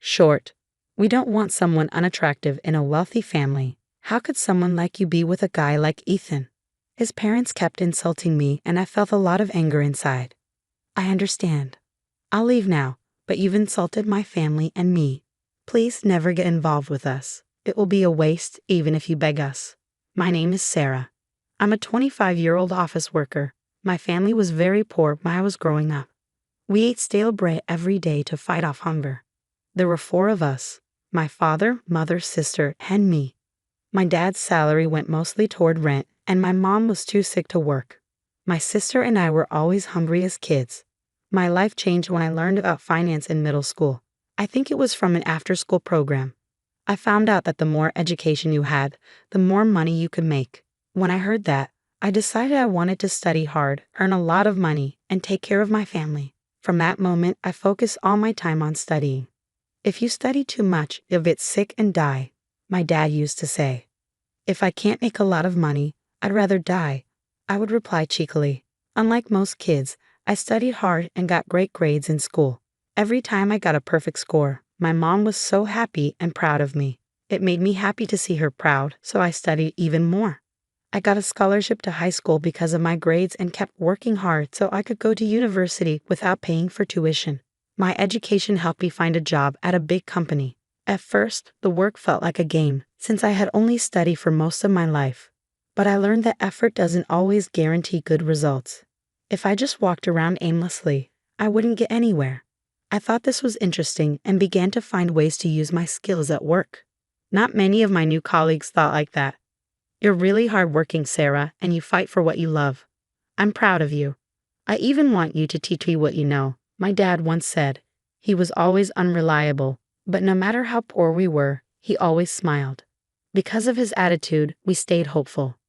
Short. We don't want someone unattractive in a wealthy family. How could someone like you be with a guy like Ethan? His parents kept insulting me and I felt a lot of anger inside. I understand. I'll leave now, but you've insulted my family and me. Please never get involved with us. It will be a waste even if you beg us. My name is Sarah. I'm a 25-year-old office worker. My family was very poor when I was growing up. We ate stale bread every day to fight off hunger. There were 4 of us: my father, mother, sister, and me. My dad's salary went mostly toward rent, and my mom was too sick to work. My sister and I were always hungry as kids. My life changed when I learned about finance in middle school. I think it was from an after-school program. I found out that the more education you had, the more money you could make. When I heard that, I decided I wanted to study hard, earn a lot of money, and take care of my family. From that moment, I focused all my time on studying. If you study too much, you'll get sick and die, my dad used to say. If I can't make a lot of money, I'd rather die, I would reply cheekily. Unlike most kids, I studied hard and got great grades in school. Every time I got a perfect score, my mom was so happy and proud of me. It made me happy to see her proud, so I studied even more. I got a scholarship to high school because of my grades and kept working hard so I could go to university without paying for tuition. My education helped me find a job at a big company. At first, the work felt like a game, since I had only studied for most of my life. But I learned that effort doesn't always guarantee good results. If I just walked around aimlessly, I wouldn't get anywhere. I thought this was interesting and began to find ways to use my skills at work. Not many of my new colleagues thought like that. You're really hardworking, Sarah, and you fight for what you love. I'm proud of you. I even want you to teach me what you know. My dad once said. He was always unreliable, but no matter how poor we were, he always smiled. Because of his attitude, we stayed hopeful.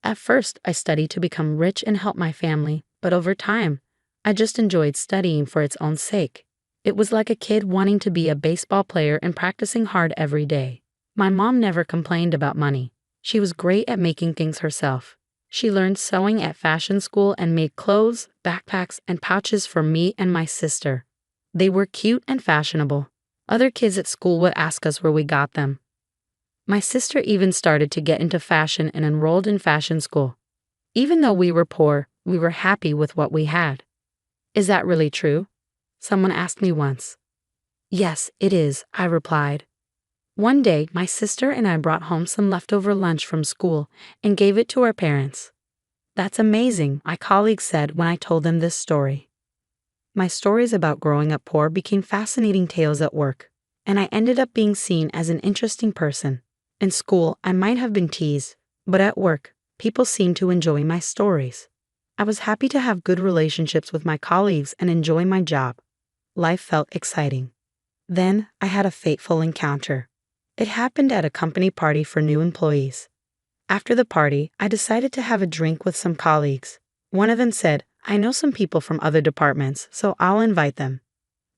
At first, I studied to become rich and help my family, but over time, I just enjoyed studying for its own sake. It was like a kid wanting to be a baseball player and practicing hard every day. My mom never complained about money. She was great at making things herself. She learned sewing at fashion school and made clothes, backpacks, and pouches for me and my sister. They were cute and fashionable. Other kids at school would ask us where we got them. My sister even started to get into fashion and enrolled in fashion school. Even though we were poor, we were happy with what we had. Is that really true? Someone asked me once. Yes, it is, I replied. One day, my sister and I brought home some leftover lunch from school and gave it to our parents. That's amazing, my colleagues said when I told them this story. My stories about growing up poor became fascinating tales at work, and I ended up being seen as an interesting person. In school, I might have been teased, but at work, people seemed to enjoy my stories. I was happy to have good relationships with my colleagues and enjoy my job. Life felt exciting. Then, I had a fateful encounter. It happened at a company party for new employees. After the party, I decided to have a drink with some colleagues. One of them said, I know some people from other departments, so I'll invite them.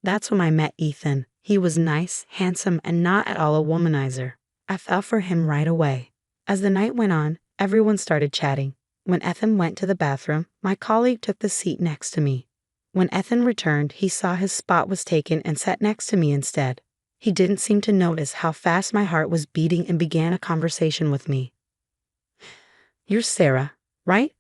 That's when I met Ethan. He was nice, handsome, and not at all a womanizer. I fell for him right away. As the night went on, everyone started chatting. When Ethan went to the bathroom, my colleague took the seat next to me. When Ethan returned, he saw his spot was taken and sat next to me instead. He didn't seem to notice how fast my heart was beating and began a conversation with me. You're Sarah, right?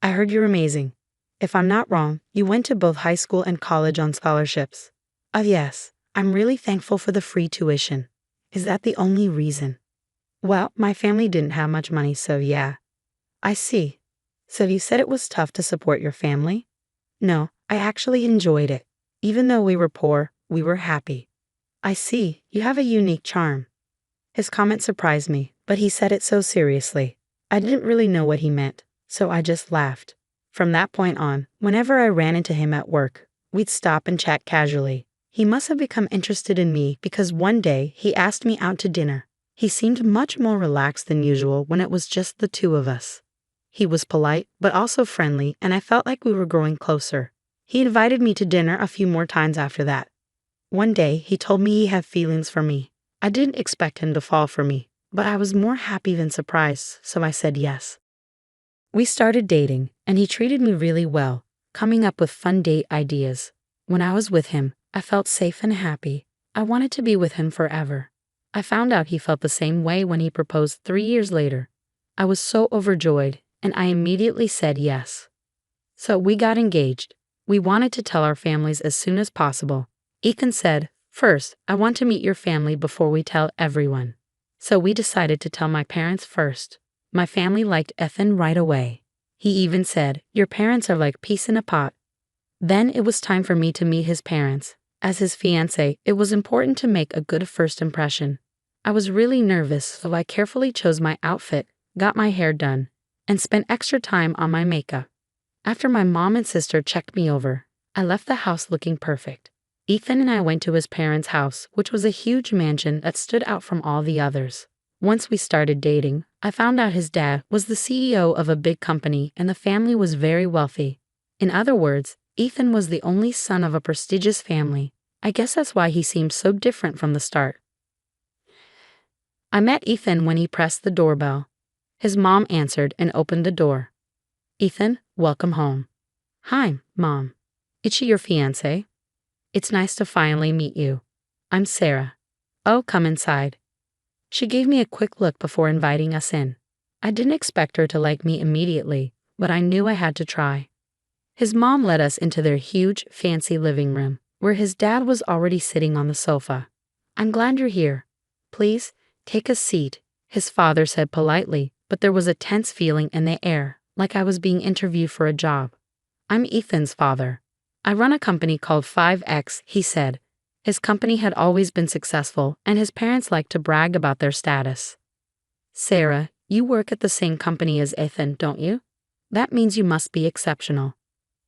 I heard you're amazing. If I'm not wrong, you went to both high school and college on scholarships. Yes, I'm really thankful for the free tuition. Is that the only reason? Well, my family didn't have much money, so yeah. I see. So you said it was tough to support your family? No, I actually enjoyed it. Even though we were poor, we were happy. I see, you have a unique charm. His comment surprised me, but he said it so seriously. I didn't really know what he meant, so I just laughed. From that point on, whenever I ran into him at work, we'd stop and chat casually. He must have become interested in me because one day he asked me out to dinner. He seemed much more relaxed than usual when it was just the 2 of us. He was polite, but also friendly, and I felt like we were growing closer. He invited me to dinner a few more times after that. One day, he told me he had feelings for me. I didn't expect him to fall for me, but I was more happy than surprised, so I said yes. We started dating, and he treated me really well, coming up with fun date ideas. When I was with him, I felt safe and happy. I wanted to be with him forever. I found out he felt the same way when he proposed 3 years later. I was so overjoyed, and I immediately said yes. So we got engaged. We wanted to tell our families as soon as possible. Ethan said, "First, I want to meet your family before we tell everyone." So we decided to tell my parents first. My family liked Ethan right away. He even said, "Your parents are like peas in a pot." Then it was time for me to meet his parents. As his fiancé, it was important to make a good first impression. I was really nervous, so I carefully chose my outfit, got my hair done, and spent extra time on my makeup. After my mom and sister checked me over, I left the house looking perfect. Ethan and I went to his parents' house, which was a huge mansion that stood out from all the others. Once we started dating, I found out his dad was the CEO of a big company and the family was very wealthy. In other words, Ethan was the only son of a prestigious family. I guess that's why he seemed so different from the start. I met Ethan when he pressed the doorbell. His mom answered and opened the door. "Ethan, welcome home." "Hi, Mom. Is she your fiancé?" "It's nice to finally meet you. I'm Sarah." "Oh, come inside." She gave me a quick look before inviting us in. I didn't expect her to like me immediately, but I knew I had to try. His mom led us into their huge, fancy living room, where his dad was already sitting on the sofa. "I'm glad you're here. Please, take a seat," his father said politely, but there was a tense feeling in the air, like I was being interviewed for a job. "I'm Ethan's father. I run a company called 5X, he said. His company had always been successful, and his parents liked to brag about their status. "Sarah, you work at the same company as Ethan, don't you? That means you must be exceptional."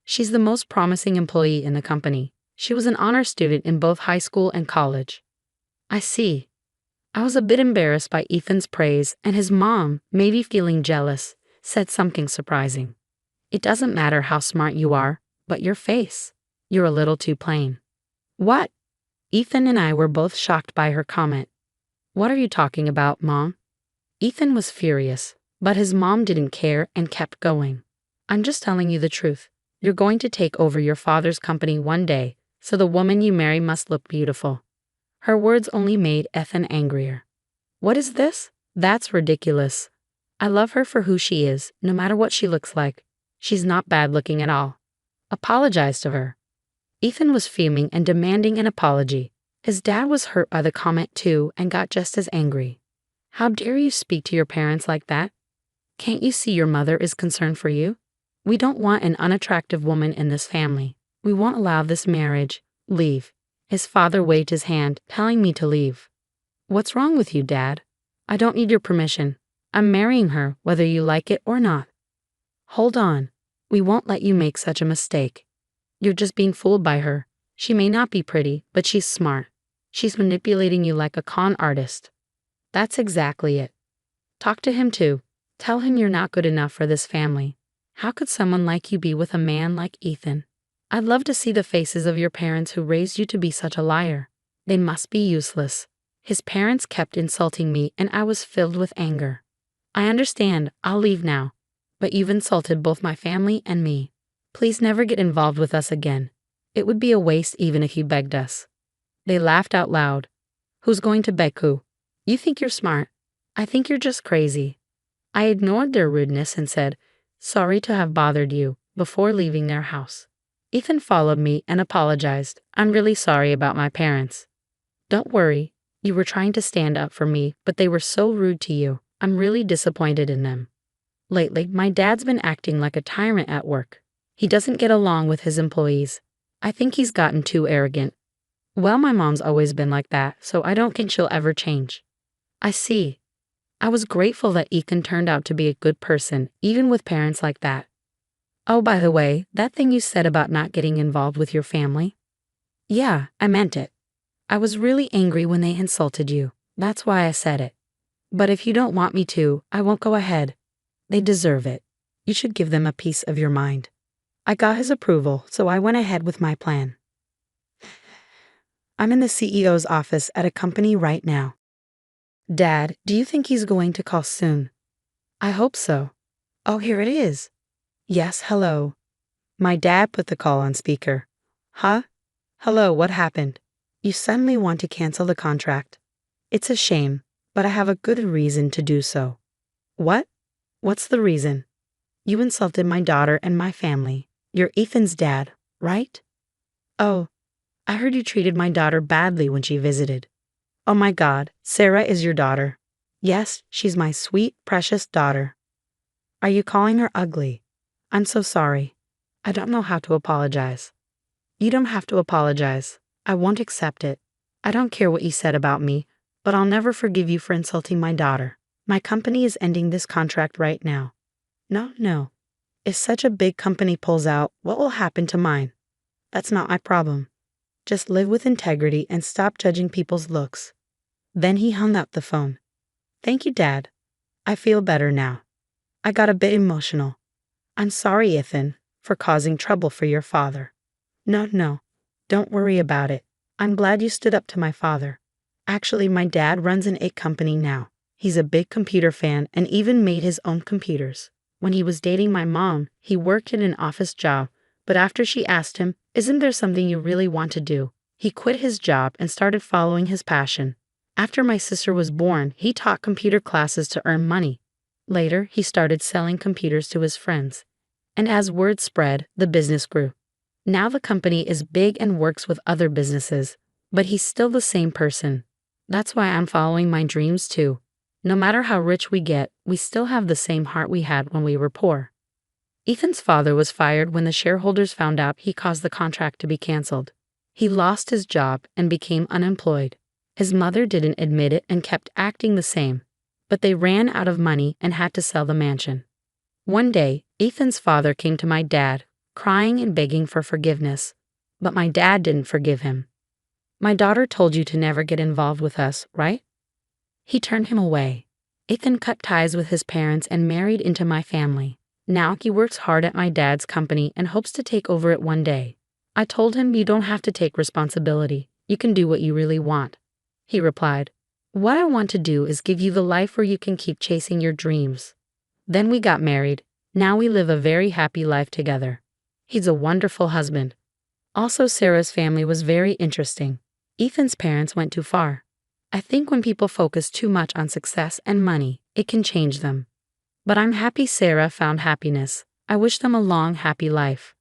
"She's the most promising employee in the company. She was an honor student in both high school and college." "I see." I was a bit embarrassed by Ethan's praise, and his mom, maybe feeling jealous, said something surprising. "It doesn't matter how smart you are, but your face. You're a little too plain." "What?" Ethan and I were both shocked by her comment. "What are you talking about, Mom?" Ethan was furious, but his mom didn't care and kept going. "I'm just telling you the truth. You're going to take over your father's company one day, so the woman you marry must look beautiful." Her words only made Ethan angrier. "What is this? That's ridiculous. I love her for who she is, no matter what she looks like. She's not bad looking at all. Apologize to her." Ethan was fuming and demanding an apology. His dad was hurt by the comment too and got just as angry. "How dare you speak to your parents like that? Can't you see your mother is concerned for you? We don't want an unattractive woman in this family. We won't allow this marriage. Leave." His father waved his hand, telling me to leave. "What's wrong with you, Dad? I don't need your permission. I'm marrying her, whether you like it or not." "Hold on. We won't let you make such a mistake. You're just being fooled by her. She may not be pretty, but she's smart. She's manipulating you like a con artist." "That's exactly it. Talk to him too. Tell him you're not good enough for this family. How could someone like you be with a man like Ethan? I'd love to see the faces of your parents who raised you to be such a liar. They must be useless." His parents kept insulting me and I was filled with anger. "I understand, I'll leave now. But you've insulted both my family and me. Please never get involved with us again. It would be a waste even if you begged us." They laughed out loud. "Who's going to beg who? You think you're smart. I think you're just crazy." I ignored their rudeness and said, "Sorry to have bothered you," before leaving their house. Ethan followed me and apologized. "I'm really sorry about my parents." "Don't worry. You were trying to stand up for me, but they were so rude to you. I'm really disappointed in them. Lately, my dad's been acting like a tyrant at work. He doesn't get along with his employees. I think he's gotten too arrogant." "Well, my mom's always been like that, so I don't think she'll ever change." "I see." I was grateful that Ethan turned out to be a good person, even with parents like that. "Oh, by the way, that thing you said about not getting involved with your family?" "Yeah, I meant it. I was really angry when they insulted you. That's why I said it. But if you don't want me to, I won't go ahead. They deserve it. You should give them a piece of your mind." I got his approval, so I went ahead with my plan. I'm in the CEO's office at a company right now. "Dad, do you think he's going to call soon?" "I hope so." "Oh, here it is." "Yes, hello." My dad put the call on speaker. "Huh? Hello, what happened?" You suddenly want to cancel the contract. It's a shame, but I have a good reason to do so. What? What's the reason? You insulted my daughter and my family. You're Ethan's dad, right? Oh, I heard you treated my daughter badly when she visited. Oh my God, Sarah is your daughter. Yes, she's my sweet, precious daughter. Are you calling her ugly? I'm so sorry. I don't know how to apologize. You don't have to apologize. I won't accept it. I don't care what you said about me, but I'll never forgive you for insulting my daughter. My company is ending this contract right now. No. If such a big company pulls out, what will happen to mine? That's not my problem. Just live with integrity and stop judging people's looks. Then he hung up the phone. Thank you, Dad. I feel better now. I got a bit emotional. I'm sorry, Ethan, for causing trouble for your father. No. Don't worry about it. I'm glad you stood up to my father. Actually, my dad runs an egg company now. He's a big computer fan and even made his own computers. When he was dating my mom, he worked in an office job, but after she asked him, "Isn't there something you really want to do?" he quit his job and started following his passion. After my sister was born, he taught computer classes to earn money. Later, he started selling computers to his friends. And as word spread, the business grew. Now the company is big and works with other businesses, but he's still the same person. That's why I'm following my dreams too. No matter how rich we get, we still have the same heart we had when we were poor. Ethan's father was fired when the shareholders found out he caused the contract to be canceled. He lost his job and became unemployed. His mother didn't admit it and kept acting the same, but they ran out of money and had to sell the mansion. One day, Ethan's father came to my dad, crying and begging for forgiveness, but my dad didn't forgive him. My daughter told you to never get involved with us, right? He turned him away. Ethan cut ties with his parents and married into my family. Now he works hard at my dad's company and hopes to take over it one day. I told him you don't have to take responsibility. You can do what you really want. He replied, "What I want to do is give you the life where you can keep chasing your dreams." Then we got married. Now we live a very happy life together. He's a wonderful husband. Also, Sarah's family was very interesting. Ethan's parents went too far. I think when people focus too much on success and money, it can change them. But I'm happy Sarah found happiness. I wish them a long, happy life.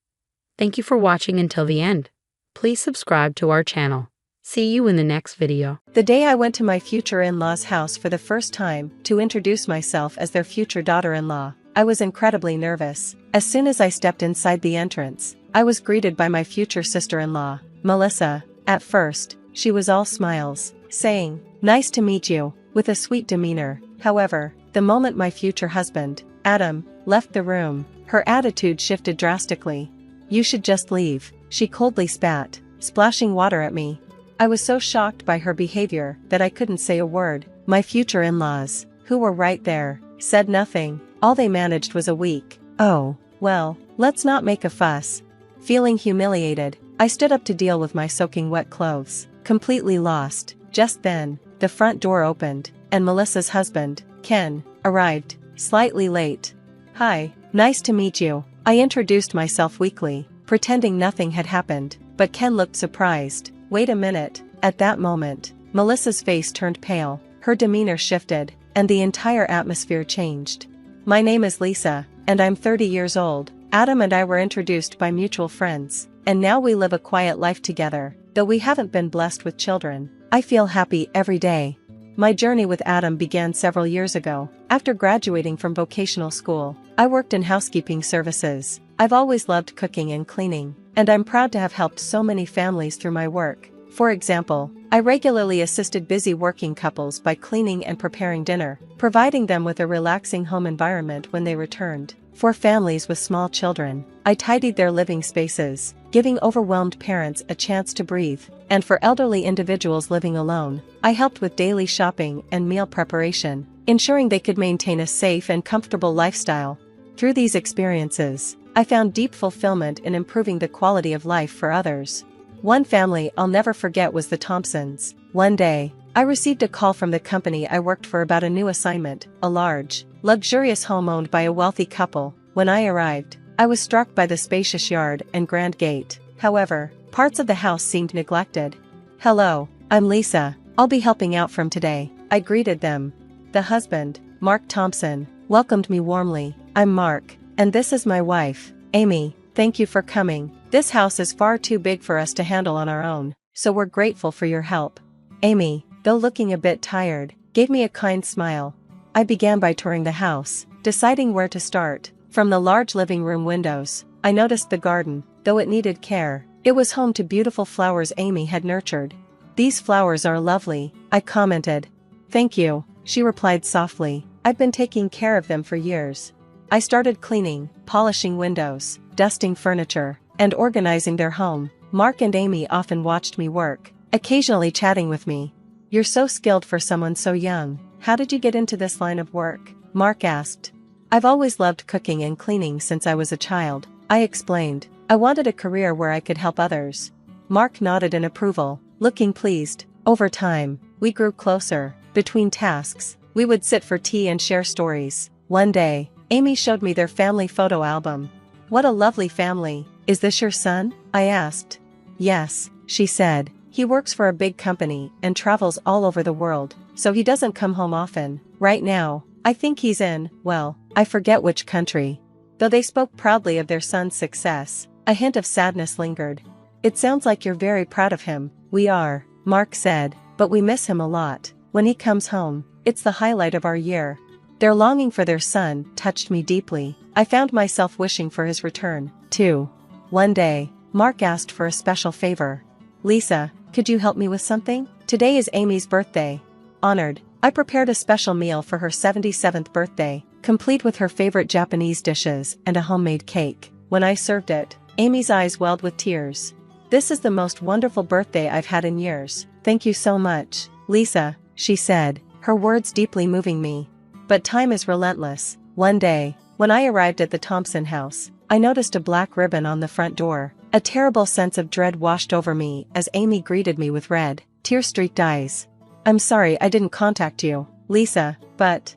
Thank you for watching until the end. Please subscribe to our channel. See you in the next video. The day I went to my future in-laws' house for the first time to introduce myself as their future daughter-in-law, I was incredibly nervous. As soon as I stepped inside the entrance, I was greeted by my future sister-in-law, Melissa. At first, she was all smiles, saying, "Nice to meet you," with a sweet demeanor. However, the moment my future husband, Adam, left the room, her attitude shifted drastically. "You should just leave," she coldly spat, splashing water at me. I was so shocked by her behavior that I couldn't say a word. My future in-laws, who were right there, said nothing. All they managed was a weak, "Oh, well, let's not make a fuss." Feeling humiliated, I stood up to deal with my soaking wet clothes, completely lost. Just then, the front door opened, and Melissa's husband, Ken, arrived, slightly late. "Hi, nice to meet you." I introduced myself weakly, pretending nothing had happened, but Ken looked surprised. "Wait a minute." At that moment, Melissa's face turned pale, her demeanor shifted, and the entire atmosphere changed. "My name is Lisa, and I'm 30 years old. Adam and I were introduced by mutual friends, and now we live a quiet life together. Though we haven't been blessed with children, I feel happy every day." My journey with Adam began several years ago. After graduating from vocational school, I worked in housekeeping services. I've always loved cooking and cleaning, and I'm proud to have helped so many families through my work. For example, I regularly assisted busy working couples by cleaning and preparing dinner, providing them with a relaxing home environment when they returned. For families with small children, I tidied their living spaces, giving overwhelmed parents a chance to breathe. And for elderly individuals living alone, I helped with daily shopping and meal preparation, ensuring they could maintain a safe and comfortable lifestyle. Through these experiences, I found deep fulfillment in improving the quality of life for others. One family I'll never forget was the Thompsons. One day, I received a call from the company I worked for about a new assignment, a large, luxurious home owned by a wealthy couple. When I arrived, I was struck by the spacious yard and grand gate. However, parts of the house seemed neglected. "Hello, I'm Lisa. I'll be helping out from today," I greeted them. The husband, Mark Thompson, welcomed me warmly. "I'm Mark, and this is my wife, Amy. Thank you for coming. This house is far too big for us to handle on our own, so we're grateful for your help." Amy, though looking a bit tired, gave me a kind smile. I began by touring the house, deciding where to start. From the large living room windows, I noticed the garden, though it needed care. It was home to beautiful flowers Amy had nurtured. "These flowers are lovely," I commented. "Thank you," she replied softly. "I've been taking care of them for years." I started cleaning, polishing windows, dusting furniture, and organizing their home. Mark and Amy often watched me work, occasionally chatting with me. "You're so skilled for someone so young. How did you get into this line of work?" Mark asked. "I've always loved cooking and cleaning since I was a child," I explained. "I wanted a career where I could help others." Mark nodded in approval, looking pleased. Over time, we grew closer. Between tasks, we would sit for tea and share stories. One day, Amy showed me their family photo album. "What a lovely family. Is this your son?" I asked. "Yes," she said. "He works for a big company and travels all over the world, so he doesn't come home often. Right now, I think he's in, well, I forget which country." Though they spoke proudly of their son's success, a hint of sadness lingered. "It sounds like you're very proud of him." "We are," Mark said, "but we miss him a lot. When he comes home, it's the highlight of our year." Their longing for their son touched me deeply. I found myself wishing for his return, too. One day, Mark asked for a special favor. "Lisa, could you help me with something? Today is Amy's birthday." Honored, I prepared a special meal for her 77th birthday, complete with her favorite Japanese dishes and a homemade cake. When I served it, Amy's eyes welled with tears. "This is the most wonderful birthday I've had in years. Thank you so much, Lisa," she said, her words deeply moving me. But time is relentless. One day, when I arrived at the Thompson house, I noticed a black ribbon on the front door. A terrible sense of dread washed over me as Amy greeted me with red, tear-streaked eyes. "I'm sorry I didn't contact you, Lisa, but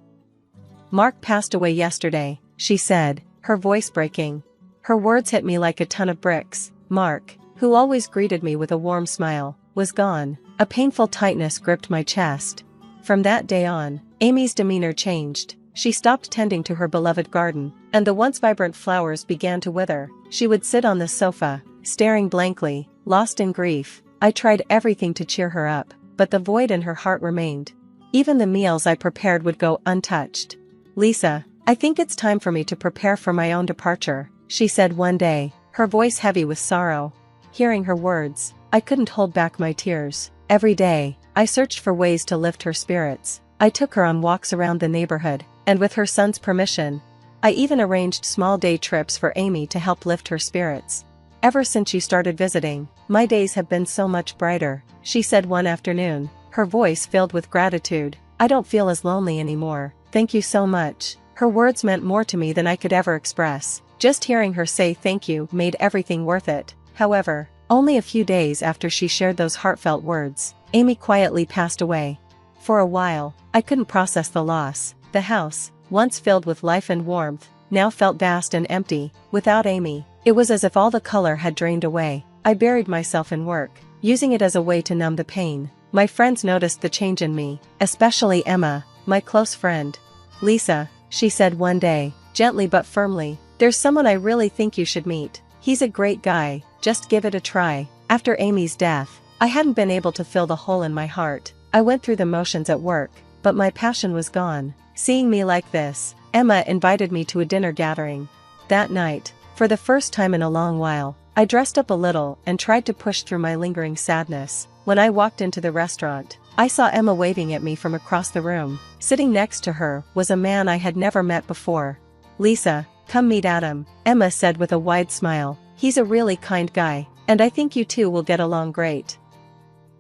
Mark passed away yesterday," she said, her voice breaking. Her words hit me like a ton of bricks. Mark, who always greeted me with a warm smile, was gone. A painful tightness gripped my chest. From that day on, Amy's demeanor changed. She stopped tending to her beloved garden, and the once vibrant flowers began to wither. She would sit on the sofa, staring blankly, lost in grief. I tried everything to cheer her up, but the void in her heart remained. Even the meals I prepared would go untouched. "Lisa, I think it's time for me to prepare for my own departure," she said one day, her voice heavy with sorrow. Hearing her words, I couldn't hold back my tears. Every day, I searched for ways to lift her spirits. I took her on walks around the neighborhood, and with her son's permission, I even arranged small day trips for Amy to help lift her spirits. "Ever since you started visiting, my days have been so much brighter," she said one afternoon, her voice filled with gratitude. "I don't feel as lonely anymore. Thank you so much." Her words meant more to me than I could ever express. Just hearing her say thank you made everything worth it. However, only a few days after she shared those heartfelt words, Amy quietly passed away. For a while, I couldn't process the loss. The house, once filled with life and warmth, now felt vast and empty. Without Amy, it was as if all the color had drained away. I buried myself in work, using it as a way to numb the pain. My friends noticed the change in me, especially Emma, my close friend. "Lisa," she said one day, gently but firmly, "there's someone I really think you should meet. He's a great guy, just give it a try." After Amy's death, I hadn't been able to fill the hole in my heart. I went through the motions at work, but my passion was gone. Seeing me like this, Emma invited me to a dinner gathering. That night, for the first time in a long while, I dressed up a little and tried to push through my lingering sadness. When I walked into the restaurant, I saw Emma waving at me from across the room. Sitting next to her was a man I had never met before. "Lisa, come meet Adam," Emma said with a wide smile. "He's a really kind guy, and I think you two will get along great."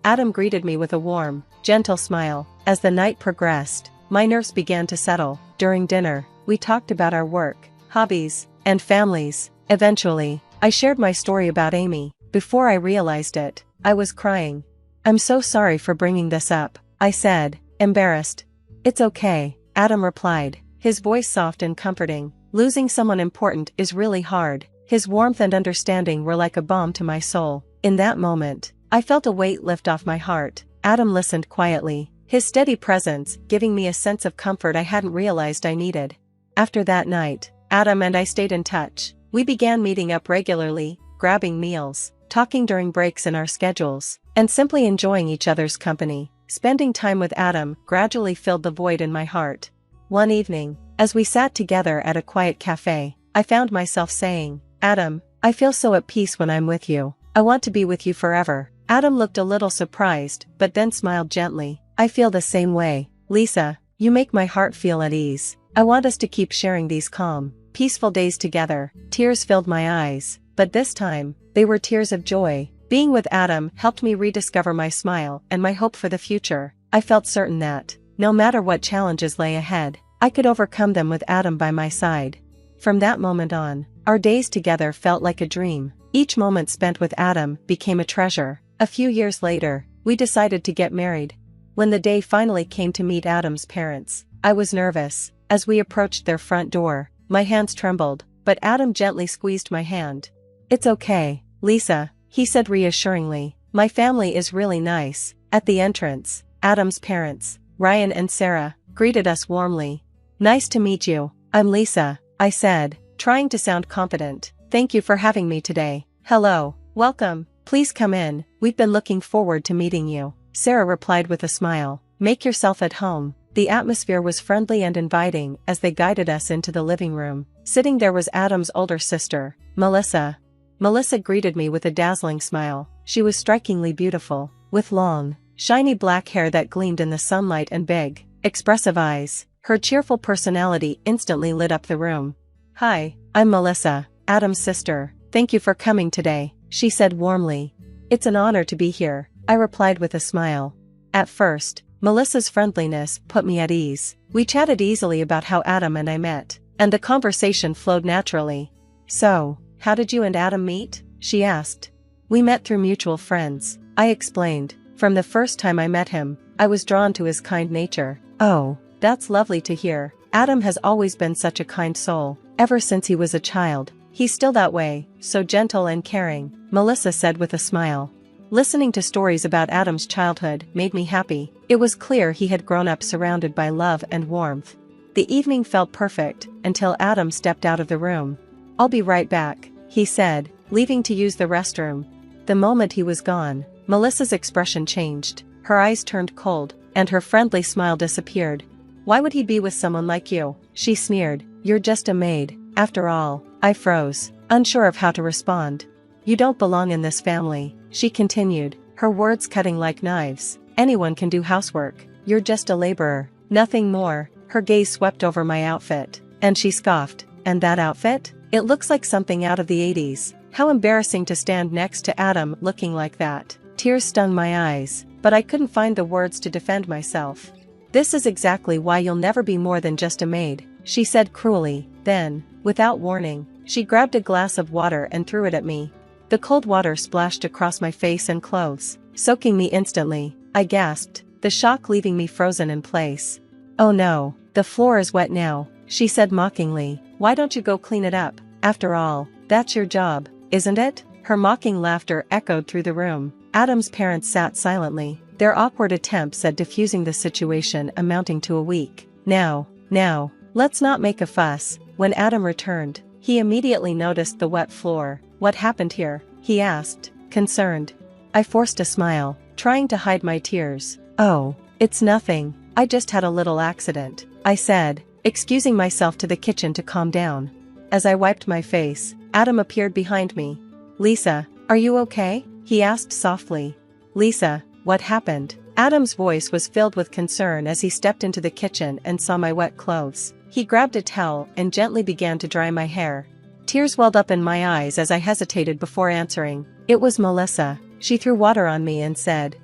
Adam greeted me with a warm, gentle smile. As the night progressed, my nerves began to settle. During dinner, we talked about our work, hobbies, and families. Eventually, I shared my story about Amy. Before I realized it, I was crying. "I'm so sorry for bringing this up," I said, embarrassed. "It's okay," Adam replied, his voice soft and comforting. "Losing someone important is really hard." His warmth and understanding were like a balm to my soul. In that moment, I felt a weight lift off my heart. Adam listened quietly, his steady presence giving me a sense of comfort I hadn't realized I needed. After that night, Adam and I stayed in touch. We began meeting up regularly, grabbing meals, talking during breaks in our schedules, and simply enjoying each other's company. Spending time with Adam gradually filled the void in my heart. One evening, as we sat together at a quiet cafe, I found myself saying, "Adam, I feel so at peace when I'm with you. I want to be with you forever." Adam looked a little surprised, but then smiled gently. "I feel the same way, Lisa. You make my heart feel at ease. I want us to keep sharing these calm, peaceful days together." Tears filled my eyes, but this time, they were tears of joy. Being with Adam helped me rediscover my smile and my hope for the future. I felt certain that, no matter what challenges lay ahead, I could overcome them with Adam by my side. From that moment on, our days together felt like a dream. Each moment spent with Adam became a treasure. A few years later, we decided to get married. When the day finally came to meet Adam's parents, I was nervous. As we approached their front door, my hands trembled, but Adam gently squeezed my hand. "It's okay, Lisa," he said reassuringly. "My family is really nice." At the entrance, Adam's parents, Ryan and Sarah, greeted us warmly. "Nice to meet you. I'm Lisa," I said, trying to sound confident. "Thank you for having me today." "Hello, welcome. Please come in. We've been looking forward to meeting you," Sarah replied with a smile. "Make yourself at home." The atmosphere was friendly and inviting as they guided us into the living room. Sitting there was Adam's older sister, Melissa. Melissa greeted me with a dazzling smile. She was strikingly beautiful, with long, shiny black hair that gleamed in the sunlight and big, expressive eyes. Her cheerful personality instantly lit up the room. "Hi, I'm Melissa, Adam's sister. Thank you for coming today," she said warmly. "It's an honor to be here," I replied with a smile. At first, Melissa's friendliness put me at ease. We chatted easily about how Adam and I met, and the conversation flowed naturally. "So, how did you and Adam meet?" she asked. "We met through mutual friends," I explained. "From the first time I met him, I was drawn to his kind nature." "Oh, that's lovely to hear. Adam has always been such a kind soul. Ever since he was a child, he's still that way, so gentle and caring," Melissa said with a smile. Listening to stories about Adam's childhood made me happy. It was clear he had grown up surrounded by love and warmth. The evening felt perfect until Adam stepped out of the room. "I'll be right back," he said, leaving to use the restroom. The moment he was gone, Melissa's expression changed. Her eyes turned cold, and her friendly smile disappeared. "Why would he be with someone like you?" she sneered. "You're just a maid, after all." I froze, unsure of how to respond. "You don't belong in this family," she continued, her words cutting like knives. "Anyone can do housework. You're just a laborer, nothing more." Her gaze swept over my outfit, and she scoffed. "And that outfit? It looks like something out of the 80s. How embarrassing to stand next to Adam looking like that." Tears stung my eyes, but I couldn't find the words to defend myself. "This is exactly why you'll never be more than just a maid," she said cruelly. Then, without warning, she grabbed a glass of water and threw it at me. The cold water splashed across my face and clothes, soaking me instantly. I gasped, the shock leaving me frozen in place. "Oh no, the floor is wet now," she said mockingly. "Why don't you go clean it up? After all, that's your job, isn't it?" Her mocking laughter echoed through the room. Adam's parents sat silently, their awkward attempts at diffusing the situation amounting to a week. Now, let's not make a fuss." When Adam returned, he immediately noticed the wet floor. "What happened here?" he asked, concerned. I forced a smile, trying to hide my tears. "Oh, it's nothing. I just had a little accident," I said, excusing myself to the kitchen to calm down. As I wiped my face, Adam appeared behind me. "Lisa, are you okay?" he asked softly. "Lisa, what happened?" Adam's voice was filled with concern as he stepped into the kitchen and saw my wet clothes. He grabbed a towel and gently began to dry my hair. Tears welled up in my eyes as I hesitated before answering. "It was Melissa. She threw water on me and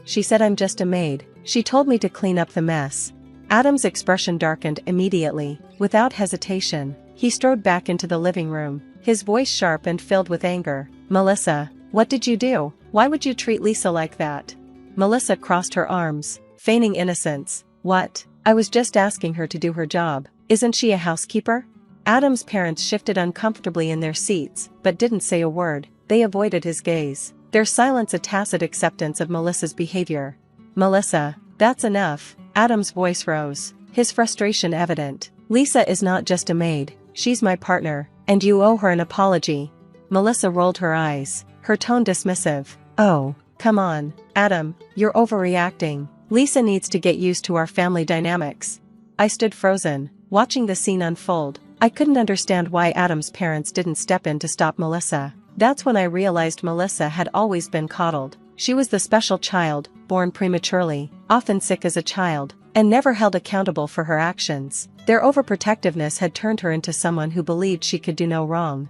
she said I'm just a maid. She told me to clean up the mess." Adam's expression darkened immediately. Without hesitation, he strode back into the living room, his voice sharp and filled with anger. "Melissa, what did you do? Why would you treat Lisa like that?" Melissa crossed her arms, feigning innocence. "What? I was just asking her to do her job. Isn't she a housekeeper?" Adam's parents shifted uncomfortably in their seats, but didn't say a word. They avoided his gaze. their silence a tacit acceptance of Melissa's behavior. "Melissa, that's enough." Adam's voice rose, his frustration evident. "Lisa is not just a maid, she's my partner, and you owe her an apology." Melissa rolled her eyes, her tone dismissive. "Oh, come on, Adam, you're overreacting. Lisa needs to get used to our family dynamics." I stood frozen, watching the scene unfold. I couldn't understand why Adam's parents didn't step in to stop Melissa. That's when I realized Melissa had always been coddled. She was the special child, born prematurely, often sick as a child, and never held accountable for her actions. Their overprotectiveness had turned her into someone who believed she could do no wrong.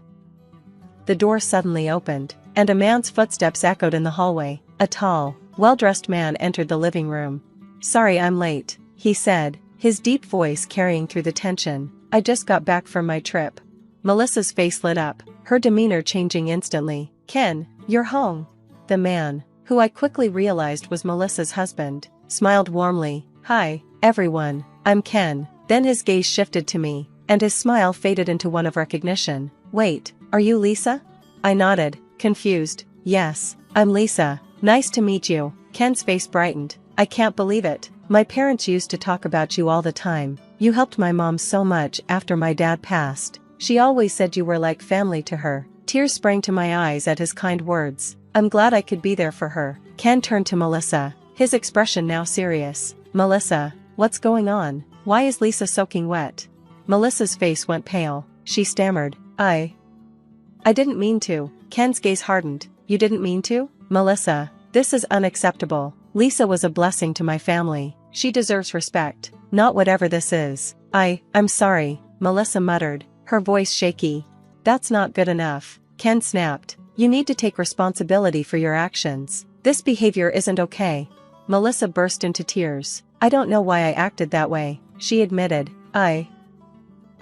The door suddenly opened, and a man's footsteps echoed in the hallway. A tall, well-dressed man entered the living room. "Sorry I'm late," he said, his deep voice carrying through the tension. "I just got back from my trip." Melissa's face lit up, her demeanor changing instantly. "Ken, you're home." The man, who I quickly realized was Melissa's husband, smiled warmly. "Hi, everyone, I'm Ken." Then his gaze shifted to me, and his smile faded into one of recognition. "Wait, are you Lisa?" I nodded, confused. "Yes, I'm Lisa. Nice to meet you." Ken's face brightened. "I can't believe it. My parents used to talk about you all the time. You helped my mom so much after my dad passed. She always said you were like family to her." Tears sprang to my eyes at his kind words. "I'm glad I could be there for her." Ken turned to Melissa, his expression now serious. "Melissa, what's going on? Why is Lisa soaking wet?" Melissa's face went pale. She stammered, I didn't mean to." Ken's gaze hardened. "You didn't mean to?" "Melissa, this is unacceptable. Lisa was a blessing to my family. She deserves respect, not whatever this is." I'm sorry," Melissa muttered, her voice shaky. "That's not good enough," Ken snapped. "You need to take responsibility for your actions. This behavior isn't okay." Melissa burst into tears. "I don't know why I acted that way," she admitted. I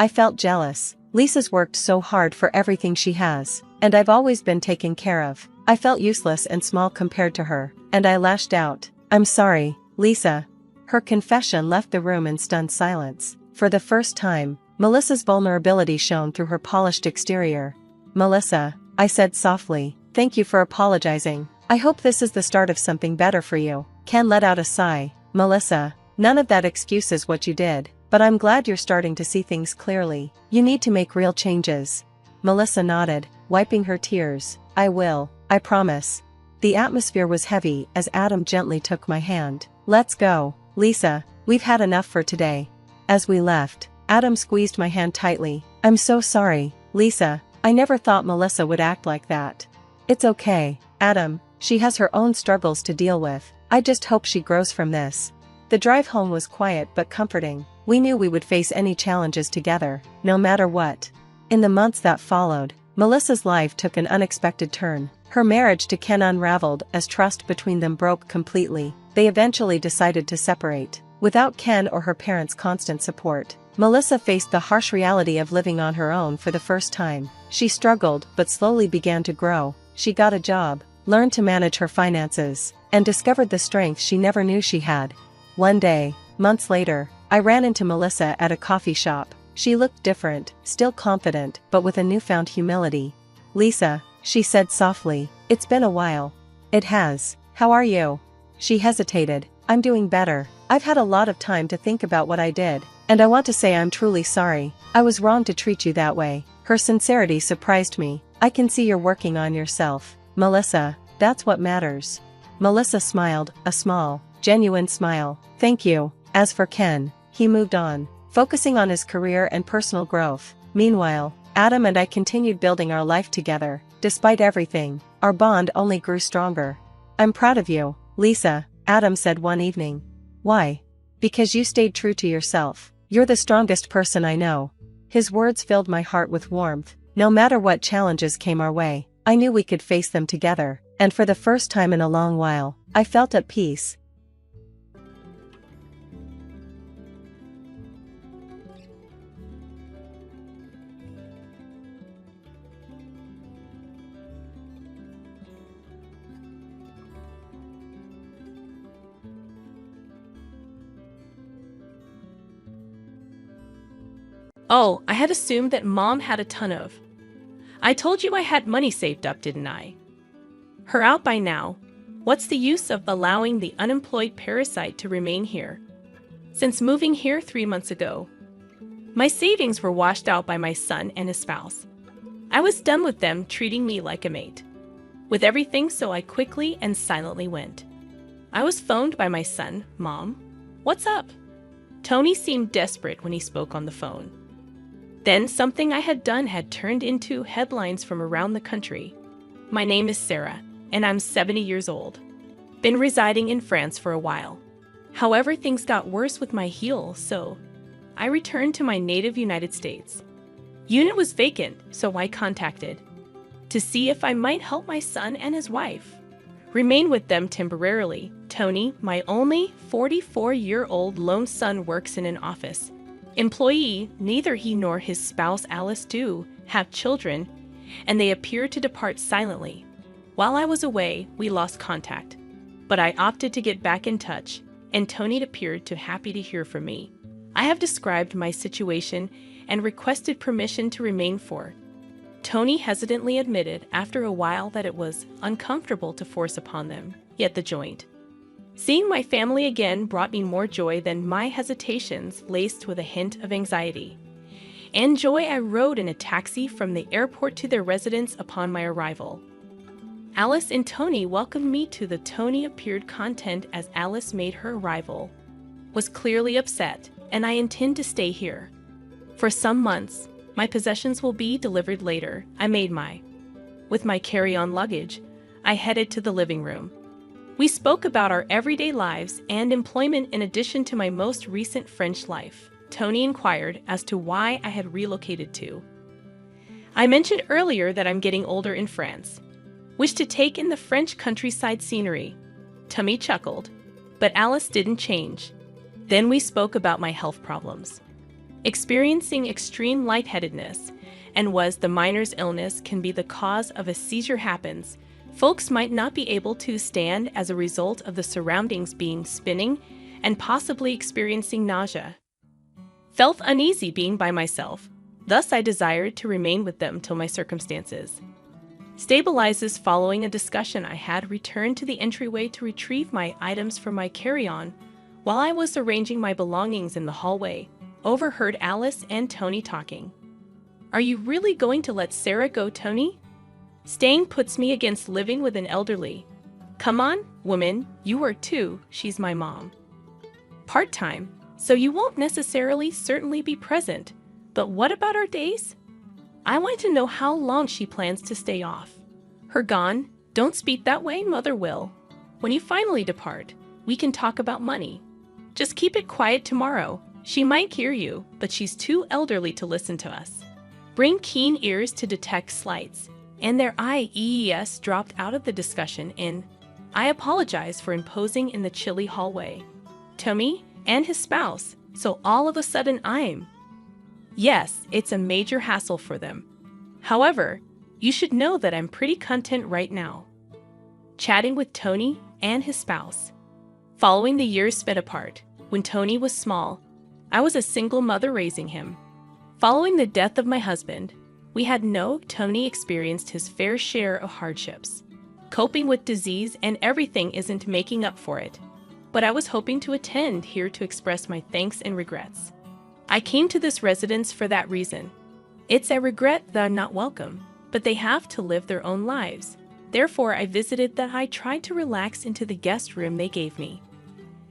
felt jealous. Lisa's worked so hard for everything she has, and I've always been taken care of. I felt useless and small compared to her, and I lashed out. "I'm sorry, Lisa." Her confession left the room in stunned silence. For the first time, Melissa's vulnerability shone through her polished exterior. "Melissa," I said softly, "thank you for apologizing. I hope this is the start of something better for you." Ken let out a sigh. "Melissa, none of that excuses what you did, but I'm glad you're starting to see things clearly. You need to make real changes." Melissa nodded, wiping her tears. "I will, I promise." The atmosphere was heavy as Adam gently took my hand. "Let's go, Lisa, we've had enough for today." As we left, Adam squeezed my hand tightly. "I'm so sorry, Lisa. I never thought Melissa would act like that." "It's okay, Adam. She has her own struggles to deal with. I just hope she grows from this." The drive home was quiet but comforting. We knew we would face any challenges together, no matter what. In the months that followed, Melissa's life took an unexpected turn. Her marriage to Ken unraveled as trust between them broke completely. They eventually decided to separate. Without Ken or her parents' constant support, Melissa faced the harsh reality of living on her own for the first time. She struggled but slowly began to grow. She got a job, learned to manage her finances, and discovered the strength she never knew she had. One day, months later, I ran into Melissa at a coffee shop. She looked different, still confident, but with a newfound humility. "Lisa," she said softly, "it's been a while." "It has. How are you?" She hesitated. "I'm doing better. I've had a lot of time to think about what I did, and I want to say I'm truly sorry. I was wrong to treat you that way." Her sincerity surprised me. "I can see you're working on yourself, Melissa. That's what matters." Melissa smiled, a small, genuine smile. "Thank you." As for Ken, he moved on, focusing on his career and personal growth. Meanwhile, Adam and I continued building our life together. Despite everything, our bond only grew stronger. "I'm proud of you, Lisa," Adam said one evening. "Why?" "Because you stayed true to yourself. You're the strongest person I know." His words filled my heart with warmth. No matter what challenges came our way, I knew we could face them together, and for the first time in a long while, I felt at peace. Oh, I had assumed that Mom had a ton of. I told you I had money saved up, didn't I? Her out by now. What's the use of allowing the unemployed parasite to remain here? Since moving here 3 months ago, my savings were washed out by my son and his spouse. I was done with them treating me like a mate. With everything, so I quickly and silently went. I was phoned by my son. Mom, what's up? Tony seemed desperate when he spoke on the phone. Then something I had done had turned into headlines from around the country. My name is Sarah, and I'm 70 years old. Been residing in France for a while. However, things got worse with my heel, so I returned to my native United States. Unit was vacant, so I contacted to see if I might help my son and his wife remain with them temporarily. Tony, my only 44-year-old lone son, works in an office employee. Neither he nor his spouse Alice do have children, and they appear to depart silently. While I was away, we lost contact, but I opted to get back in touch, and Tony appeared to happy to hear from me. I have described my situation and requested permission to remain for. Tony hesitantly admitted after a while that it was uncomfortable to force upon them, yet the joint. Seeing my family again brought me more joy than my hesitations, laced with a hint of anxiety. And joy, I rode in a taxi from the airport to their residence upon my arrival. Alice and Tony welcomed me to the Tony appeared content as Alice made her arrival. Was clearly upset, and I intend to stay here for some months. My possessions will be delivered later. With my carry-on luggage, I headed to the living room. We spoke about our everyday lives and employment in addition to my most recent French life. Tony inquired as to why I had relocated to. I mentioned earlier that I'm getting older in France. Wish to take in the French countryside scenery. Tony chuckled, but Alice didn't change. Then we spoke about my health problems. Experiencing extreme lightheadedness, and was the minor's illness can be the cause of a seizure happens. Folks might not be able to stand as a result of the surroundings being spinning and possibly experiencing nausea. Felt uneasy being by myself, thus I desired to remain with them till my circumstances stabilizes. Following a discussion, I had returned to the entryway to retrieve my items from my carry-on. While I was arranging my belongings in the hallway, overheard Alice and Tony talking. Are you really going to let Sarah go, Tony? Staying puts me against living with an elderly. Come on, woman, you are too. She's my mom. Part-time, so you won't necessarily certainly be present. But what about our days? I want to know how long she plans to stay off. Her gone, don't speak that way, mother will. When you finally depart, we can talk about money. Just keep it quiet tomorrow. She might hear you, but she's too elderly to listen to us. Bring keen ears to detect slights. And their IES dropped out of the discussion in, I apologize for imposing in the chilly hallway. Tony and his spouse, so all of a sudden Yes, it's a major hassle for them. However, you should know that I'm pretty content right now. Chatting with Tony and his spouse. Following the years spent apart, when Tony was small, I was a single mother raising him. Following the death of my husband, Tony experienced his fair share of hardships. Coping with disease and everything isn't making up for it. But I was hoping to attend here to express my thanks and regrets. I came to this residence for that reason. It's a regret that I'm not welcome, but they have to live their own lives. Therefore, I visited that I tried to relax into the guest room they gave me.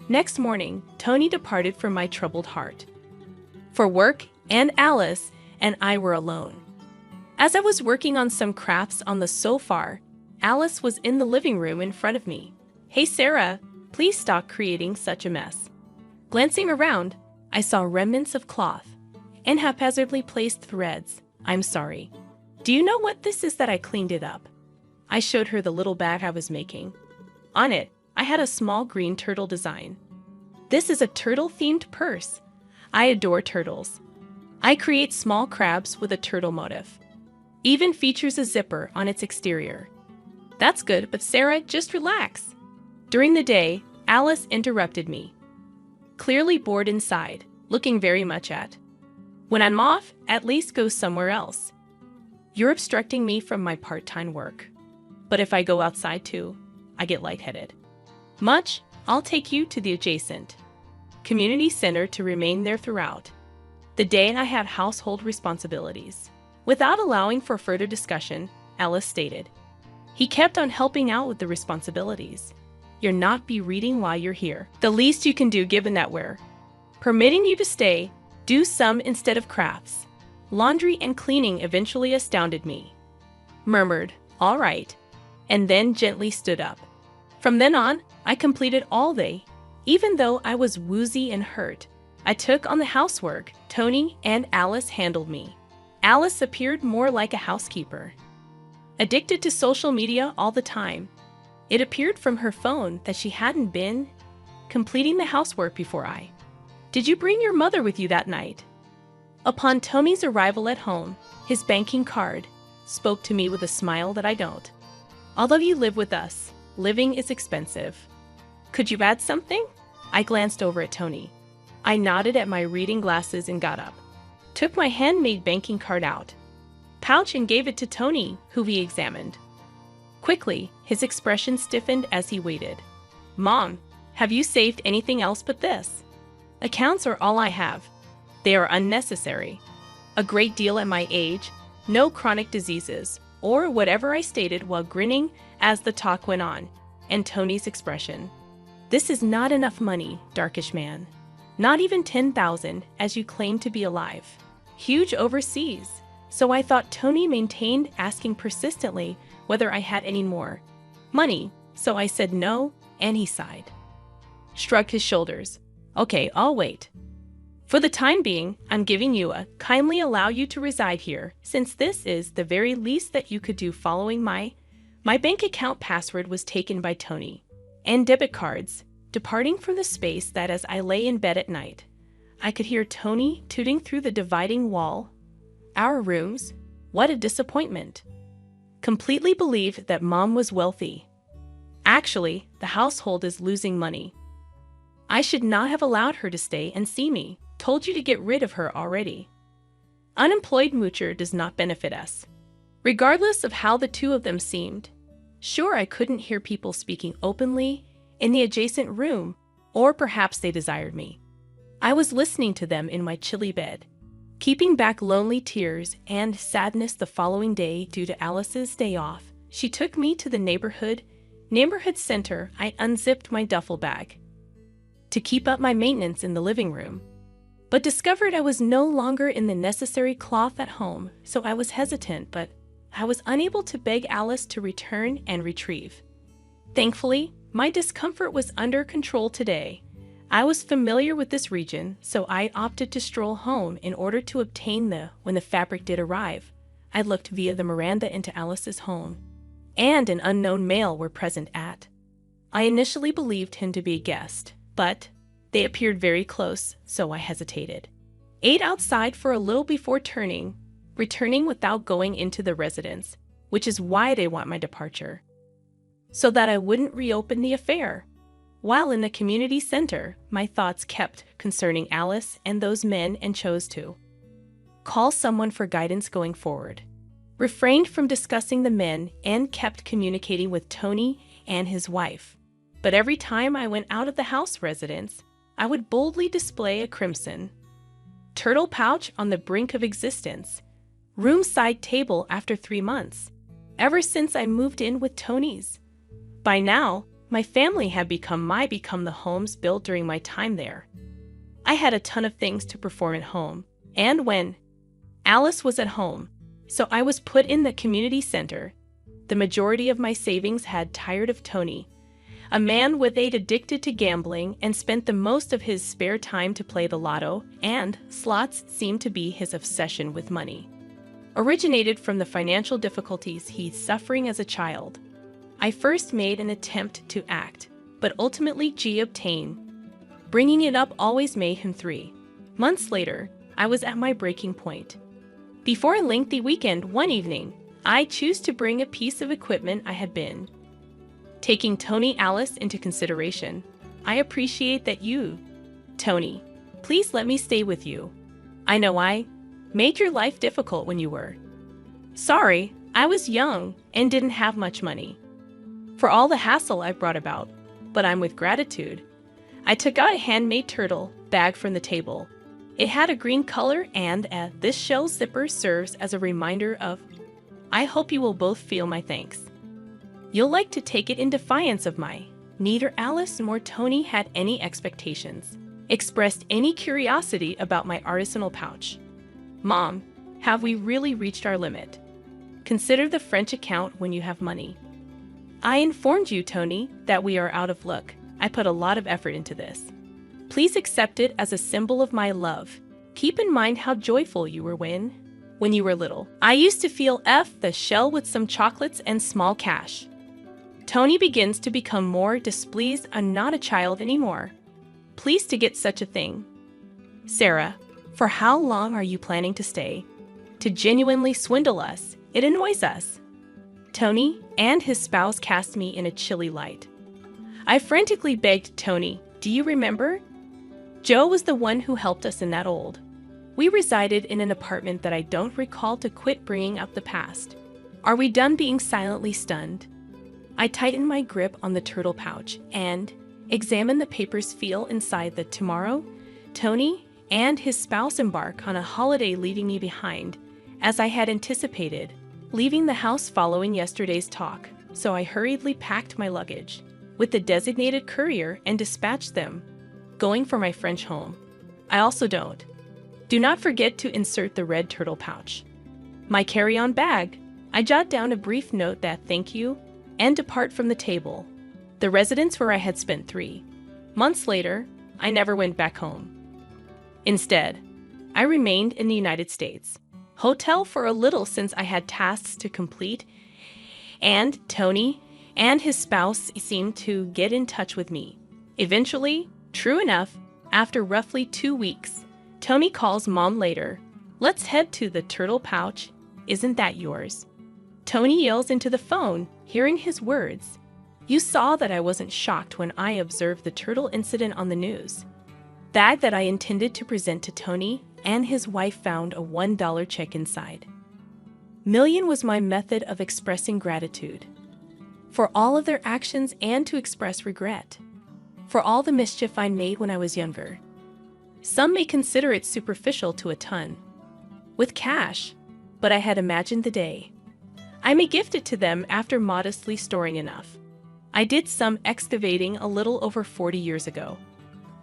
Next morning, Tony departed from my troubled heart for work, and Alice and I were alone. As I was working on some crafts on the sofa, Alice was in the living room in front of me. Hey Sarah, please stop creating such a mess. Glancing around, I saw remnants of cloth and haphazardly placed threads. I'm sorry. Do you know what this is that I cleaned it up? I showed her the little bag I was making. On it, I had a small green turtle design. This is a turtle-themed purse. I adore turtles. I create small crabs with a turtle motif. Even features a zipper on its exterior. That's good, but Sarah, just relax. During the day, Alice interrupted me. Clearly bored inside, looking very much at. When I'm off, at least go somewhere else. You're obstructing me from my part-time work. But if I go outside too, I get lightheaded. Much, I'll take you to the adjacent community center to remain there throughout the day, and I have household responsibilities. Without allowing for further discussion, Alice stated, he kept on helping out with the responsibilities. You'll not be reading while you're here. The least you can do given that we're permitting you to stay, do some instead of crafts. Laundry and cleaning eventually astounded me. Murmured, all right, and then gently stood up. From then on, I completed all day. Even though I was woozy and hurt, I took on the housework. Tony and Alice handled me. Alice appeared more like a housekeeper, addicted to social media all the time. It appeared from her phone that she hadn't been completing the housework before I. Did you bring your mother with you that night? Upon Tony's arrival at home, his banking card spoke to me with a smile that I don't. Although you live with us, living is expensive. Could you add something? I glanced over at Tony. I nodded at my reading glasses and got up. Took my handmade banking card out, pouch, and gave it to Tony, who he examined. Quickly, his expression stiffened as he waited. Mom, have you saved anything else but this? Accounts are all I have. They are unnecessary. A great deal at my age, no chronic diseases, or whatever I stated while grinning as the talk went on, and Tony's expression. This is not enough money, darkish man. Not even 10,000, as you claim to be alive. Huge overseas. So I thought Tony maintained asking persistently whether I had any more money, so I said no, and he sighed. Shrugged his shoulders. Okay, I'll wait. For the time being, I'm giving you a kindly allow you to reside here, since this is the very least that you could do following my bank account password was taken by Tony, and debit cards, departing from the space that as I lay in bed at night, I could hear Tony tooting through the dividing wall. Our rooms, what a disappointment. Completely believed that Mom was wealthy. Actually, the household is losing money. I should not have allowed her to stay and see me. Told you to get rid of her already. Unemployed moocher does not benefit us. Regardless of how the two of them seemed, sure, I couldn't hear people speaking openly in the adjacent room, or perhaps they desired me. I was listening to them in my chilly bed, keeping back lonely tears and sadness. The following day, due to Alice's day off, she took me to the neighborhood center. I unzipped my duffel bag to keep up my maintenance in the living room, but discovered I was no longer in the necessary cloth at home, so I was hesitant, but I was unable to beg Alice to return and retrieve. Thankfully, my discomfort was under control today. I was familiar with this region, so I opted to stroll home in order to obtain when the fabric did arrive. I looked via the veranda into Alice's home, and an unknown male were present at. I initially believed him to be a guest, but they appeared very close, so I hesitated. Ate outside for a little before returning without going into the residence, which is why they want my departure, so that I wouldn't reopen the affair. While in the community center, my thoughts kept concerning Alice and those men, and chose to call someone for guidance going forward. Refrained from discussing the men and kept communicating with Tony and his wife. But every time I went out of the house residence, I would boldly display a crimson turtle pouch on the brink of existence, room side table after 3 months, ever since I moved in with Tony's. By now, my family had become the homes built during my time there. I had a ton of things to perform at home, and when Alice was at home, so I was put in the community center. The majority of my savings had tired of Tony, a man with age addicted to gambling, and spent the most of his spare time to play the lotto, and slots seemed to be his obsession with money. Originated from the financial difficulties he's suffering as a child. I first made an attempt to act, but ultimately obtained. Bringing it up always made him 3 months later, I was at my breaking point. Before a lengthy weekend one evening, I chose to bring a piece of equipment I had been taking Tony Alice into consideration. I appreciate that you, Tony, please let me stay with you. I know I made your life difficult when you were. Sorry, I was young and didn't have much money. For all the hassle I brought about, but I'm with gratitude. I took out a handmade turtle bag from the table. It had a green color and this shell zipper serves as a reminder of, I hope you will both feel my thanks. You'll like to take it in defiance of neither Alice nor Tony had any expectations, expressed any curiosity about my artisanal pouch. Mom, have we really reached our limit? Consider the French account when you have money. I informed you, Tony, that we are out of luck. I put a lot of effort into this. Please accept it as a symbol of my love. Keep in mind how joyful you were when you were little. I used to feel the shell with some chocolates and small cash. Tony begins to become more displeased. I'm not a child anymore. Pleased to get such a thing. Sarah, for how long are you planning to stay? To genuinely swindle us. It annoys us. Tony and his spouse cast me in a chilly light. I frantically begged Tony, do you remember? Joe was the one who helped us in that old. We resided in an apartment that I don't recall to quit bringing up the past. Are we done being silently stunned? I tightened my grip on the turtle pouch and examined the paper's feel inside the tomorrow. Tony and his spouse embark on a holiday leaving me behind, as I had anticipated, leaving the house following yesterday's talk, so I hurriedly packed my luggage with the designated courier and dispatched them, going for my French home. I also do not forget to insert the red turtle pouch. My carry-on bag. I jot down a brief note that thank you and depart from the table, the residence where I had spent 3 months later. I never went back home. Instead, I remained in the United States hotel for a little since I had tasks to complete, and Tony and his spouse seemed to get in touch with me. Eventually, true enough, after roughly 2 weeks, Tony calls Mom later. Let's head to the turtle pouch. Isn't that yours? Tony yells into the phone, hearing his words. You saw that I wasn't shocked when I observed the turtle incident on the news. Bag that I intended to present to Tony and his wife found a $1 check inside. Million was my method of expressing gratitude for all of their actions and to express regret for all the mischief I made when I was younger. Some may consider it superficial to a ton with cash, but I had imagined the day I may gift it to them after modestly storing enough. I did some excavating a little over 40 years ago,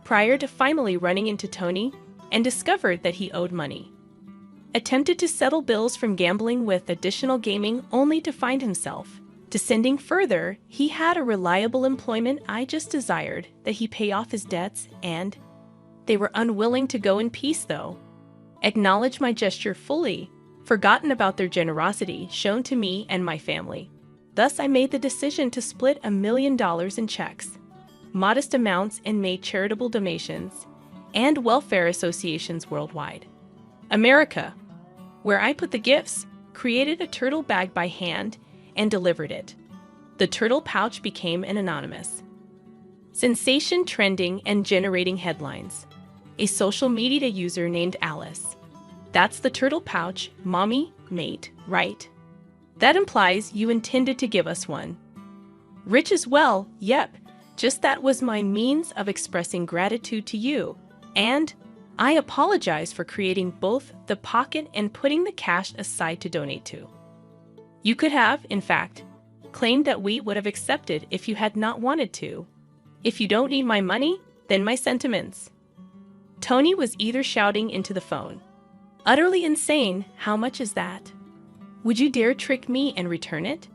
prior to finally running into Tony and discovered that he owed money. Attempted to settle bills from gambling with additional gaming only to find himself descending further. He had a reliable employment. I just desired that he pay off his debts, and they were unwilling to go in peace though. Acknowledge my gesture fully, forgotten about their generosity shown to me and my family. Thus I made the decision to split $1 million in checks, modest amounts, and made charitable donations and welfare associations worldwide. America, where I put the gifts, created a turtle bag by hand and delivered it. The turtle pouch became an anonymous sensation, trending and generating headlines. A social media user named Alice. That's the turtle pouch, mommy, mate, right? That implies you intended to give us one. Rich as well, yep, just that was my means of expressing gratitude to you. And I apologize for creating both the pocket and putting the cash aside to donate to. You could have, in fact, claimed that we would have accepted if you had not wanted to. If you don't need my money, then my sentiments. Tony was either shouting into the phone. Utterly insane, how much is that? Would you dare trick me and return it?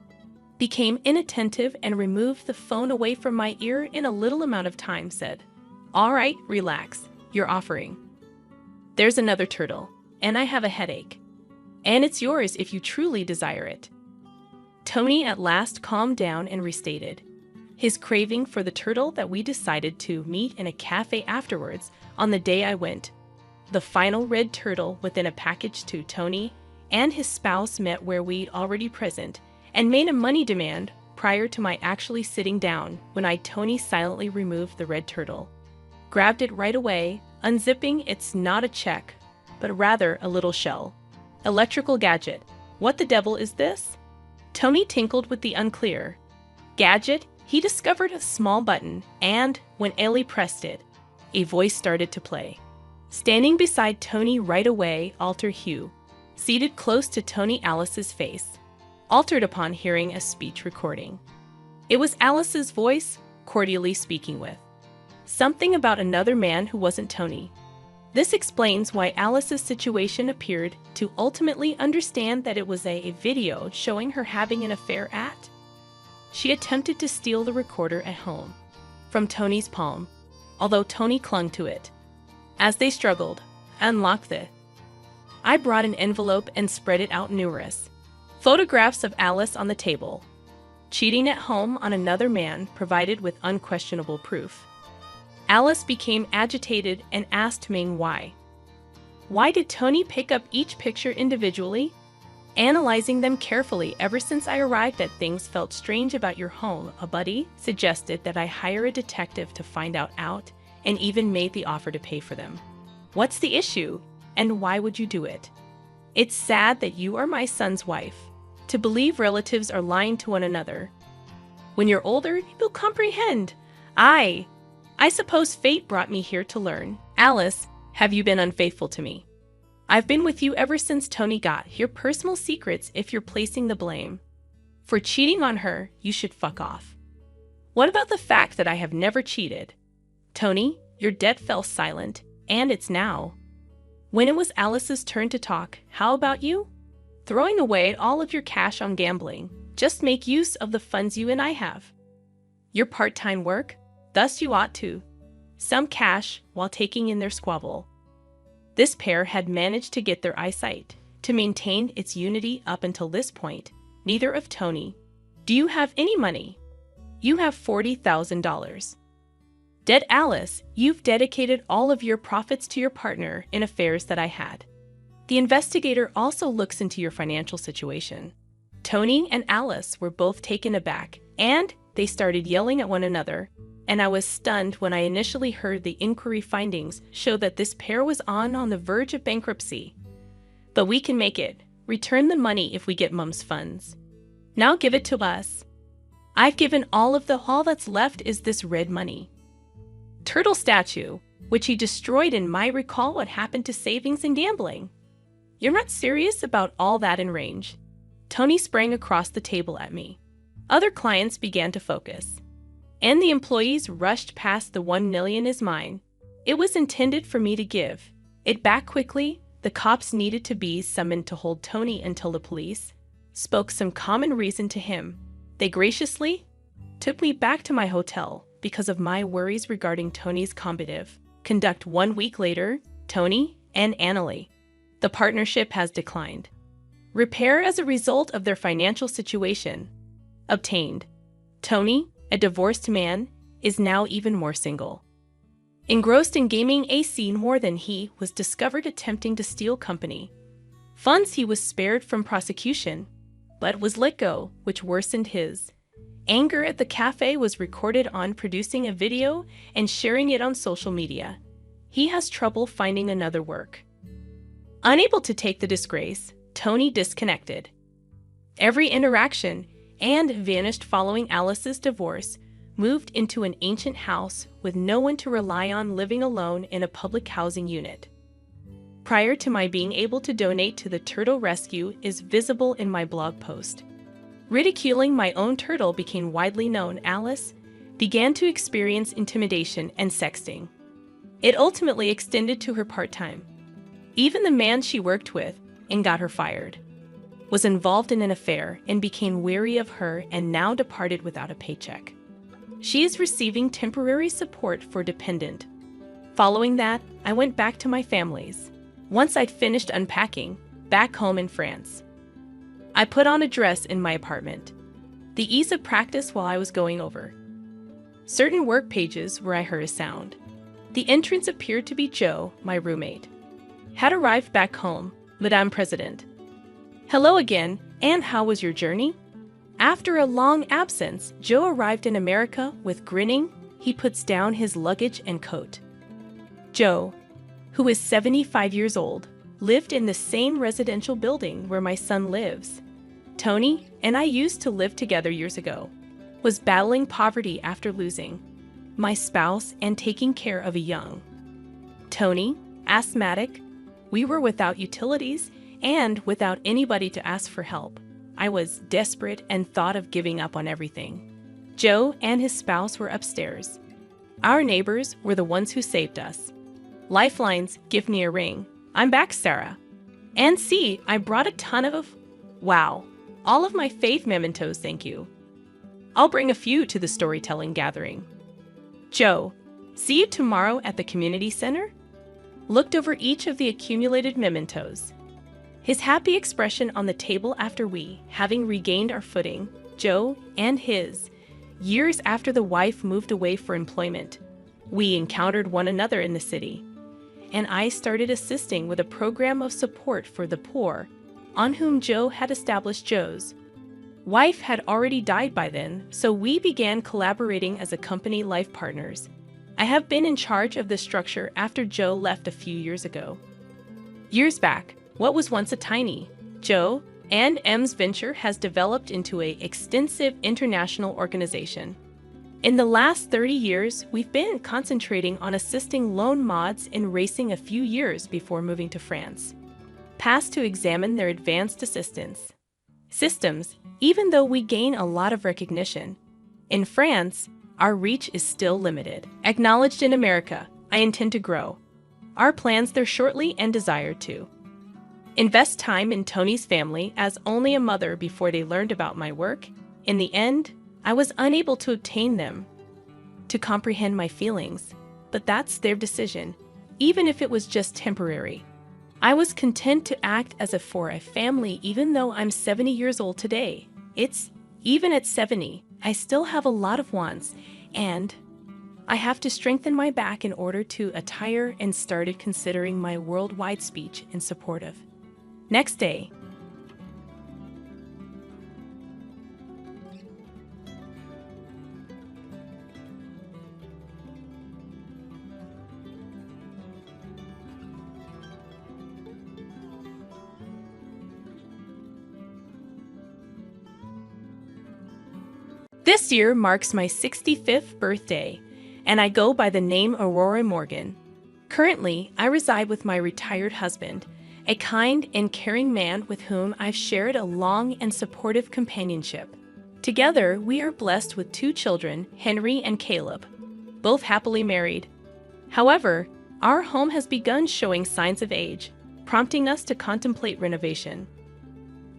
Became inattentive and removed the phone away from my ear in a little amount of time, said, all right, relax. You're offering. There's another turtle, and I have a headache. And it's yours if you truly desire it. Tony at last calmed down and restated his craving for the turtle that we decided to meet in a cafe afterwards on the day I went. The final red turtle within a package to Tony and his spouse met where we'd already present and made a money demand prior to my actually sitting down when Tony silently removed the red turtle. Grabbed it right away, unzipping. It's not a check, but rather a little shell. Electrical gadget. What the devil is this? Tony tinkled with the unclear gadget. He discovered a small button, and when Ellie pressed it, a voice started to play. Standing beside Tony right away, Alter Hugh, seated close to Tony Alice's face, altered upon hearing a speech recording. It was Alice's voice, cordially speaking with something about another man who wasn't Tony. This explains why Alice's situation appeared to ultimately understand that it was a video showing her having an affair at. She attempted to steal the recorder at home from Tony's palm, although Tony clung to it. As they struggled, unlocked it. I brought an envelope and spread it out numerous photographs of Alice on the table, cheating at home on another man provided with unquestionable proof. Alice became agitated and asked Ming why. Why did Tony pick up each picture individually? Analyzing them carefully ever since I arrived at things felt strange about your home. A buddy suggested that I hire a detective to find out and even made the offer to pay for them. What's the issue, and why would you do it? It's sad that you are my son's wife. To believe relatives are lying to one another. When you're older, you'll comprehend. I suppose fate brought me here to learn. Alice, have you been unfaithful to me? I've been with you ever since Tony got here. Personal secrets. If you're placing the blame for cheating on her, you should fuck off. What about the fact that I have never cheated? Tony, your debt fell silent, and it's now. When it was Alice's turn to talk, how about you? Throwing away all of your cash on gambling. Just make use of the funds you and I have. Your part-time work, thus you ought to. Some cash while taking in their squabble. This pair had managed to get their eyesight to maintain its unity up until this point. Neither of Tony. Do you have any money? You have $40,000. Dead Alice, you've dedicated all of your profits to your partner in affairs that I had. The investigator also looks into your financial situation. Tony and Alice were both taken aback, and they started yelling at one another, and I was stunned when I initially heard the inquiry findings show that this pair was on the verge of bankruptcy. But we can make it. Return the money if we get Mum's funds. Now give it to us. I've given all that's left is this red money. Turtle statue, which he destroyed in my recall what happened to savings and gambling. You're not serious about all that in range. Tony sprang across the table at me. Other clients began to focus. And the employees rushed past. The $1 million is mine. It was intended for me to give it back quickly. The cops needed to be summoned to hold Tony until the police spoke some common reason to him. They graciously took me back to my hotel because of my worries regarding Tony's combative conduct. 1 week later, Tony and Annalie. The partnership has declined. Repair as a result of their financial situation. Obtained. Tony, a divorced man, is now even more single. Engrossed in gaming a scene more than he was discovered attempting to steal company funds. He was spared from prosecution, but was let go, which worsened his anger at the cafe. Was recorded on producing a video and sharing it on social media. He has trouble finding another work. Unable to take the disgrace, Tony disconnected every interaction and vanished following Alice's divorce, moved into an ancient house with no one to rely on, living alone in a public housing unit. Prior to my being able to donate to the turtle rescue is visible in my blog post. Ridiculing my own turtle became widely known. Alice began to experience intimidation and sexting. It ultimately extended to her part-time. Even the man she worked with and got her fired was involved in an affair and became weary of her and now departed without a paycheck. She is receiving temporary support for dependent. Following that, I went back to my family's. Once I'd finished unpacking, back home in France, I put on a dress in my apartment. The ease of practice while I was going over certain work pages where I heard a sound. The entrance appeared to be Joe, my roommate. Had arrived back home, Madame President. Hello again, and how was your journey? After a long absence, Joe arrived in America with grinning. He puts down his luggage and coat. Joe, who is 75 years old, lived in the same residential building where my son lives. Tony and I used to live together years ago, was battling poverty after losing my spouse and taking care of a young Tony, asthmatic. We were without utilities and without anybody to ask for help. I was desperate and thought of giving up on everything. Joe and his spouse were upstairs. Our neighbors were the ones who saved us. Lifelines, give me a ring. I'm back, Sarah. And see, I brought a ton of, wow, all of my faith mementos, thank you. I'll bring a few to the storytelling gathering. Joe, see you tomorrow at the community center? Looked over each of the accumulated mementos. His happy expression on the table after we, having regained our footing, Joe and his, years after the wife moved away for employment, we encountered one another in the city, and I started assisting with a program of support for the poor, on whom Joe had established. Joe's wife had already died by then, so we began collaborating as a company life partners. I have been in charge of this structure after Joe left a few years ago. Years back, what was once a tiny Joe and M's venture has developed into an extensive international organization. In the last 30 years, we've been concentrating on assisting lone mods in racing a few years before moving to France. Passed to examine their advanced assistance systems, even though we gain a lot of recognition. In France, our reach is still limited. Acknowledged in America, I intend to grow our plans there shortly and desire to invest time in Tony's family as only a mother before they learned about my work. In the end, I was unable to obtain them to comprehend my feelings, but that's their decision, even if it was just temporary. I was content to act as if for a family even though I'm 70 years old today. Even at 70, I still have a lot of wants, and I have to strengthen my back in order to attire and started considering my worldwide speech in support of. Next day. This year marks my 65th birthday, and I go by the name Aurora Morgan. Currently, I reside with my retired husband, a kind and caring man with whom I've shared a long and supportive companionship. Together, we are blessed with 2 children, Henry and Caleb, both happily married. However, our home has begun showing signs of age, prompting us to contemplate renovation.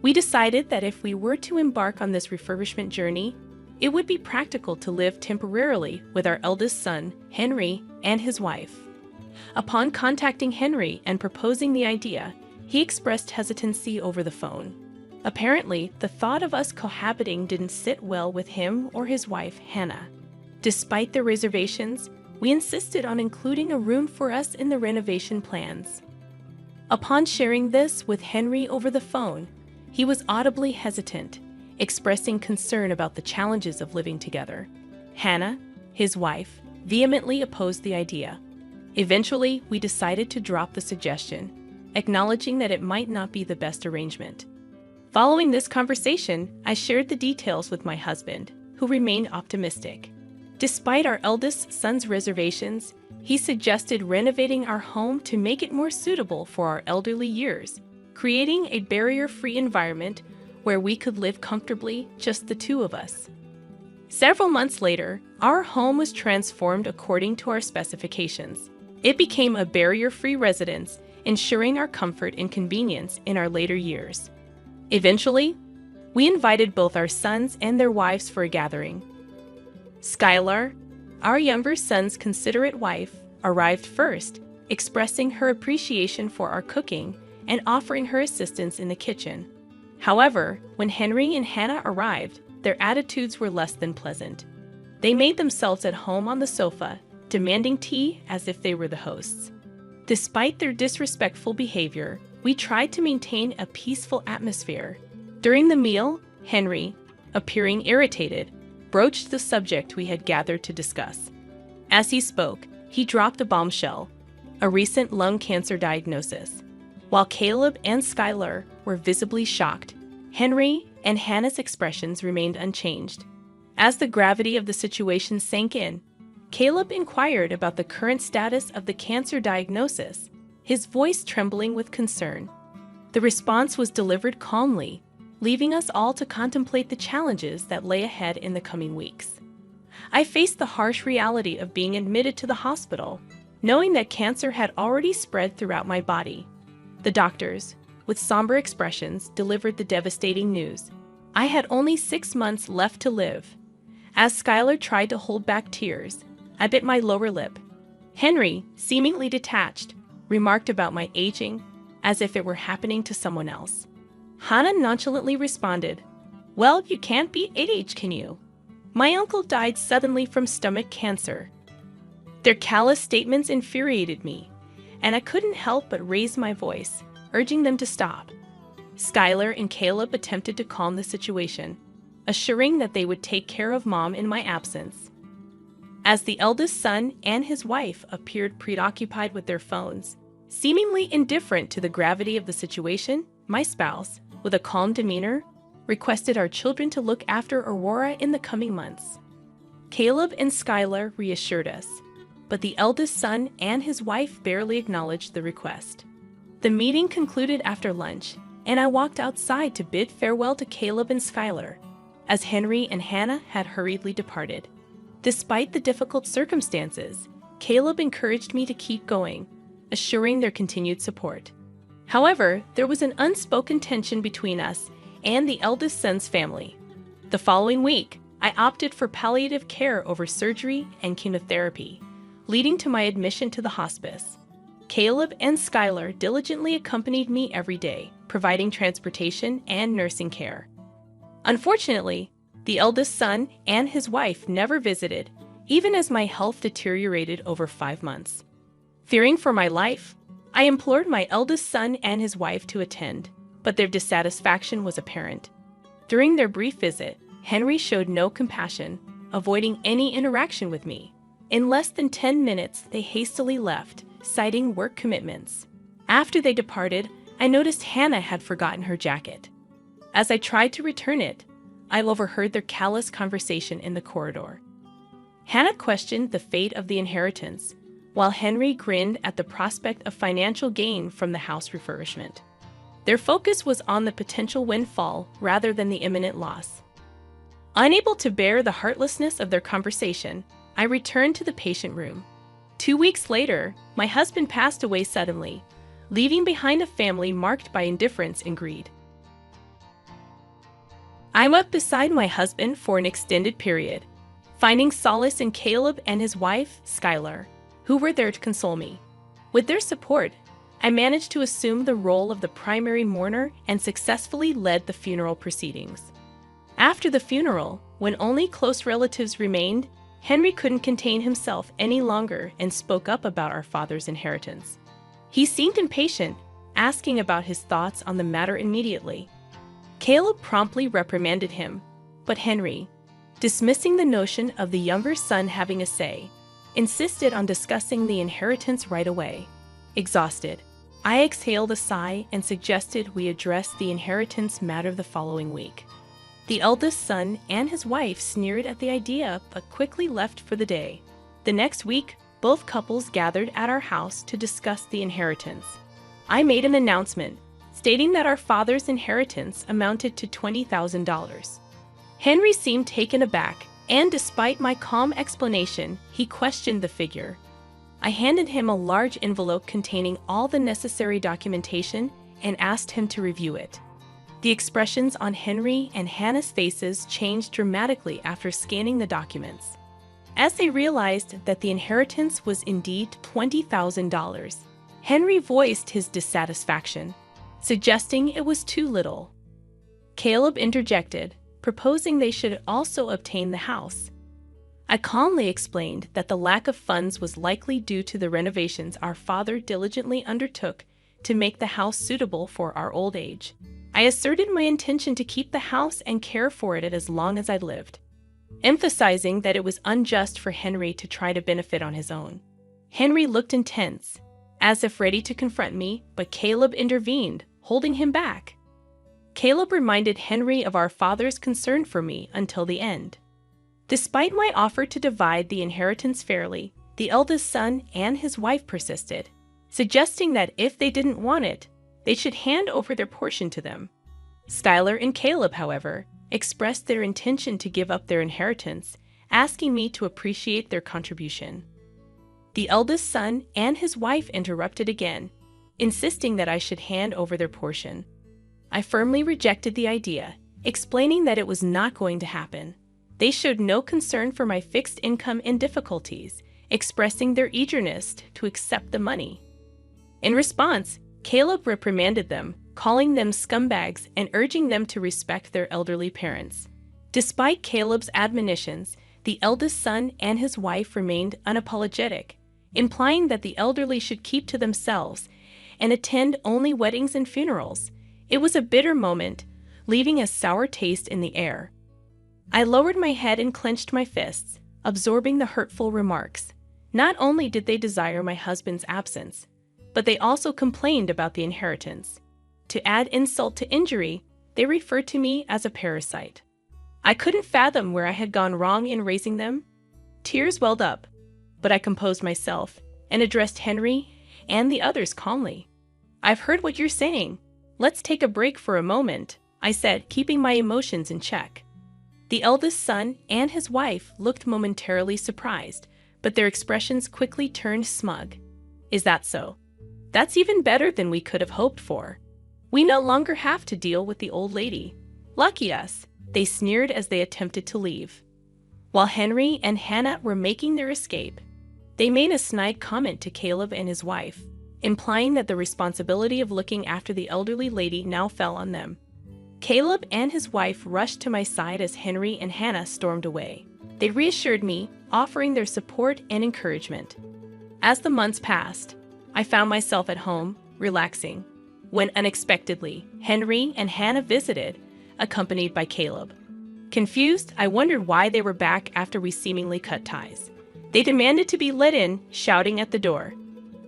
We decided that if we were to embark on this refurbishment journey, it would be practical to live temporarily with our eldest son, Henry, and his wife. Upon contacting Henry and proposing the idea, he expressed hesitancy over the phone. Apparently, the thought of us cohabiting didn't sit well with him or his wife, Hannah. Despite their reservations, we insisted on including a room for us in the renovation plans. Upon sharing this with Henry over the phone, he was audibly hesitant, expressing concern about the challenges of living together. Hannah, his wife, vehemently opposed the idea. Eventually, we decided to drop the suggestion, acknowledging that it might not be the best arrangement. Following this conversation, I shared the details with my husband, who remained optimistic. Despite our eldest son's reservations, he suggested renovating our home to make it more suitable for our elderly years, creating a barrier-free environment where we could live comfortably, just the 2 of us. Several months later, our home was transformed according to our specifications. It became a barrier-free residence, ensuring our comfort and convenience in our later years. Eventually, we invited both our sons and their wives for a gathering. Skylar, our younger son's considerate wife, arrived first, expressing her appreciation for our cooking and offering her assistance in the kitchen. However, when Henry and Hannah arrived, their attitudes were less than pleasant. They made themselves at home on the sofa, demanding tea as if they were the hosts. Despite their disrespectful behavior, we tried to maintain a peaceful atmosphere. During the meal, Henry, appearing irritated, broached the subject we had gathered to discuss. As he spoke, he dropped a bombshell, a recent lung cancer diagnosis. While Caleb and Skylar were visibly shocked, Henry and Hannah's expressions remained unchanged. As the gravity of the situation sank in, Caleb inquired about the current status of the cancer diagnosis, his voice trembling with concern. The response was delivered calmly, leaving us all to contemplate the challenges that lay ahead in the coming weeks. I faced the harsh reality of being admitted to the hospital, knowing that cancer had already spread throughout my body. The doctors, with somber expressions, delivered the devastating news. I had only 6 months left to live. As Skylar tried to hold back tears, I bit my lower lip. Henry, seemingly detached, remarked about my aging, as if it were happening to someone else. Hannah nonchalantly responded, "Well, you can't beat age, can you? My uncle died suddenly from stomach cancer." Their callous statements infuriated me, and I couldn't help but raise my voice, urging them to stop. Skylar and Caleb attempted to calm the situation, assuring that they would take care of Mom in my absence. As the eldest son and his wife appeared preoccupied with their phones, seemingly indifferent to the gravity of the situation, my spouse, with a calm demeanor, requested our children to look after Aurora in the coming months. Caleb and Skylar reassured us, but the eldest son and his wife barely acknowledged the request. The meeting concluded after lunch, and I walked outside to bid farewell to Caleb and Skylar, as Henry and Hannah had hurriedly departed. Despite the difficult circumstances, Caleb encouraged me to keep going, assuring their continued support. However, there was an unspoken tension between us and the eldest son's family. The following week, I opted for palliative care over surgery and chemotherapy, leading to my admission to the hospice. Caleb and Skylar diligently accompanied me every day, providing transportation and nursing care. Unfortunately, the eldest son and his wife never visited, even as my health deteriorated over 5 months. Fearing for my life, I implored my eldest son and his wife to attend, but their dissatisfaction was apparent. During their brief visit, Henry showed no compassion, avoiding any interaction with me. In less than 10 minutes, they hastily left, citing work commitments. After they departed, I noticed Hannah had forgotten her jacket. As I tried to return it, I overheard their callous conversation in the corridor. Hannah questioned the fate of the inheritance, while Henry grinned at the prospect of financial gain from the house refurbishment. Their focus was on the potential windfall rather than the imminent loss. Unable to bear the heartlessness of their conversation, I returned to the patient room. 2 weeks later, my husband passed away suddenly, leaving behind a family marked by indifference and greed. I wept beside my husband for an extended period, finding solace in Caleb and his wife, Skylar, who were there to console me. With their support, I managed to assume the role of the primary mourner and successfully led the funeral proceedings. After the funeral, when only close relatives remained, Henry couldn't contain himself any longer and spoke up about our father's inheritance. He seemed impatient, asking about his thoughts on the matter immediately. Caleb promptly reprimanded him, but Henry, dismissing the notion of the younger son having a say, insisted on discussing the inheritance right away. Exhausted, I exhaled a sigh and suggested we address the inheritance matter the following week. The eldest son and his wife sneered at the idea but quickly left for the day. The next week, both couples gathered at our house to discuss the inheritance. I made an announcement, stating that our father's inheritance amounted to $20,000. Henry seemed taken aback, and despite my calm explanation, he questioned the figure. I handed him a large envelope containing all the necessary documentation and asked him to review it. The expressions on Henry and Hannah's faces changed dramatically after scanning the documents. As they realized that the inheritance was indeed $20,000, Henry voiced his dissatisfaction, suggesting it was too little. Caleb interjected, proposing they should also obtain the house. I calmly explained that the lack of funds was likely due to the renovations our father diligently undertook to make the house suitable for our old age. I asserted my intention to keep the house and care for it as long as I lived, emphasizing that it was unjust for Henry to try to benefit on his own. Henry looked intense, as if ready to confront me, but Caleb intervened, holding him back. Caleb reminded Henry of our father's concern for me until the end. Despite my offer to divide the inheritance fairly, the eldest son and his wife persisted, suggesting that if they didn't want it, they should hand over their portion to them. Skylar and Caleb, however, expressed their intention to give up their inheritance, asking me to appreciate their contribution. The eldest son and his wife interrupted again, insisting that I should hand over their portion. I firmly rejected the idea, explaining that it was not going to happen. They showed no concern for my fixed income and difficulties, expressing their eagerness to accept the money. In response, Caleb reprimanded them, calling them scumbags and urging them to respect their elderly parents. Despite Caleb's admonitions, the eldest son and his wife remained unapologetic, implying that the elderly should keep to themselves and attend only weddings and funerals. It was a bitter moment, leaving a sour taste in the air. I lowered my head and clenched my fists, absorbing the hurtful remarks. Not only did they desire my husband's absence, but they also complained about the inheritance. To add insult to injury, they referred to me as a parasite. I couldn't fathom where I had gone wrong in raising them. Tears welled up, but I composed myself and addressed Henry and the others calmly. "I've heard what you're saying. Let's take a break for a moment," I said, keeping my emotions in check. The eldest son and his wife looked momentarily surprised, but their expressions quickly turned smug. "Is that so? That's even better than we could have hoped for. We no longer have to deal with the old lady. Lucky us," they sneered as they attempted to leave. While Henry and Hannah were making their escape, they made a snide comment to Caleb and his wife, implying that the responsibility of looking after the elderly lady now fell on them. Caleb and his wife rushed to my side as Henry and Hannah stormed away. They reassured me, offering their support and encouragement. As the months passed, I found myself at home, relaxing, when unexpectedly, Henry and Hannah visited, accompanied by Caleb. Confused, I wondered why they were back after we seemingly cut ties. They demanded to be let in, shouting at the door.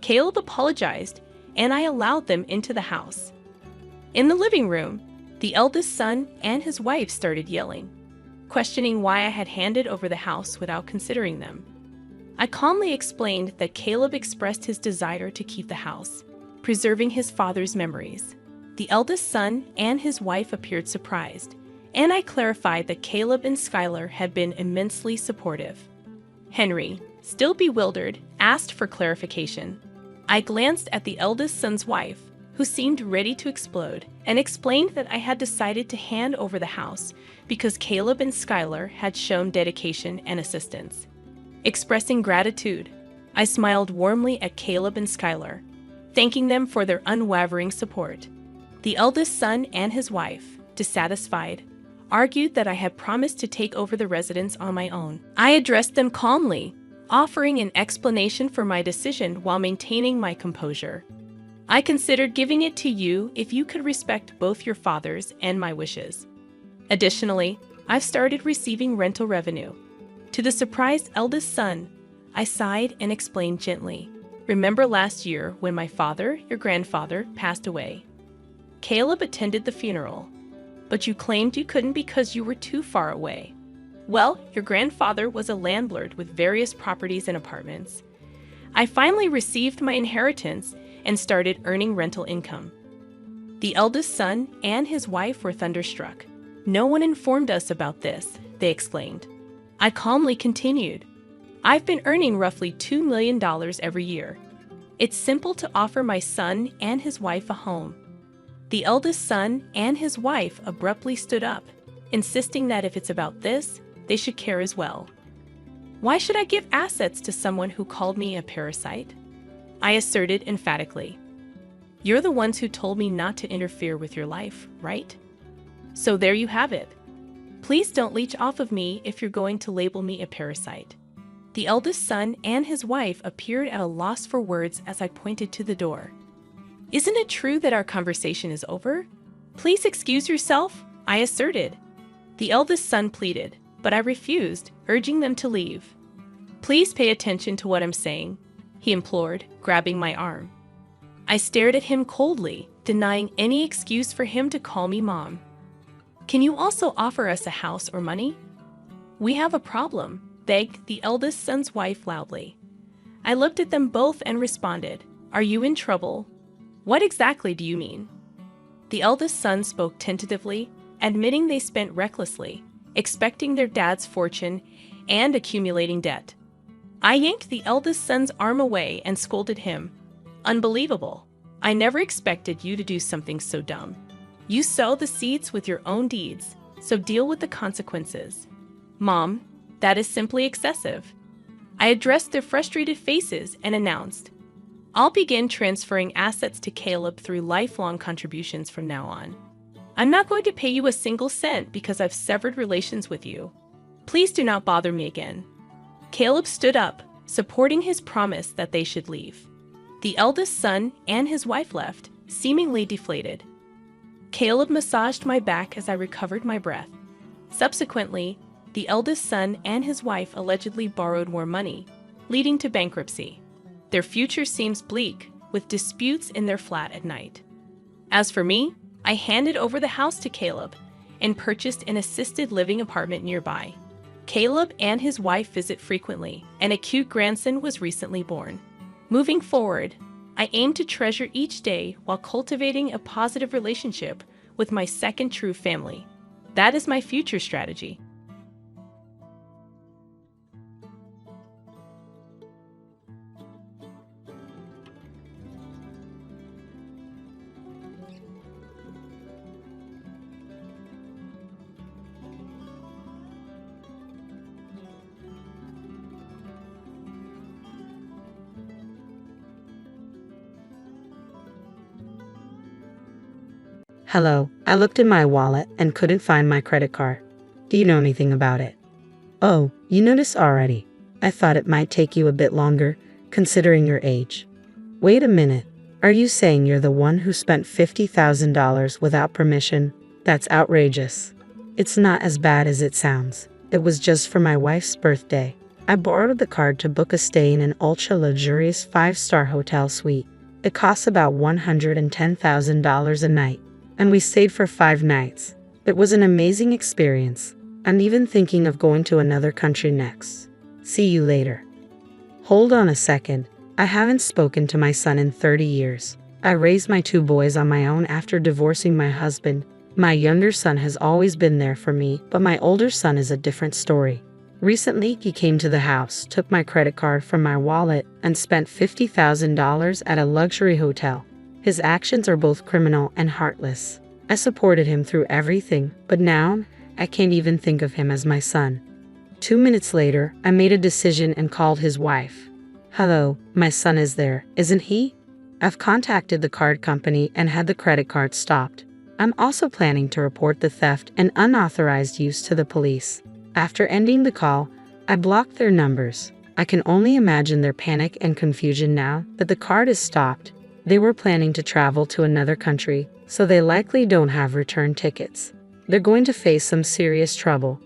Caleb apologized, and I allowed them into the house. In the living room, the eldest son and his wife started yelling, questioning why I had handed over the house without considering them. I calmly explained that Caleb expressed his desire to keep the house, preserving his father's memories. The eldest son and his wife appeared surprised, and I clarified that Caleb and Skylar had been immensely supportive. Henry, still bewildered, asked for clarification. I glanced at the eldest son's wife, who seemed ready to explode, and explained that I had decided to hand over the house because Caleb and Skylar had shown dedication and assistance. Expressing gratitude, I smiled warmly at Caleb and Skylar, thanking them for their unwavering support. The eldest son and his wife, dissatisfied, argued that I had promised to take over the residence on my own. I addressed them calmly, offering an explanation for my decision while maintaining my composure. "I considered giving it to you if you could respect both your father's and my wishes. Additionally, I've started receiving rental revenue." To the surprised eldest son, I sighed and explained gently, "Remember last year when my father, your grandfather, passed away? Caleb attended the funeral, but you claimed you couldn't because you were too far away. Well, your grandfather was a landlord with various properties and apartments. I finally received my inheritance and started earning rental income." The eldest son and his wife were thunderstruck. "No one informed us about this," they exclaimed. I calmly continued, "I've been earning roughly $2 million every year. It's simple to offer my son and his wife a home." The eldest son and his wife abruptly stood up, insisting that if it's about this, they should care as well. "Why should I give assets to someone who called me a parasite?" I asserted emphatically. "You're the ones who told me not to interfere with your life, right? So there you have it. Please don't leech off of me if you're going to label me a parasite." The eldest son and his wife appeared at a loss for words as I pointed to the door. "Isn't it true that our conversation is over? Please excuse yourself," I asserted. The eldest son pleaded, but I refused, urging them to leave. "Please pay attention to what I'm saying," he implored, grabbing my arm. I stared at him coldly, denying any excuse for him to call me mom. Can you also offer us a house or money? We have a problem, begged the eldest son's wife loudly. I looked at them both and responded, Are you in trouble? What exactly do you mean? The eldest son spoke tentatively, admitting they spent recklessly, expecting their dad's fortune and accumulating debt. I yanked the eldest son's arm away and scolded him. Unbelievable. I never expected you to do something so dumb. You sow the seeds with your own deeds, so deal with the consequences. Mom, that is simply excessive. I addressed their frustrated faces and announced, I'll begin transferring assets to Caleb through lifelong contributions from now on. I'm not going to pay you a single cent because I've severed relations with you. Please do not bother me again. Caleb stood up, supporting his promise that they should leave. The eldest son and his wife left, seemingly deflated. Caleb massaged my back as I recovered my breath. Subsequently, the eldest son and his wife allegedly borrowed more money, leading to bankruptcy. Their future seems bleak, with disputes in their flat at night. As for me, I handed over the house to Caleb and purchased an assisted living apartment nearby. Caleb and his wife visit frequently, and a cute grandson was recently born. Moving forward, I aim to treasure each day while cultivating a positive relationship with my second true family. That is my future strategy. Hello, I looked in my wallet and couldn't find my credit card. Do you know anything about it? Oh, you noticed already. I thought it might take you a bit longer, considering your age. Wait a minute. Are you saying you're the one who spent $50,000 without permission? That's outrageous. It's not as bad as it sounds. It was just for my wife's birthday. I borrowed the card to book a stay in an ultra-luxurious 5-star hotel suite. It costs about $110,000 a night. And we stayed for 5 nights. It was an amazing experience. I'm even thinking of going to another country next. See you later. Hold on a second. I haven't spoken to my son in 30 years. I raised my 2 boys on my own after divorcing my husband. My younger son has always been there for me, but my older son is a different story. Recently, he came to the house, took my credit card from my wallet, and spent $50,000 at a luxury hotel. His actions are both criminal and heartless. I supported him through everything, but now, I can't even think of him as my son. 2 minutes later, I made a decision and called his wife. Hello, my son is there, isn't he? I've contacted the card company and had the credit card stopped. I'm also planning to report the theft and unauthorized use to the police. After ending the call, I blocked their numbers. I can only imagine their panic and confusion now that the card is stopped. They were planning to travel to another country, so they likely don't have return tickets. They're going to face some serious trouble.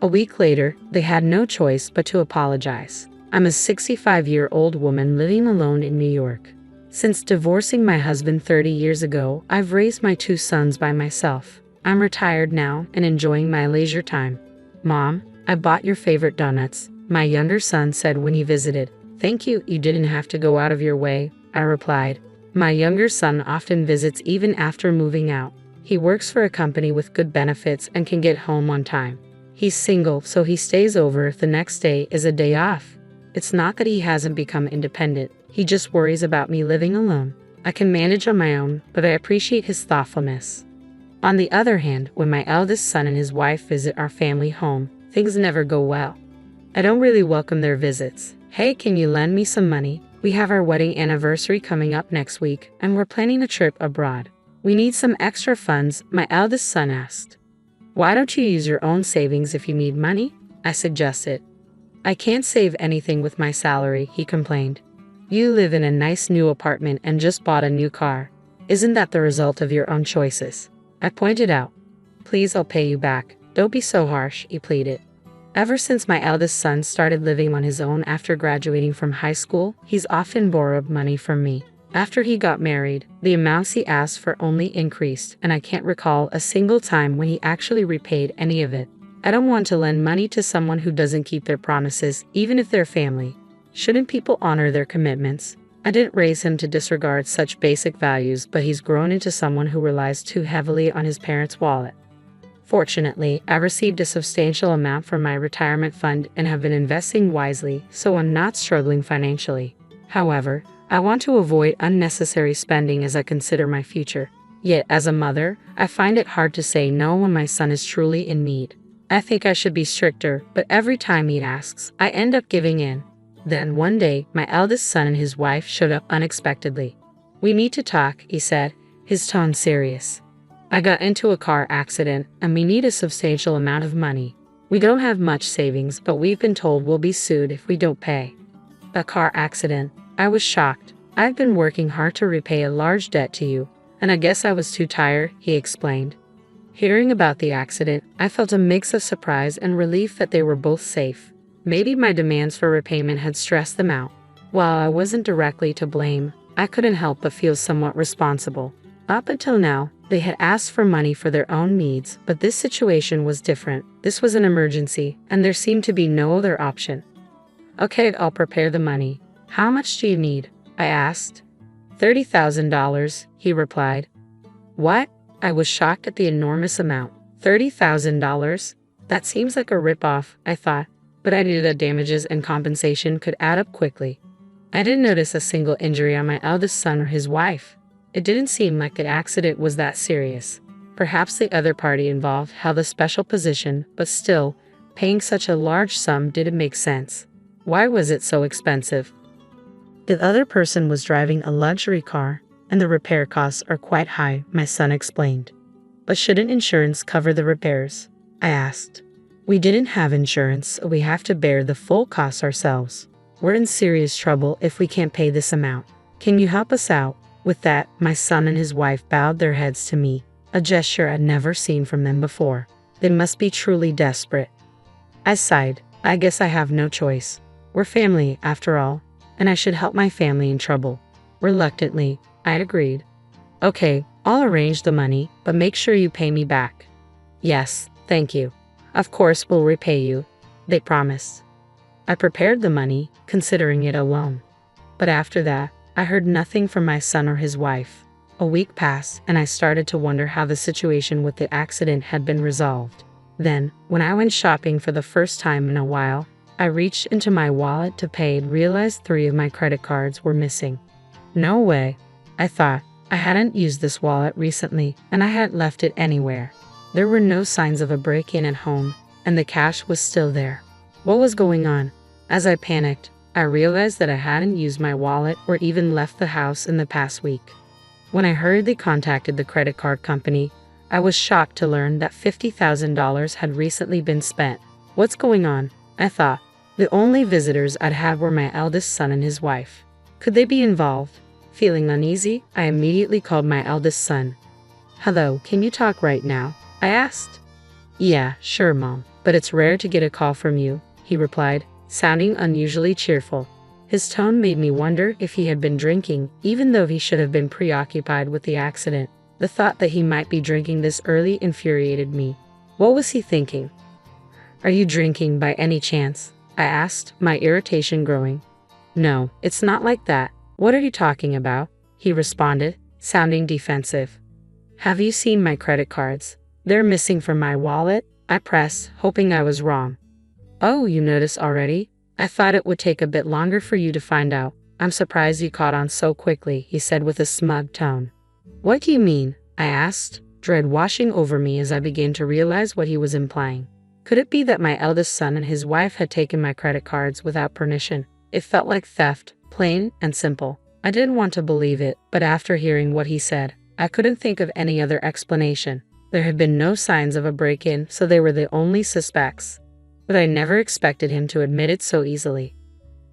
A week later, they had no choice but to apologize. I'm a 65-year-old woman living alone in New York. Since divorcing my husband 30 years ago, I've raised my 2 sons by myself. I'm retired now and enjoying my leisure time. Mom, I bought your favorite donuts, my younger son said when he visited. Thank you, you didn't have to go out of your way, I replied. My younger son often visits even after moving out. He works for a company with good benefits and can get home on time. He's single, so he stays over if the next day is a day off. It's not that he hasn't become independent, he just worries about me living alone. I can manage on my own, but I appreciate his thoughtfulness. On the other hand, when my eldest son and his wife visit our family home, things never go well. I don't really welcome their visits. Hey, can you lend me some money? We have our wedding anniversary coming up next week, and we're planning a trip abroad. We need some extra funds, my eldest son asked. Why don't you use your own savings if you need money? I suggested. I can't save anything with my salary, he complained. You live in a nice new apartment and just bought a new car. Isn't that the result of your own choices? I pointed out. Please, I'll pay you back. Don't be so harsh, he pleaded. Ever since my eldest son started living on his own after graduating from high school, he's often borrowed money from me. After he got married, the amounts he asked for only increased, and I can't recall a single time when he actually repaid any of it. I don't want to lend money to someone who doesn't keep their promises, even if they're family. Shouldn't people honor their commitments? I didn't raise him to disregard such basic values, but he's grown into someone who relies too heavily on his parents' wallet. Fortunately, I received a substantial amount from my retirement fund and have been investing wisely, so I'm not struggling financially. However, I want to avoid unnecessary spending as I consider my future. Yet, as a mother, I find it hard to say no when my son is truly in need. I think I should be stricter, but every time he asks, I end up giving in. Then one day, my eldest son and his wife showed up unexpectedly. "We need to talk," he said, his tone serious. "I got into a car accident, and we need a substantial amount of money. We don't have much savings, but we've been told we'll be sued if we don't pay." "A car accident?" I was shocked. "I've been working hard to repay a large debt to you, and I guess I was too tired," he explained. Hearing about the accident, I felt a mix of surprise and relief that they were both safe. Maybe my demands for repayment had stressed them out. While I wasn't directly to blame, I couldn't help but feel somewhat responsible. Up until now, they had asked for money for their own needs, but this situation was different. This was an emergency, and there seemed to be no other option. "Okay, I'll prepare the money. How much do you need?" I asked. $30,000, he replied. "What?" I was shocked at the enormous amount. $30,000? That seems like a ripoff, I thought, but I knew that damages and compensation could add up quickly. I didn't notice a single injury on my eldest son or his wife. It didn't seem like the accident was that serious. Perhaps the other party involved held a special position, but still, paying such a large sum didn't make sense. Why was it so expensive? The other person was driving a luxury car, and the repair costs are quite high, my son explained. "But shouldn't insurance cover the repairs?" I asked. "We didn't have insurance, so we have to bear the full costs ourselves. We're in serious trouble if we can't pay this amount. Can you help us out?" With that, my son and his wife bowed their heads to me, a gesture I'd never seen from them before. They must be truly desperate. I sighed. I guess I have no choice. We're family, after all, and I should help my family in trouble. Reluctantly, I agreed. "Okay, I'll arrange the money, but make sure you pay me back." "Yes, thank you. Of course we'll repay you," they promised. I prepared the money, considering it a loan. But after that, I heard nothing from my son or his wife. A week passed, and I started to wonder how the situation with the accident had been resolved. Then, when I went shopping for the first time in a while, I reached into my wallet to pay and realized 3 of my credit cards were missing. No way, I thought. I hadn't used this wallet recently, and I hadn't left it anywhere. There were no signs of a break-in at home, and the cash was still there. What was going on? As I panicked, I realized that I hadn't used my wallet or even left the house in the past week. When I hurriedly contacted the credit card company, I was shocked to learn that $50,000 had recently been spent. What's going on? I thought. The only visitors I'd had were my eldest son and his wife. Could they be involved? Feeling uneasy, I immediately called my eldest son. "Hello, can you talk right now?" I asked. "Yeah, sure, Mom, but it's rare to get a call from you," he replied, sounding unusually cheerful. His tone made me wonder if he had been drinking, even though he should have been preoccupied with the accident. The thought that he might be drinking this early infuriated me. What was he thinking? "Are you drinking by any chance?" I asked, my irritation growing. "No, it's not like that. What are you talking about?" he responded, sounding defensive. "Have you seen my credit cards? They're missing from my wallet," I pressed, hoping I was wrong. "Oh, you noticed already? I thought it would take a bit longer for you to find out. I'm surprised you caught on so quickly," he said with a smug tone. "What do you mean?" I asked, dread washing over me as I began to realize what he was implying. Could it be that my eldest son and his wife had taken my credit cards without permission? It felt like theft, plain and simple. I didn't want to believe it, but after hearing what he said, I couldn't think of any other explanation. There had been no signs of a break-in, so they were the only suspects. But I never expected him to admit it so easily.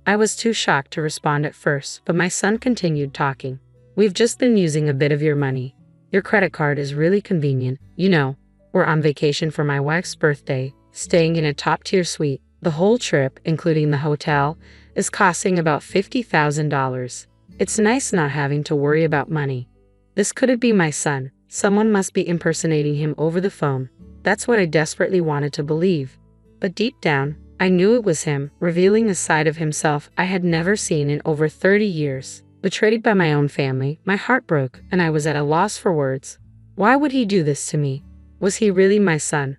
I was too shocked to respond at first, but my son continued talking. "We've just been using a bit of your money. Your credit card is really convenient. You know, we're on vacation for my wife's birthday, staying in a top-tier suite. The whole trip, including the hotel, is costing about $50,000. It's nice not having to worry about money. This couldn't be my son. Someone must be impersonating him over the phone. That's what I desperately wanted to believe. But deep down, I knew it was him, revealing a side of himself I had never seen in over 30 years. Betrayed by my own family, my heart broke, and I was at a loss for words. Why would he do this to me? Was he really my son?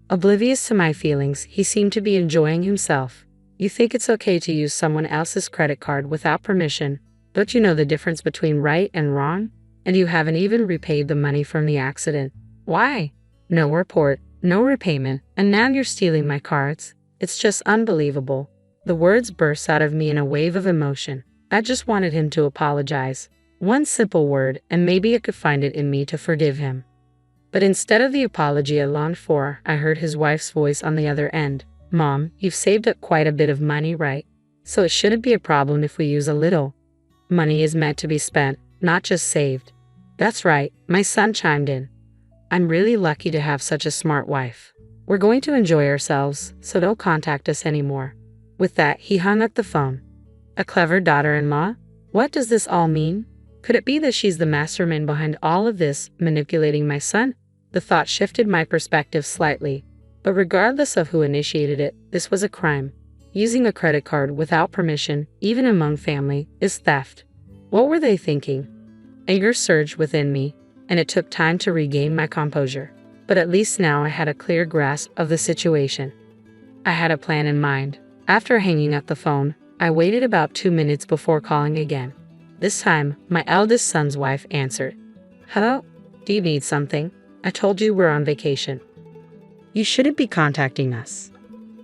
Oblivious to my feelings, he seemed to be enjoying himself. You think it's okay to use someone else's credit card without permission? Don't you know the difference between right and wrong? And you haven't even repaid the money from the accident. Why? No report, no repayment, and now you're stealing my cards. It's just unbelievable. The words burst out of me in a wave of emotion. I just wanted him to apologize. One simple word, and maybe I could find it in me to forgive him. But instead of the apology I longed for, I heard his wife's voice on the other end. Mom, you've saved up quite a bit of money, right? So it shouldn't be a problem if we use a little. Money is meant to be spent, not just saved. That's right, my son chimed in. I'm really lucky to have such a smart wife. We're going to enjoy ourselves, so don't contact us anymore. With that, he hung up the phone. A clever daughter-in-law? What does this all mean? Could it be that she's the mastermind behind all of this, manipulating my son? The thought shifted my perspective slightly. But regardless of who initiated it, this was a crime. Using a credit card without permission, even among family, is theft. What were they thinking? Anger surged within me, and it took time to regain my composure. But at least now I had a clear grasp of the situation. I had a plan in mind. After hanging up the phone, I waited about 2 minutes before calling again. This time, my eldest son's wife answered. Hello? Do you need something? I told you we're on vacation. You shouldn't be contacting us.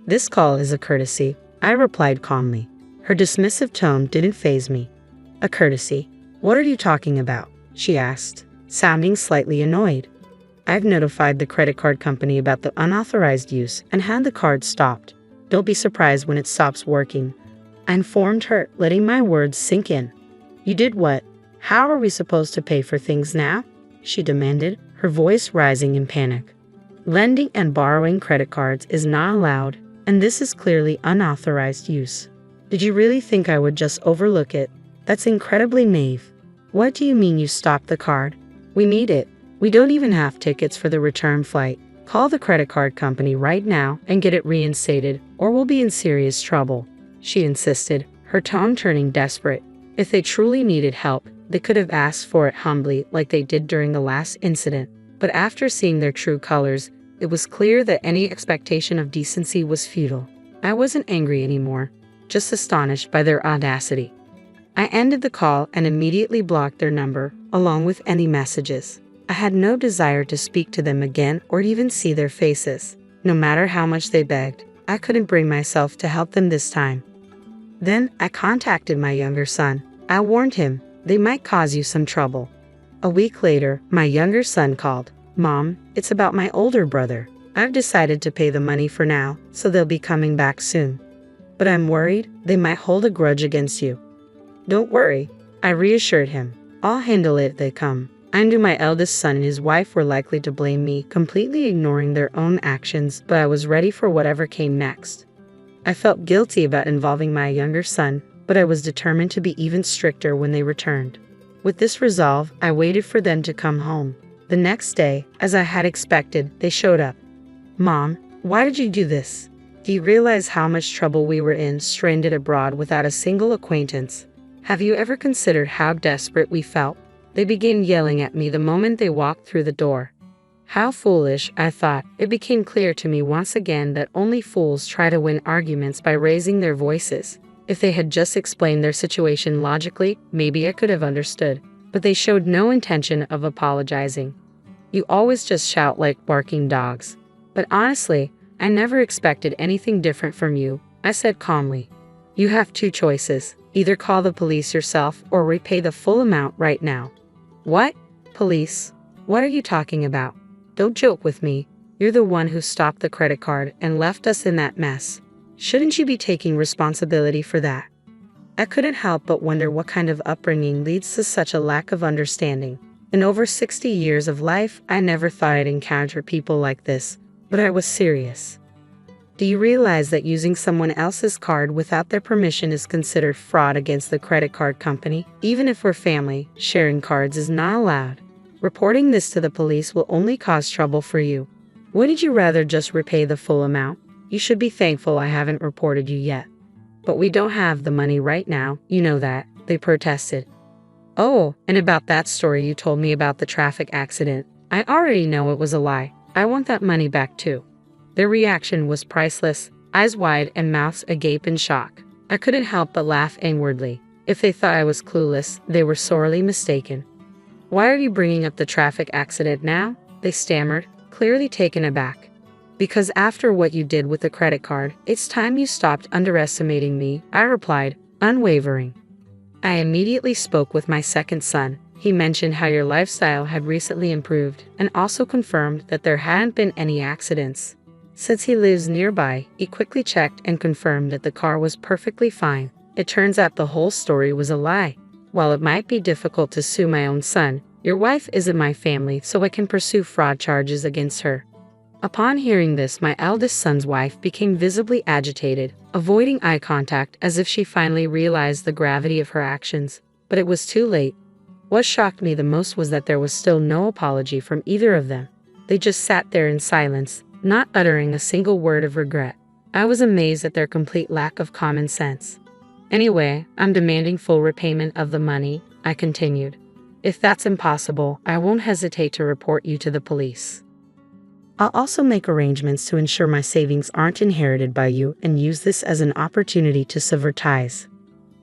This call is a courtesy, I replied calmly. Her dismissive tone didn't faze me. A courtesy? What are you talking about? She asked, sounding slightly annoyed. I've notified the credit card company about the unauthorized use and had the card stopped. Don't be surprised when it stops working. I informed her, letting my words sink in. You did what? How are we supposed to pay for things now? She demanded, her voice rising in panic. Lending and borrowing credit cards is not allowed, and this is clearly unauthorized use. Did you really think I would just overlook it? That's incredibly naive. What do you mean you stopped the card? We need it. We don't even have tickets for the return flight. Call the credit card company right now and get it reinstated, or we'll be in serious trouble, she insisted, her tone turning desperate. If they truly needed help, they could have asked for it humbly like they did during the last incident. But after seeing their true colors, it was clear that any expectation of decency was futile. I wasn't angry anymore, just astonished by their audacity. I ended the call and immediately blocked their number, along with any messages. I had no desire to speak to them again or even see their faces. No matter how much they begged, I couldn't bring myself to help them this time. Then I contacted my younger son. I warned him, they might cause you some trouble. A week later, my younger son called. Mom, it's about my older brother. I've decided to pay the money for now, so they'll be coming back soon. But I'm worried they might hold a grudge against you. Don't worry, I reassured him. I'll handle it if they come. I knew my eldest son and his wife were likely to blame me, completely ignoring their own actions, but I was ready for whatever came next. I felt guilty about involving my younger son, but I was determined to be even stricter when they returned. With this resolve, I waited for them to come home. The next day, as I had expected, they showed up. Mom, why did you do this? Do you realize how much trouble we were in stranded abroad without a single acquaintance? Have you ever considered how desperate we felt? They began yelling at me the moment they walked through the door. How foolish, I thought. It became clear to me once again that only fools try to win arguments by raising their voices. If they had just explained their situation logically, maybe I could have understood. But they showed no intention of apologizing. You always just shout like barking dogs. But honestly, I never expected anything different from you, I said calmly. You have two choices. Either call the police yourself or repay the full amount right now. What? Police? What are you talking about? Don't joke with me. You're the one who stopped the credit card and left us in that mess. Shouldn't you be taking responsibility for that? I couldn't help but wonder what kind of upbringing leads to such a lack of understanding. In over 60 years of life, I never thought I'd encounter people like this, but I was serious. Do you realize that using someone else's card without their permission is considered fraud against the credit card company? Even if we're family, sharing cards is not allowed. Reporting this to the police will only cause trouble for you. Wouldn't you rather just repay the full amount? You should be thankful I haven't reported you yet. But we don't have the money right now, you know that, they protested. Oh, and about that story you told me about the traffic accident. I already know it was a lie. I want that money back too. Their reaction was priceless, eyes wide and mouths agape in shock. I couldn't help but laugh inwardly. If they thought I was clueless, they were sorely mistaken. Why are you bringing up the traffic accident now? They stammered, clearly taken aback. Because after what you did with the credit card, it's time you stopped underestimating me, I replied, unwavering. I immediately spoke with my second son. He mentioned how your lifestyle had recently improved and also confirmed that there hadn't been any accidents. Since he lives nearby, he quickly checked and confirmed that the car was perfectly fine. It turns out the whole story was a lie. While it might be difficult to sue my own son, your wife isn't my family, so I can pursue fraud charges against her. Upon hearing this, my eldest son's wife became visibly agitated, avoiding eye contact as if she finally realized the gravity of her actions. But it was too late. What shocked me the most was that there was still no apology from either of them. They just sat there in silence, not uttering a single word of regret. I was amazed at their complete lack of common sense. Anyway, I'm demanding full repayment of the money, I continued. If that's impossible, I won't hesitate to report you to the police. I'll also make arrangements to ensure my savings aren't inherited by you and use this as an opportunity to sever ties.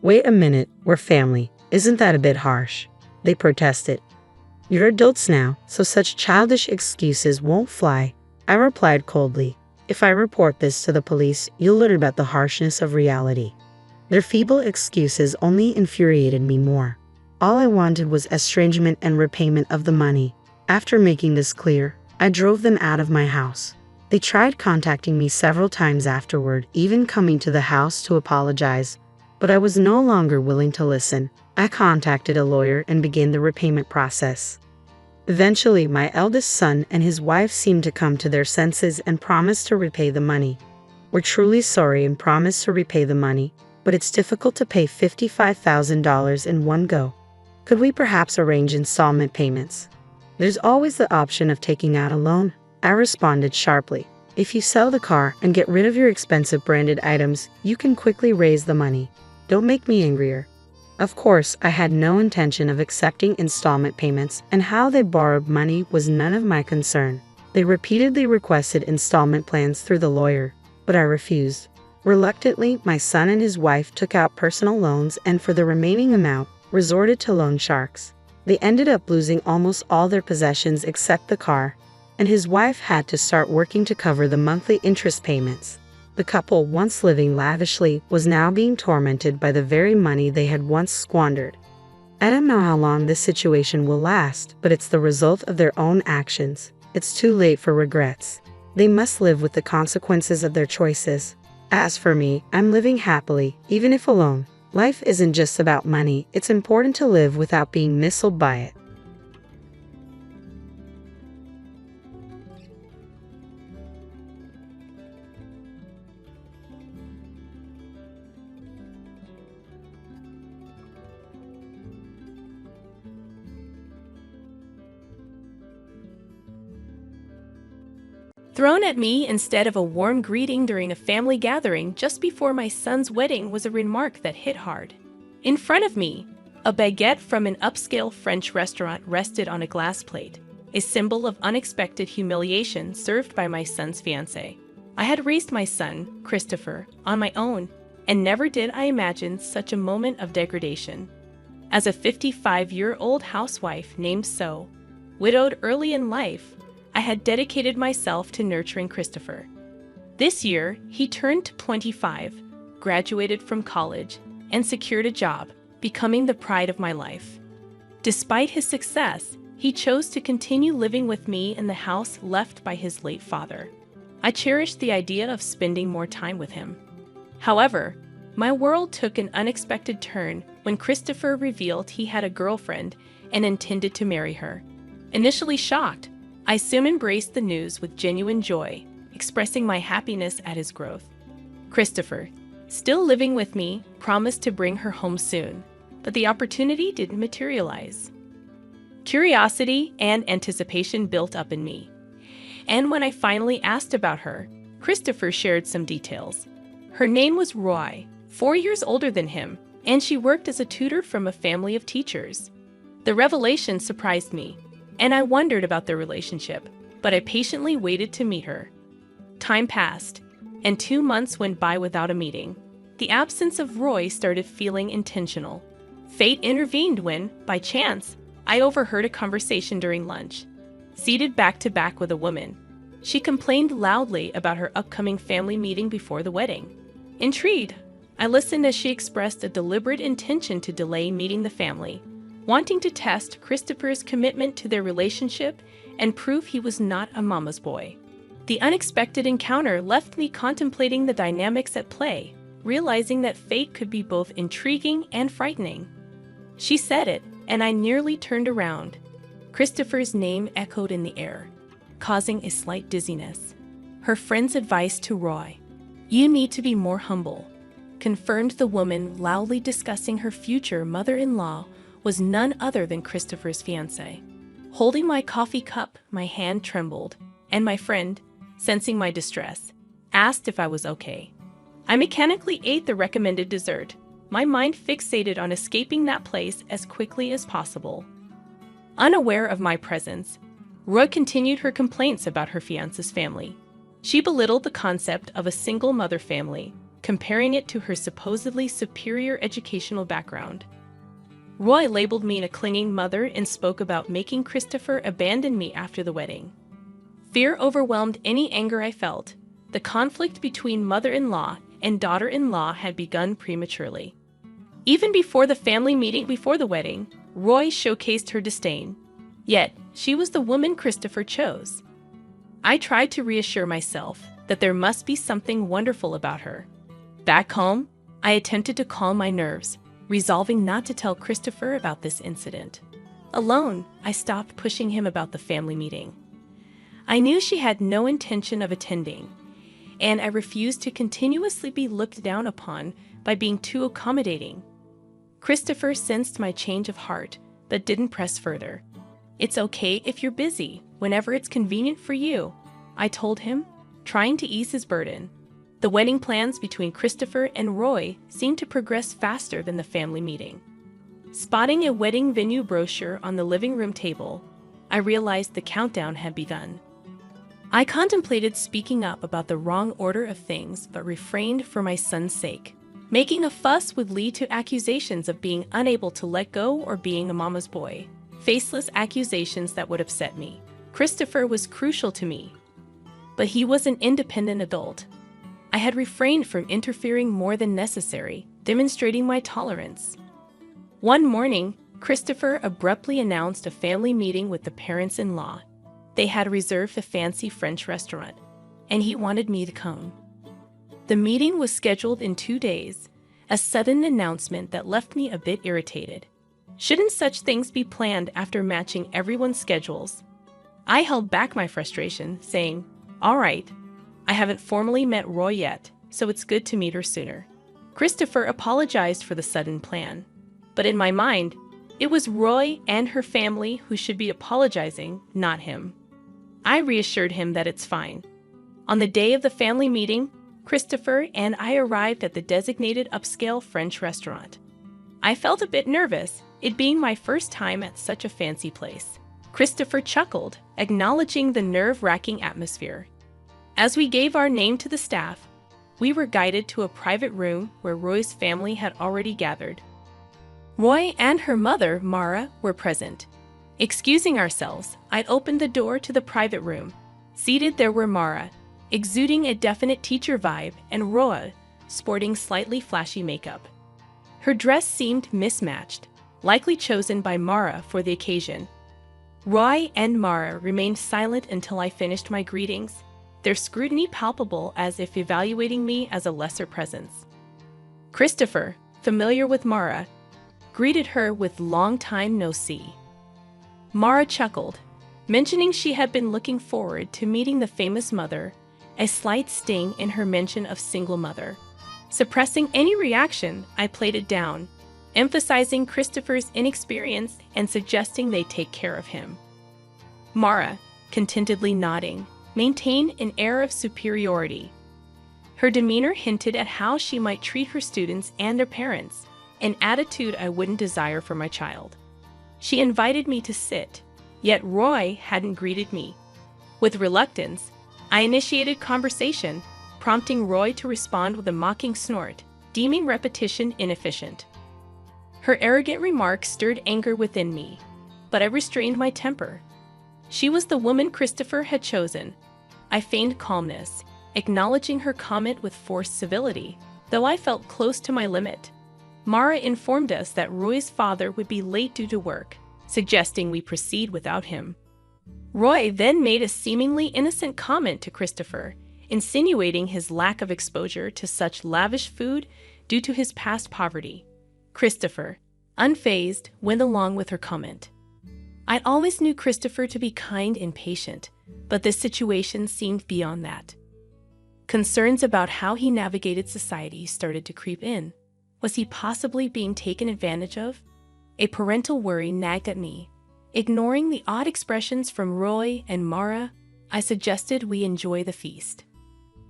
Wait a minute, we're family. Isn't that a bit harsh? They protested. You're adults now, so such childish excuses won't fly. I replied coldly, if I report this to the police, you'll learn about the harshness of reality. Their feeble excuses only infuriated me more. All I wanted was estrangement and repayment of the money. After making this clear, I drove them out of my house. They tried contacting me several times afterward, even coming to the house to apologize, but I was no longer willing to listen. I contacted a lawyer and began the repayment process. Eventually, my eldest son and his wife seemed to come to their senses and promised to repay the money. We're truly sorry and promise to repay the money, but it's difficult to pay $55,000 in one go. Could we perhaps arrange installment payments? There's always the option of taking out a loan, I responded sharply. If you sell the car and get rid of your expensive branded items, you can quickly raise the money. Don't make me angrier. Of course, I had no intention of accepting installment payments, and how they borrowed money was none of my concern. They repeatedly requested installment plans through the lawyer, but I refused. Reluctantly, my son and his wife took out personal loans and for the remaining amount, resorted to loan sharks. They ended up losing almost all their possessions except the car, and his wife had to start working to cover the monthly interest payments. The couple, once living lavishly, was now being tormented by the very money they had once squandered. I don't know how long this situation will last, but it's the result of their own actions. It's too late for regrets. They must live with the consequences of their choices. As for me, I'm living happily, even if alone. Life isn't just about money, it's important to live without being misled by it. Thrown at me instead of a warm greeting during a family gathering just before my son's wedding was a remark that hit hard. In front of me, a baguette from an upscale French restaurant rested on a glass plate, a symbol of unexpected humiliation served by my son's fiancé. I had raised my son, Christopher, on my own, and never did I imagine such a moment of degradation. As a 55-year-old housewife named So, widowed early in life, I had dedicated myself to nurturing Christopher. This year, he turned 25, graduated from college, and secured a job, becoming the pride of my life. Despite his success, he chose to continue living with me in the house left by his late father. I cherished the idea of spending more time with him. However, my world took an unexpected turn when Christopher revealed he had a girlfriend and intended to marry her. Initially shocked, I soon embraced the news with genuine joy. expressing my happiness at his growth. Christopher, still living with me, promised to bring her home soon, but the opportunity didn't materialize. Curiosity and anticipation built up in me. And when I finally asked about her, Christopher shared some details. Her name was Roy, 4 years older than him, and she worked as a tutor from a family of teachers. The revelation surprised me, and I wondered about their relationship, but I patiently waited to meet her. Time passed, and 2 months went by without a meeting. The absence of Roy started feeling intentional. Fate intervened when, by chance, I overheard a conversation during lunch. Seated back to back with a woman, she complained loudly about her upcoming family meeting before the wedding. Intrigued, I listened as she expressed a deliberate intention to delay meeting the family, wanting to test Christopher's commitment to their relationship and prove he was not a mama's boy. The unexpected encounter left me contemplating the dynamics at play, realizing that fate could be both intriguing and frightening. She said it, and I nearly turned around. Christopher's name echoed in the air, causing a slight dizziness. Her friend's advice to Roy, "You need to be more humble," confirmed the woman loudly discussing her future mother-in-law was none other than Christopher's fiancé. Holding my coffee cup, my hand trembled, and my friend, sensing my distress, asked if I was okay. I mechanically ate the recommended dessert, my mind fixated on escaping that place as quickly as possible. Unaware of my presence, Roy continued her complaints about her fiancé's family. She belittled the concept of a single mother family, comparing it to her supposedly superior educational background. Roy labeled me a clinging mother and spoke about making Christopher abandon me after the wedding. Fear overwhelmed any anger I felt. The conflict between mother-in-law and daughter-in-law had begun prematurely. Even before the family meeting before the wedding, Roy showcased her disdain. Yet, she was the woman Christopher chose. I tried to reassure myself that there must be something wonderful about her. Back home, I attempted to calm my nerves, resolving not to tell Christopher about this incident. Alone, I stopped pushing him about the family meeting. I knew she had no intention of attending, and I refused to continuously be looked down upon by being too accommodating. Christopher sensed my change of heart, but didn't press further. "It's okay if you're busy, whenever it's convenient for you," I told him, trying to ease his burden. The wedding plans between Christopher and Roy seemed to progress faster than the family meeting. Spotting a wedding venue brochure on the living room table, I realized the countdown had begun. I contemplated speaking up about the wrong order of things but refrained for my son's sake. Making a fuss would lead to accusations of being unable to let go or being a mama's boy. Faceless accusations that would upset me. Christopher was crucial to me, but he was an independent adult. I had refrained from interfering more than necessary, demonstrating my tolerance. One morning, Christopher abruptly announced a family meeting with the parents-in-law. They had reserved a fancy French restaurant, and he wanted me to come. The meeting was scheduled in 2 days, a sudden announcement that left me a bit irritated. Shouldn't such things be planned after matching everyone's schedules? I held back my frustration, saying, "All right, I haven't formally met Roy yet, so it's good to meet her sooner." Christopher apologized for the sudden plan, but in my mind, it was Roy and her family who should be apologizing, not him. I reassured him that it's fine. On the day of the family meeting, Christopher and I arrived at the designated upscale French restaurant. I felt a bit nervous, it being my first time at such a fancy place. Christopher chuckled, acknowledging the nerve-wracking atmosphere. As we gave our name to the staff, we were guided to a private room where Roy's family had already gathered. Roy and her mother, Mara, were present. Excusing ourselves, I'd opened the door to the private room. Seated there were Mara, exuding a definite teacher vibe, and Roa, sporting slightly flashy makeup. Her dress seemed mismatched, likely chosen by Mara for the occasion. Roy and Mara remained silent until I finished my greetings, their scrutiny palpable as if evaluating me as a lesser presence. Christopher, familiar with Mara, greeted her with "long time no see." Mara chuckled, mentioning she had been looking forward to meeting the famous mother, a slight sting in her mention of single mother. Suppressing any reaction, I played it down, emphasizing Christopher's inexperience and suggesting they take care of him. Mara, contentedly nodding, maintained an air of superiority. Her demeanor hinted at how she might treat her students and their parents, an attitude I wouldn't desire for my child. She invited me to sit, yet Roy hadn't greeted me. With reluctance, I initiated conversation, prompting Roy to respond with a mocking snort, deeming repetition inefficient. Her arrogant remark stirred anger within me, but I restrained my temper. She was the woman Christopher had chosen. I feigned calmness, acknowledging her comment with forced civility, though I felt close to my limit. Mara informed us that Roy's father would be late due to work, suggesting we proceed without him. Roy then made a seemingly innocent comment to Christopher, insinuating his lack of exposure to such lavish food due to his past poverty. Christopher, unfazed, went along with her comment. I always knew Christopher to be kind and patient, but this situation seemed beyond that. Concerns about how he navigated society started to creep in. Was he possibly being taken advantage of? A parental worry nagged at me. Ignoring the odd expressions from Roy and Mara, I suggested we enjoy the feast.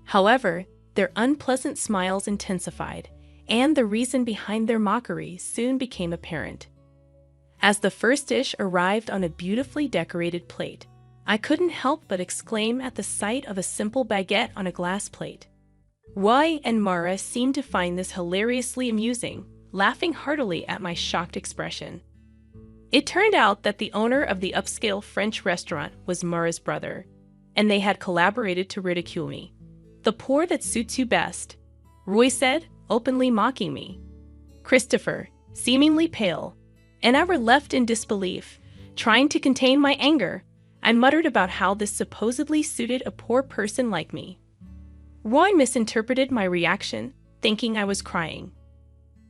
However, their unpleasant smiles intensified, and the reason behind their mockery soon became apparent. As the first dish arrived on a beautifully decorated plate, I couldn't help but exclaim at the sight of a simple baguette on a glass plate. Roy and Mara seemed to find this hilariously amusing, laughing heartily at my shocked expression. It turned out that the owner of the upscale French restaurant was Mara's brother, and they had collaborated to ridicule me. "The pour that suits you best," Roy said, openly mocking me. Christopher, seemingly pale, and I were left in disbelief, trying to contain my anger. I muttered about how this supposedly suited a poor person like me. Roy misinterpreted my reaction, thinking I was crying.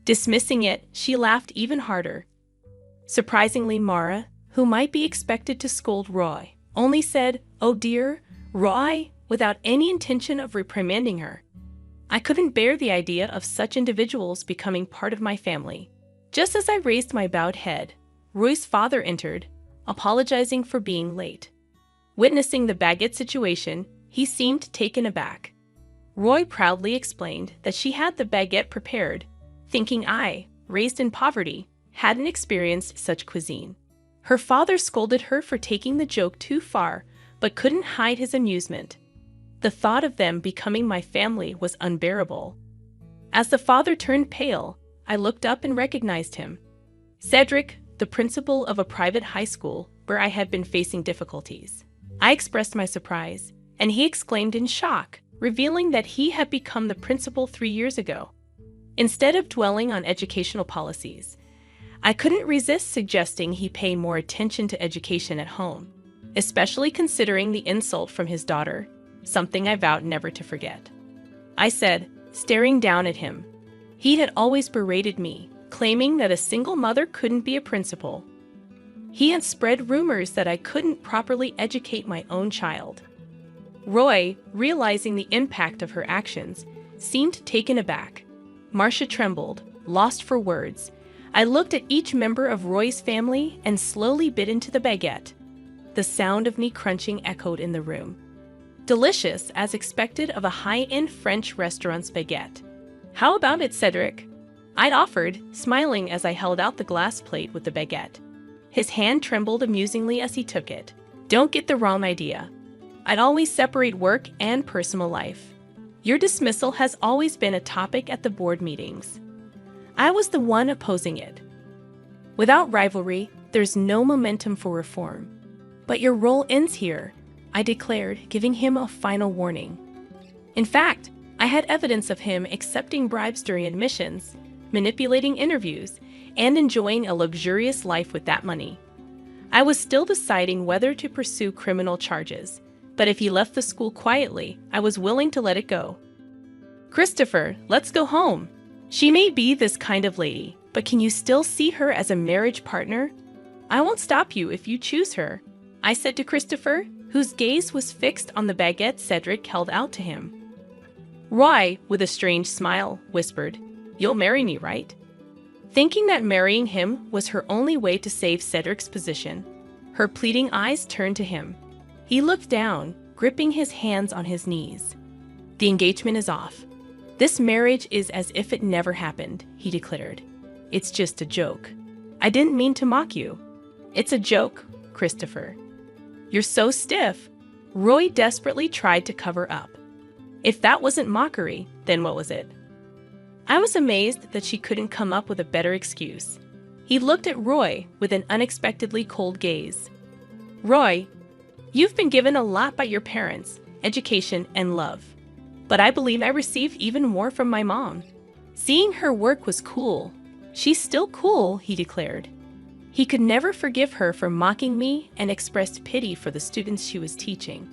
Dismissing it, she laughed even harder. Surprisingly, Mara, who might be expected to scold Roy, only said, "Oh dear, Roy," without any intention of reprimanding her. I couldn't bear the idea of such individuals becoming part of my family. Just as I raised my bowed head, Roy's father entered, apologizing for being late. Witnessing the baguette situation, he seemed taken aback. Roy proudly explained that she had the baguette prepared, thinking I, raised in poverty, hadn't experienced such cuisine. Her father scolded her for taking the joke too far, but couldn't hide his amusement. The thought of them becoming my family was unbearable. As the father turned pale, I looked up and recognized him. Cedric, the principal of a private high school where I had been facing difficulties. I expressed my surprise, and he exclaimed in shock, revealing that he had become the principal 3 years ago. Instead of dwelling on educational policies, I couldn't resist suggesting he pay more attention to education at home, especially considering the insult from his daughter, something I vowed never to forget. I said, staring down at him. He had always berated me, claiming that a single mother couldn't be a principal. He had spread rumors that I couldn't properly educate my own child. Roy, realizing the impact of her actions, seemed taken aback. Marcia trembled, lost for words. I looked at each member of Roy's family and slowly bit into the baguette. The sound of meat crunching echoed in the room. Delicious, as expected of a high-end French restaurant's baguette. "How about it, Cedric?" I'd offered, smiling as I held out the glass plate with the baguette. His hand trembled amusingly as he took it. "Don't get the wrong idea. I'd always separate work and personal life. Your dismissal has always been a topic at the board meetings. I was the one opposing it. Without rivalry, there's no momentum for reform. But your role ends here," I declared, giving him a final warning. In fact, I had evidence of him accepting bribes during admissions, manipulating interviews, and enjoying a luxurious life with that money. I was still deciding whether to pursue criminal charges, but if he left the school quietly, I was willing to let it go. "Christopher, let's go home. She may be this kind of lady, but can you still see her as a marriage partner? I won't stop you if you choose her," I said to Christopher, whose gaze was fixed on the baguette Cedric held out to him. Roy, with a strange smile, whispered, "You'll marry me, right?" Thinking that marrying him was her only way to save Cedric's position, her pleading eyes turned to him. He looked down, gripping his hands on his knees. "The engagement is off. This marriage is as if it never happened," he declared. "It's just a joke. I didn't mean to mock you. It's a joke, Christopher." "You're so stiff." Roy desperately tried to cover up. If that wasn't mockery, then what was it? I was amazed that she couldn't come up with a better excuse. He looked at Roy with an unexpectedly cold gaze. "Roy, you've been given a lot by your parents, education, and love. But I believe I received even more from my mom. Seeing her work was cool. She's still cool," he declared. He could never forgive her for mocking me and expressed pity for the students she was teaching.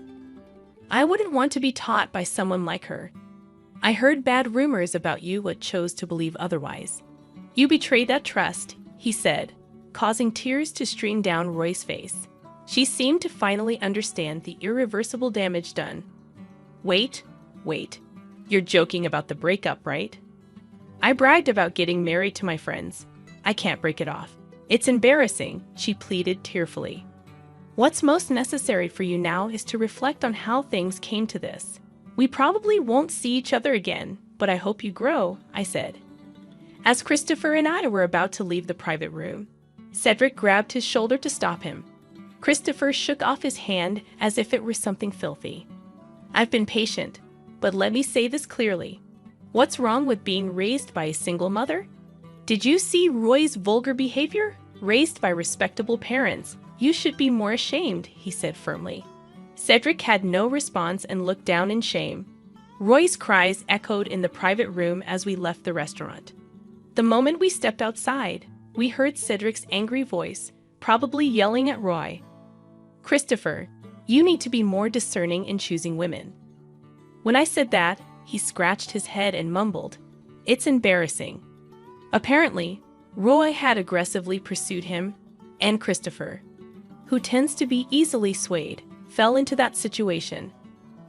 "I wouldn't want to be taught by someone like her. I heard bad rumors about you but chose to believe otherwise. You betrayed that trust," he said, causing tears to stream down Roy's face. She seemed to finally understand the irreversible damage done. Wait. You're joking about the breakup, right?" "I bragged about getting married to my friends. I can't break it off. It's embarrassing," she pleaded tearfully. "What's most necessary for you now is to reflect on how things came to this. We probably won't see each other again, but I hope you grow," I said. As Christopher and I were about to leave the private room, Cedric grabbed his shoulder to stop him. Christopher shook off his hand as if it were something filthy. "I've been patient, but let me say this clearly. What's wrong with being raised by a single mother? Did you see Roy's vulgar behavior? Raised by respectable parents. You should be more ashamed," he said firmly. Cedric had no response and looked down in shame. Roy's cries echoed in the private room as we left the restaurant. The moment we stepped outside, we heard Cedric's angry voice, probably yelling at Roy. "Christopher, you need to be more discerning in choosing women." When I said that, he scratched his head and mumbled, "It's embarrassing." Apparently, Roy had aggressively pursued him, and Christopher, who tends to be easily swayed, fell into that situation.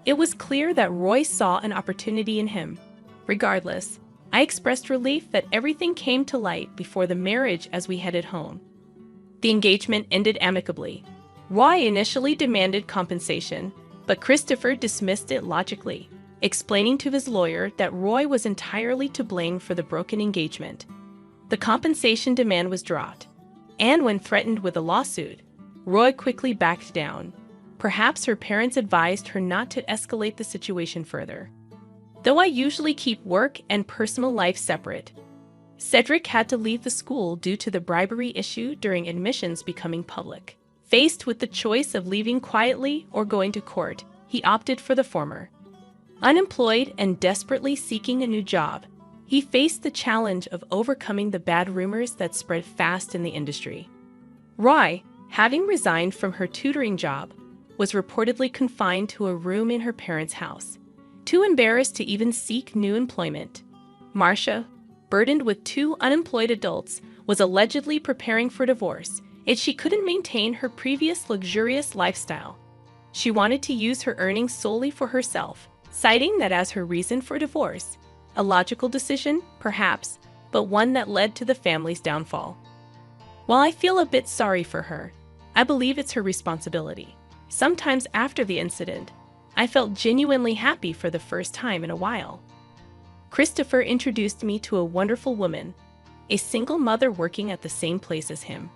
It was clear that Roy saw an opportunity in him. Regardless, I expressed relief that everything came to light before the marriage as we headed home. The engagement ended amicably. Roy initially demanded compensation, but Christopher dismissed it logically, explaining to his lawyer that Roy was entirely to blame for the broken engagement. The compensation demand was dropped, and when threatened with a lawsuit, Roy quickly backed down. Perhaps her parents advised her not to escalate the situation further. Though I usually keep work and personal life separate, Cedric had to leave the school due to the bribery issue during admissions becoming public. Faced with the choice of leaving quietly or going to court, he opted for the former. Unemployed and desperately seeking a new job, he faced the challenge of overcoming the bad rumors that spread fast in the industry. Roy, having resigned from her tutoring job, was reportedly confined to a room in her parents' house, too embarrassed to even seek new employment. Marcia, burdened with 2 unemployed adults, was allegedly preparing for divorce, yet she couldn't maintain her previous luxurious lifestyle. She wanted to use her earnings solely for herself, citing that as her reason for divorce. A logical decision, perhaps, but one that led to the family's downfall. While I feel a bit sorry for her, I believe it's her responsibility. Sometimes after the incident, I felt genuinely happy for the first time in a while. Christopher introduced me to a wonderful woman, a single mother working at the same place as him.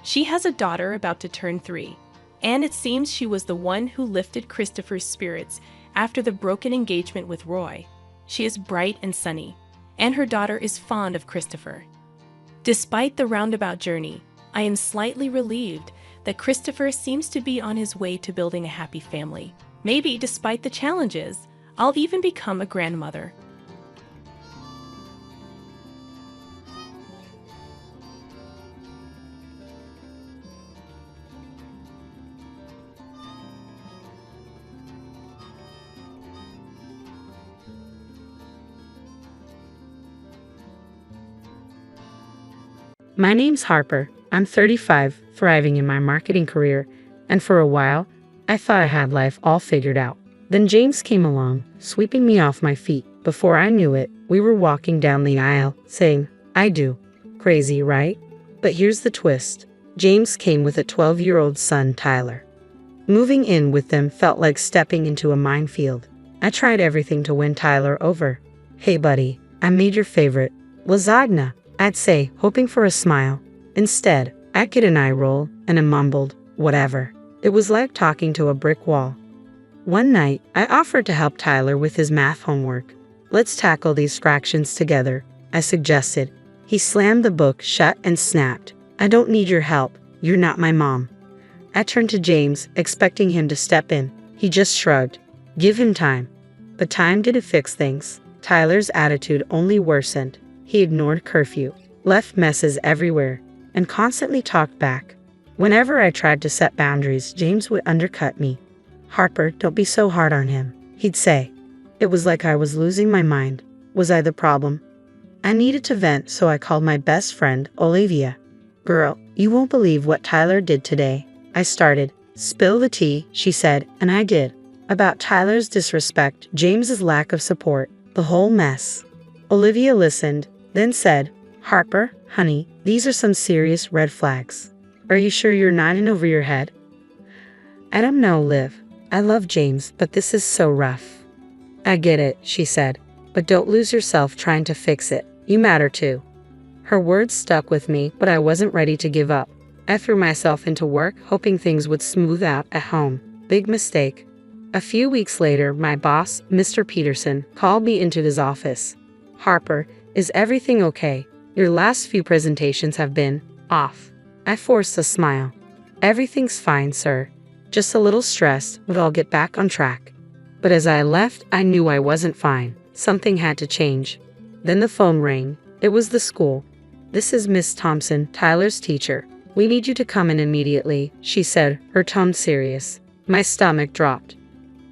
She has a daughter about to turn 3, and it seems she was the one who lifted Christopher's spirits after the broken engagement with Roy. She is bright and sunny, and her daughter is fond of Christopher. Despite the roundabout journey, I am slightly relieved that Christopher seems to be on his way to building a happy family. Maybe, despite the challenges, I'll even become a grandmother. My name's Harper. I'm 35, thriving in my marketing career, and for a while, I thought I had life all figured out. Then James came along, sweeping me off my feet. Before I knew it, we were walking down the aisle, saying, "I do." Crazy, right? But here's the twist. James came with a 12-year-old son, Tyler. Moving in with them felt like stepping into a minefield. I tried everything to win Tyler over. "Hey buddy, I made your favorite lasagna," I'd say, hoping for a smile. Instead, I'd get an eye roll and a mumbled, "Whatever." It was like talking to a brick wall. One night, I offered to help Tyler with his math homework. "Let's tackle these fractions together," I suggested. He slammed the book shut and snapped, "I don't need your help. You're not my mom." I turned to James, expecting him to step in. He just shrugged. Give him time. But time didn't fix things. Tyler's attitude only worsened. He ignored curfew, left messes everywhere, and constantly talked back. Whenever I tried to set boundaries, James would undercut me. "Harper, don't be so hard on him," he'd say. It was like I was losing my mind. Was I the problem? I needed to vent, so I called my best friend, Olivia. "Girl, you won't believe what Tyler did today," I started. "Spill the tea," she said, and I did. About Tyler's disrespect, James's lack of support, the whole mess. Olivia listened, then said, "Harper, honey, these are some serious red flags. Are you sure you're not in over your head?" "I don't know, Liv. I love James, but this is so rough." "I get it," she said, "but don't lose yourself trying to fix it. You matter too." Her words stuck with me, but I wasn't ready to give up. I threw myself into work, hoping things would smooth out at home. Big mistake. A few weeks later, my boss, Mr. Peterson, called me into his office. "Harper, is everything okay? Your last few presentations have been off." I forced a smile. "Everything's fine, sir. Just a little stressed, but I'll get back on track." But as I left, I knew I wasn't fine. Something had to change. Then the phone rang. It was the school. "This is Miss Thompson, Tyler's teacher. We need you to come in immediately," she said, her tone serious. My stomach dropped.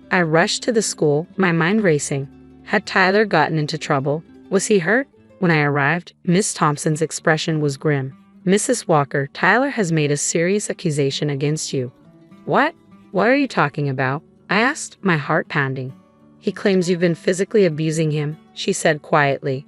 I rushed to the school, my mind racing. Had Tyler gotten into trouble? Was he hurt? When I arrived, Miss Thompson's expression was grim. "Mrs. Walker, Tyler has made a serious accusation against you." "What? What are you talking about?" I asked, my heart pounding. "He claims you've been physically abusing him," she said quietly.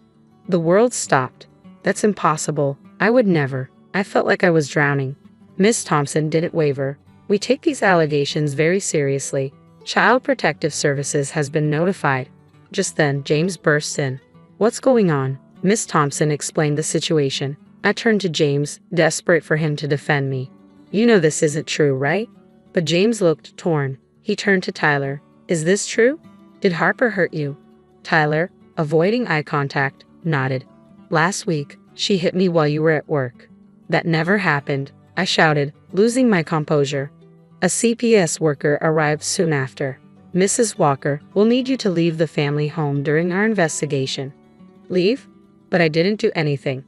The world stopped. "That's impossible. I would never." I felt like I was drowning. Miss Thompson didn't waver. "We take these allegations very seriously. Child Protective Services has been notified." Just then, James burst in. "What's going on?" Miss Thompson explained the situation. I turned to James, desperate for him to defend me. "You know this isn't true, right?" But James looked torn. He turned to Tyler. "Is this true? Did Harper hurt you?" Tyler, avoiding eye contact, nodded. "Last week, she hit me while you were at work." "That never happened," I shouted, losing my composure. A CPS worker arrived soon after. "Mrs. Walker, we'll need you to leave the family home during our investigation." "Leave?" But I didn't do anything.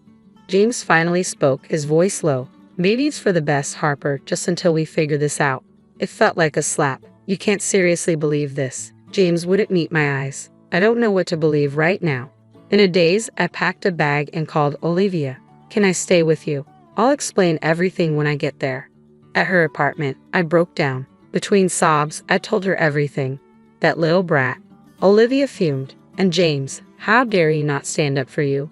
James finally spoke, his voice low. "Maybe it's for the best, Harper, just until we figure this out." It felt like a slap. "You can't seriously believe this." James wouldn't meet my eyes. "I don't know what to believe right now." In a daze, I packed a bag and called Olivia. "Can I stay with you? I'll explain everything when I get there." At her apartment, I broke down. Between sobs, I told her everything. "That little brat." Olivia fumed. "And James, how dare he not stand up for you?"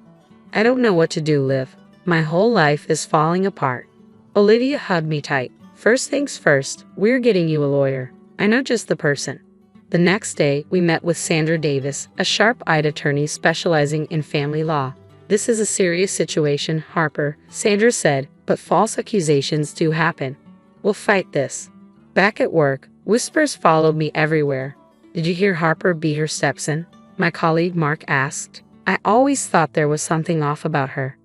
"I don't know what to do, Liv. My whole life is falling apart." Olivia hugged me tight. "First things first, we're getting you a lawyer. I know just the person." The next day, we met with Sandra Davis, a sharp-eyed attorney specializing in family law. "This is a serious situation, Harper," Sandra said, "but false accusations do happen. We'll fight this." Back at work, whispers followed me everywhere. "Did you hear Harper beat her stepson?" my colleague Mark asked. I always thought there was something off about her.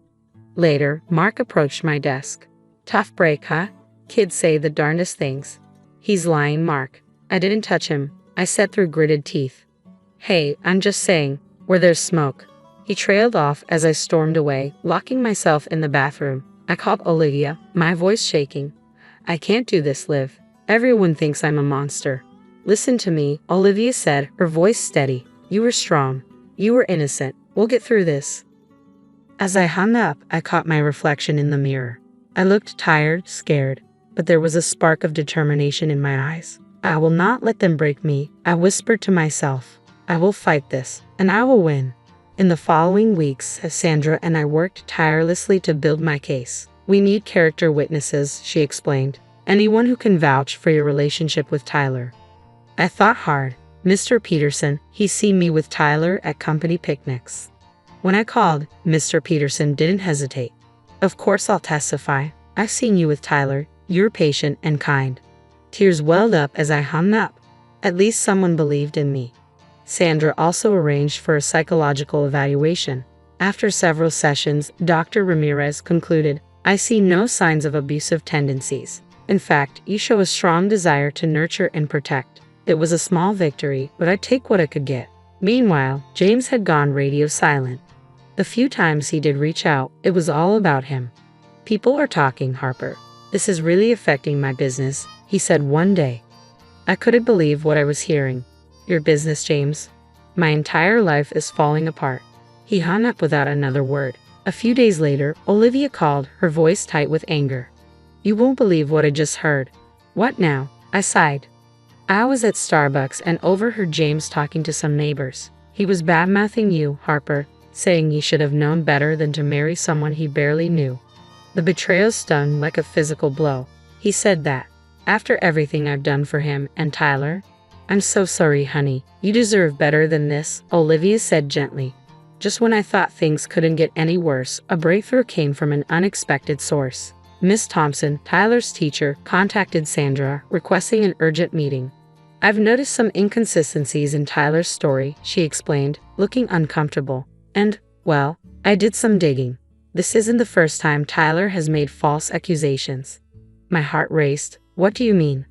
Later, Mark approached my desk. "Tough break, huh? Kids say the darndest things." "He's lying, Mark. I didn't touch him," I said through gritted teeth. "Hey, I'm just saying, where there's smoke." He trailed off as I stormed away, locking myself in the bathroom. I called Olivia, my voice shaking. "I can't do this, Liv. Everyone thinks I'm a monster." "Listen to me," Olivia said, her voice steady. "You were strong. You were innocent. We'll get through this." As I hung up, I caught my reflection in the mirror. I looked tired, scared, but there was a spark of determination in my eyes. I will not let them break me, I whispered to myself. I will fight this, and I will win. In the following weeks, Sandra and I worked tirelessly to build my case. We need character witnesses, she explained. Anyone who can vouch for your relationship with Tyler. I thought hard. Mr. Peterson, he's seen me with Tyler at company picnics. When I called, Mr. Peterson didn't hesitate. Of course I'll testify. I've seen you with Tyler. You're patient and kind. Tears welled up as I hung up. At least someone believed in me. Sandra also arranged for a psychological evaluation. After several sessions, Dr. Ramirez concluded, I see no signs of abusive tendencies. In fact, you show a strong desire to nurture and protect. It was a small victory, but I'd take what I could get. Meanwhile, James had gone radio silent. The few times he did reach out, it was all about him. People are talking, Harper. This is really affecting my business, he said one day. I couldn't believe what I was hearing. Your business, James? My entire life is falling apart. He hung up without another word. A few days later, Olivia called, her voice tight with anger. You won't believe what I just heard. What now? I sighed. I was at Starbucks and overheard James talking to some neighbors. He was badmouthing you, Harper, saying he should have known better than to marry someone he barely knew. The betrayal stung like a physical blow. He said that. After everything I've done for him and Tyler? I'm so sorry, honey. You deserve better than this, Olivia said gently. Just when I thought things couldn't get any worse, a breakthrough came from an unexpected source. Miss Thompson, Tyler's teacher, contacted Sandra, requesting an urgent meeting. I've noticed some inconsistencies in Tyler's story, she explained, looking uncomfortable. And, well, I did some digging. This isn't the first time Tyler has made false accusations. My heart raced. What do you mean?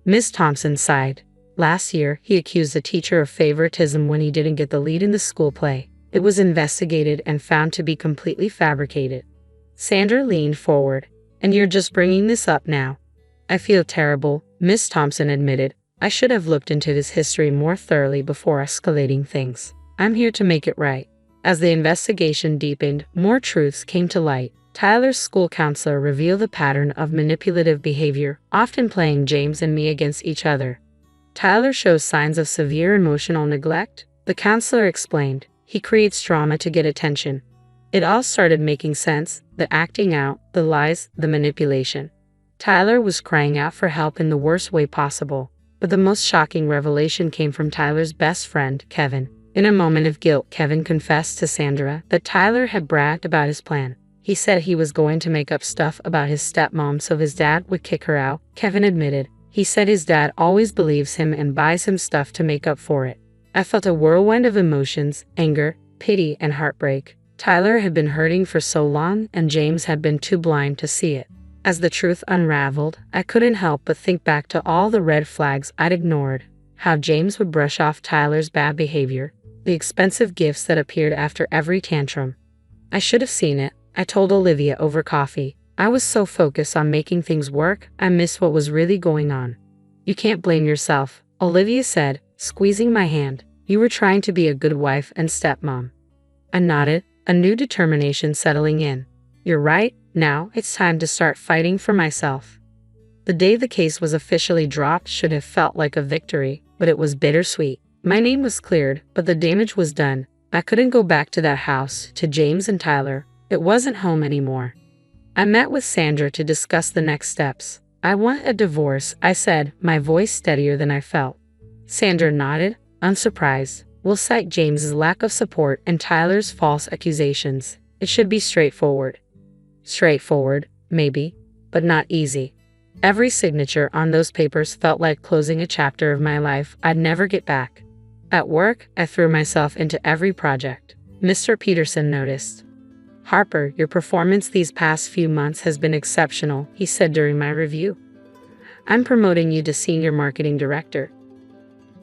Miss Thompson sighed. Last year, he accused a teacher of favoritism when he didn't get the lead in the school play. It was investigated and found to be completely fabricated. Sandra leaned forward. And you're just bringing this up now. I feel terrible, Miss Thompson admitted. I should have looked into this history more thoroughly before escalating things. I'm here to make it right. As the investigation deepened, more truths came to light. Tyler's school counselor revealed a pattern of manipulative behavior, often playing James and me against each other. Tyler shows signs of severe emotional neglect, the counselor explained. He creates drama to get attention. It all started making sense, the acting out, the lies, the manipulation. Tyler was crying out for help in the worst way possible, but the most shocking revelation came from Tyler's best friend, Kevin. In a moment of guilt, Kevin confessed to Sandra that Tyler had bragged about his plan. He said he was going to make up stuff about his stepmom so his dad would kick her out, Kevin admitted. He said his dad always believes him and buys him stuff to make up for it. I felt a whirlwind of emotions, anger, pity, and heartbreak. Tyler had been hurting for so long, and James had been too blind to see it. As the truth unraveled, I couldn't help but think back to all the red flags I'd ignored. How James would brush off Tyler's bad behavior, the expensive gifts that appeared after every tantrum. I should have seen it, I told Olivia over coffee. I was so focused on making things work, I missed what was really going on. You can't blame yourself, Olivia said, squeezing my hand. You were trying to be a good wife and stepmom. I nodded, a new determination settling in. You're right, now it's time to start fighting for myself. The day the case was officially dropped should have felt like a victory, but it was bittersweet. My name was cleared, but the damage was done. I couldn't go back to that house, to James and Tyler. It wasn't home anymore. I met with Sandra to discuss the next steps. I want a divorce, I said, my voice steadier than I felt. Sandra nodded, unsurprised. We'll cite James's lack of support and Tyler's false accusations. It should be straightforward. Straightforward, maybe, but not easy. Every signature on those papers felt like closing a chapter of my life I'd never get back. At work, I threw myself into every project. Mr. Peterson noticed. Harper, your performance these past few months has been exceptional, he said during my review. I'm promoting you to Senior Marketing Director.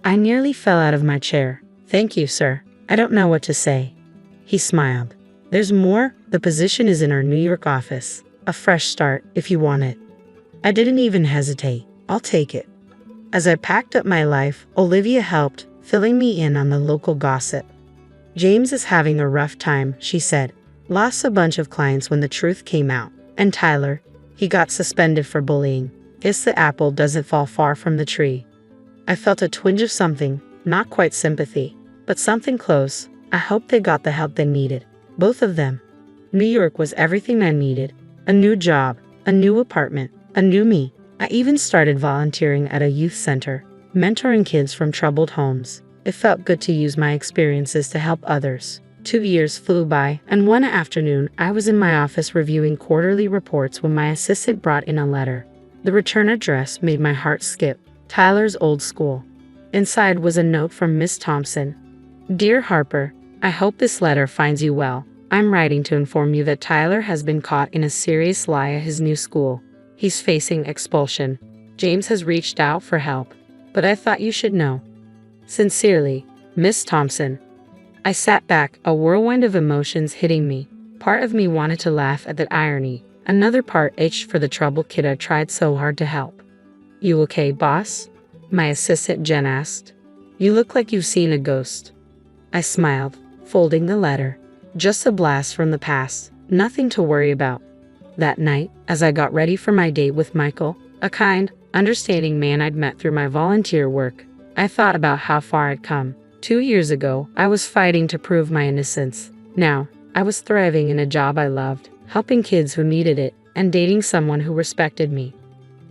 I nearly fell out of my chair. Thank you, sir. I don't know what to say. He smiled. There's more. The position is in our New York office. A fresh start, if you want it. I didn't even hesitate. I'll take it. As I packed up my life, Olivia helped, filling me in on the local gossip. James is having a rough time, she said. Lost a bunch of clients when the truth came out. And Tyler, he got suspended for bullying. Guess the apple doesn't fall far from the tree. I felt a twinge of something, not quite sympathy, but something close. I hoped they got the help they needed. Both of them. New York was everything I needed. A new job, a new apartment, a new me. I even started volunteering at a youth center, mentoring kids from troubled homes. It felt good to use my experiences to help others. 2 years flew by, and one afternoon I was in my office reviewing quarterly reports when my assistant brought in a letter. The return address made my heart skip. Tyler's old school. Inside was a note from Miss Thompson. Dear Harper, I hope this letter finds you well. I'm writing to inform you that Tyler has been caught in a serious lie at his new school. He's facing expulsion. James has reached out for help, but I thought you should know. Sincerely, Miss Thompson. I sat back, a whirlwind of emotions hitting me. Part of me wanted to laugh at that irony. Another part itched for the troubled kid I tried so hard to help. You okay, boss? My assistant Jen asked. You look like you've seen a ghost. I smiled, folding the letter. Just a blast from the past, nothing to worry about. That night, as I got ready for my date with Michael, a kind, understanding man I'd met through my volunteer work, I thought about how far I'd come. 2 years ago, I was fighting to prove my innocence. Now, I was thriving in a job I loved, helping kids who needed it, and dating someone who respected me.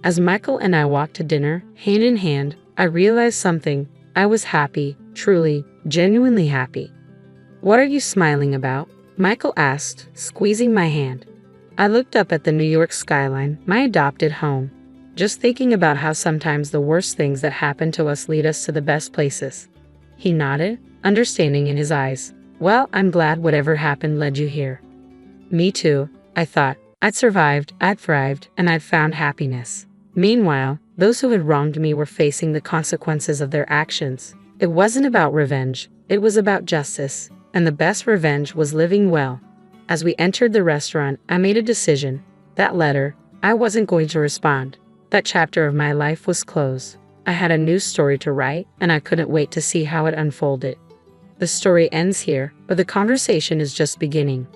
As Michael and I walked to dinner, hand in hand, I realized something. I was happy, truly, genuinely happy. What are you smiling about? Michael asked, squeezing my hand. I looked up at the New York skyline, my adopted home, just thinking about how sometimes the worst things that happen to us lead us to the best places. He nodded, understanding in his eyes. Well, I'm glad whatever happened led you here. Me too, I thought. I'd survived, I'd thrived, and I'd found happiness. Meanwhile, those who had wronged me were facing the consequences of their actions. It wasn't about revenge, it was about justice, and the best revenge was living well. As we entered the restaurant, I made a decision. That letter, I wasn't going to respond. That chapter of my life was closed. I had a new story to write, and I couldn't wait to see how it unfolded. The story ends here, but the conversation is just beginning.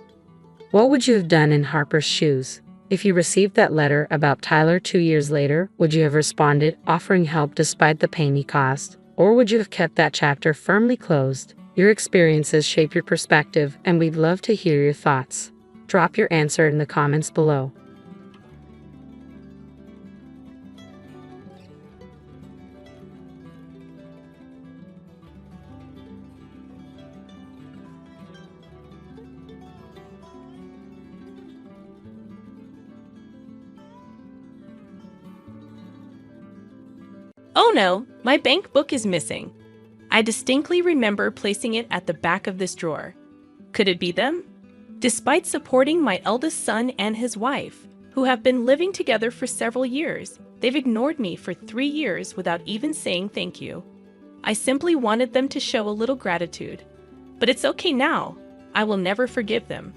What would you have done in Harper's shoes? If you received that letter about Tyler 2 years later, would you have responded, offering help despite the pain he caused? Or would you have kept that chapter firmly closed? Your experiences shape your perspective, and we'd love to hear your thoughts. Drop your answer in the comments below. Oh no, my bank book is missing. I distinctly remember placing it at the back of this drawer. Could it be them? Despite supporting my eldest son and his wife, who have been living together for several years, they've ignored me for 3 years without even saying thank you. I simply wanted them to show a little gratitude. But it's okay now. I will never forgive them.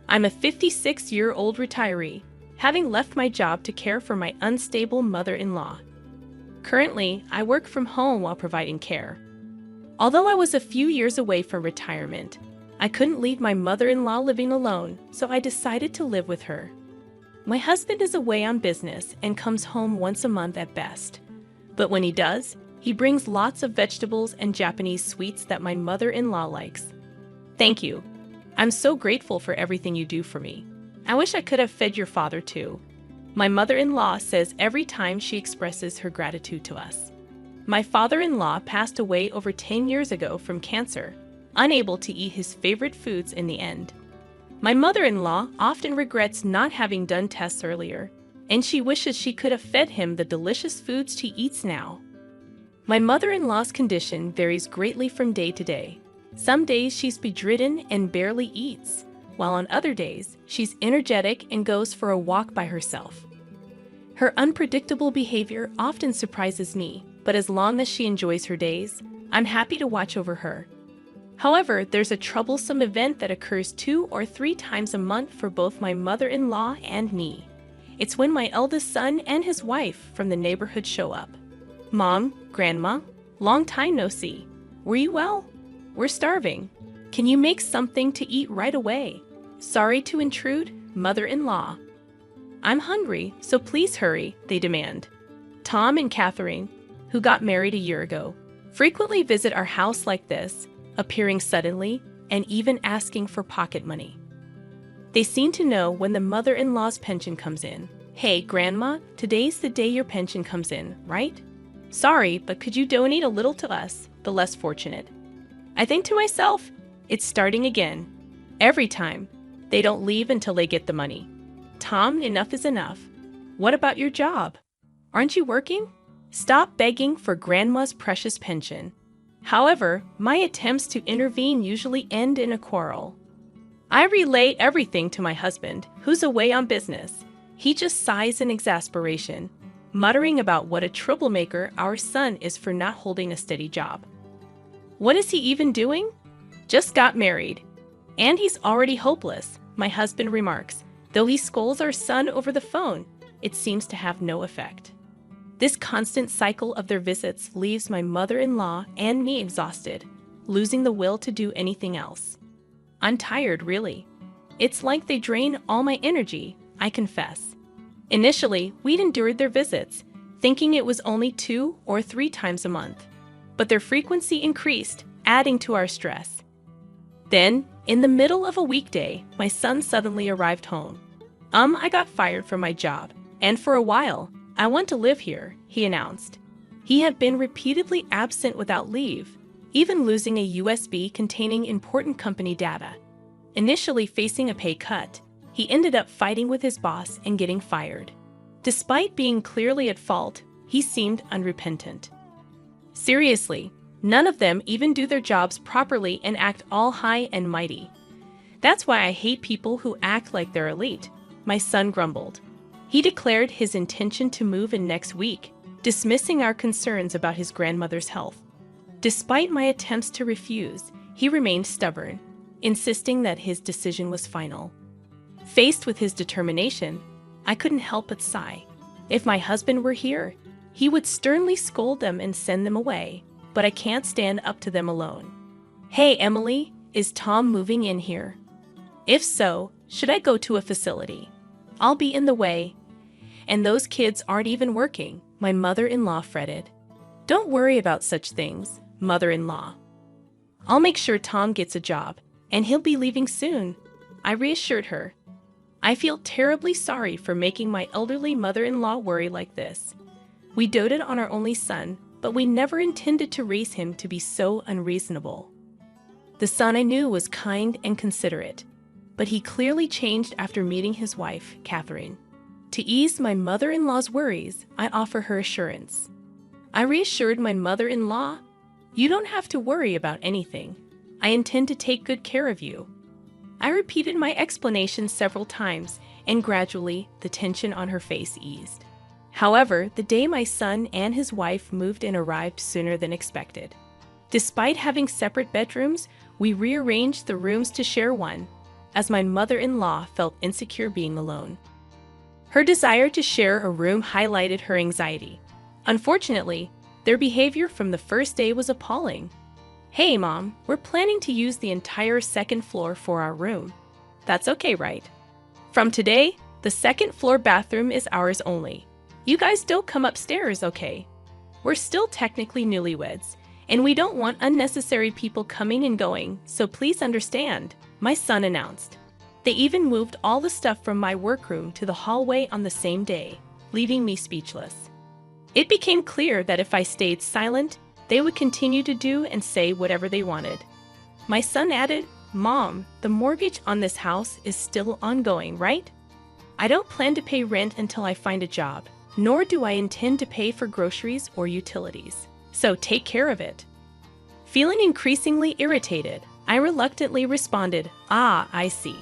I'm a 56-year-old retiree, having left my job to care for my unstable mother-in-law. Currently, I work from home while providing care. Although I was a few years away from retirement, I couldn't leave my mother-in-law living alone, so I decided to live with her. My husband is away on business and comes home once a month at best. But when he does, he brings lots of vegetables and Japanese sweets that my mother-in-law likes. Thank you. I'm so grateful for everything you do for me. I wish I could have fed your father too. My mother-in-law says every time she expresses her gratitude to us. My father-in-law passed away over 10 years ago from cancer, unable to eat his favorite foods in the end. My mother-in-law often regrets not having done tests earlier, and she wishes she could have fed him the delicious foods she eats now. My mother-in-law's condition varies greatly from day to day. Some days she's bedridden and barely eats, while on other days, she's energetic and goes for a walk by herself. Her unpredictable behavior often surprises me, but as long as she enjoys her days, I'm happy to watch over her. However, there's a troublesome event that occurs 2 or 3 times a month for both my mother-in-law and me. It's when my eldest son and his wife from the neighborhood show up. Mom, Grandma, long time no see. Were you well? We're starving. Can you make something to eat right away? Sorry to intrude, mother-in-law. I'm hungry, so please hurry, they demand. Tom and Catherine, who got married a year ago, frequently visit our house like this, appearing suddenly and even asking for pocket money. They seem to know when the mother-in-law's pension comes in. Hey, Grandma, today's the day your pension comes in, right? Sorry, but could you donate a little to us, the less fortunate? I think to myself, it's starting again. Every time. They don't leave until they get the money. Tom, enough is enough. What about your job? Aren't you working? Stop begging for Grandma's precious pension. However, my attempts to intervene usually end in a quarrel. I relay everything to my husband, who's away on business. He just sighs in exasperation, muttering about what a troublemaker our son is for not holding a steady job. What is he even doing? Just got married. And he's already hopeless, my husband remarks. Though he scolds our son over the phone, it seems to have no effect. This constant cycle of their visits leaves my mother-in-law and me exhausted, losing the will to do anything else. I'm tired, really. It's like they drain all my energy, I confess. Initially, we'd endured their visits, thinking it was only 2 or 3 times a month. But their frequency increased, adding to our stress. Then, in the middle of a weekday, my son suddenly arrived home. I got fired from my job, and for a while, I want to live here, he announced. He had been repeatedly absent without leave, even losing a USB containing important company data. Initially facing a pay cut, he ended up fighting with his boss and getting fired. Despite being clearly at fault, he seemed unrepentant. Seriously, none of them even do their jobs properly and act all high and mighty. That's why I hate people who act like they're elite, my son grumbled. He declared his intention to move in next week, dismissing our concerns about his grandmother's health. Despite my attempts to refuse, he remained stubborn, insisting that his decision was final. Faced with his determination, I couldn't help but sigh. If my husband were here, he would sternly scold them and send them away, but I can't stand up to them alone. Hey, Emily, is Tom moving in here? If so, should I go to a facility? I'll be in the way. And those kids aren't even working, my mother-in-law fretted. Don't worry about such things, mother-in-law. I'll make sure Tom gets a job, and he'll be leaving soon, I reassured her. I feel terribly sorry for making my elderly mother-in-law worry like this. We doted on our only son, but we never intended to raise him to be so unreasonable. The son I knew was kind and considerate, but he clearly changed after meeting his wife, Catherine. To ease my mother-in-law's worries, I offer her assurance. I reassured my mother-in-law, "You don't have to worry about anything. I intend to take good care of you." I repeated my explanation several times, and gradually the tension on her face eased. However, the day my son and his wife moved in arrived sooner than expected. Despite having separate bedrooms, we rearranged the rooms to share one, as my mother-in-law felt insecure being alone. Her desire to share a room highlighted her anxiety. Unfortunately, their behavior from the first day was appalling. "Hey, Mom, we're planning to use the entire second floor for our room. That's okay, right? From today, the second floor bathroom is ours only. You guys don't come upstairs, okay? We're still technically newlyweds, and we don't want unnecessary people coming and going, so please understand," my son announced. They even moved all the stuff from my workroom to the hallway on the same day, leaving me speechless. It became clear that if I stayed silent, they would continue to do and say whatever they wanted. My son added, "Mom, the mortgage on this house is still ongoing, right? I don't plan to pay rent until I find a job, nor do I intend to pay for groceries or utilities. So take care of it." Feeling increasingly irritated, I reluctantly responded, I see."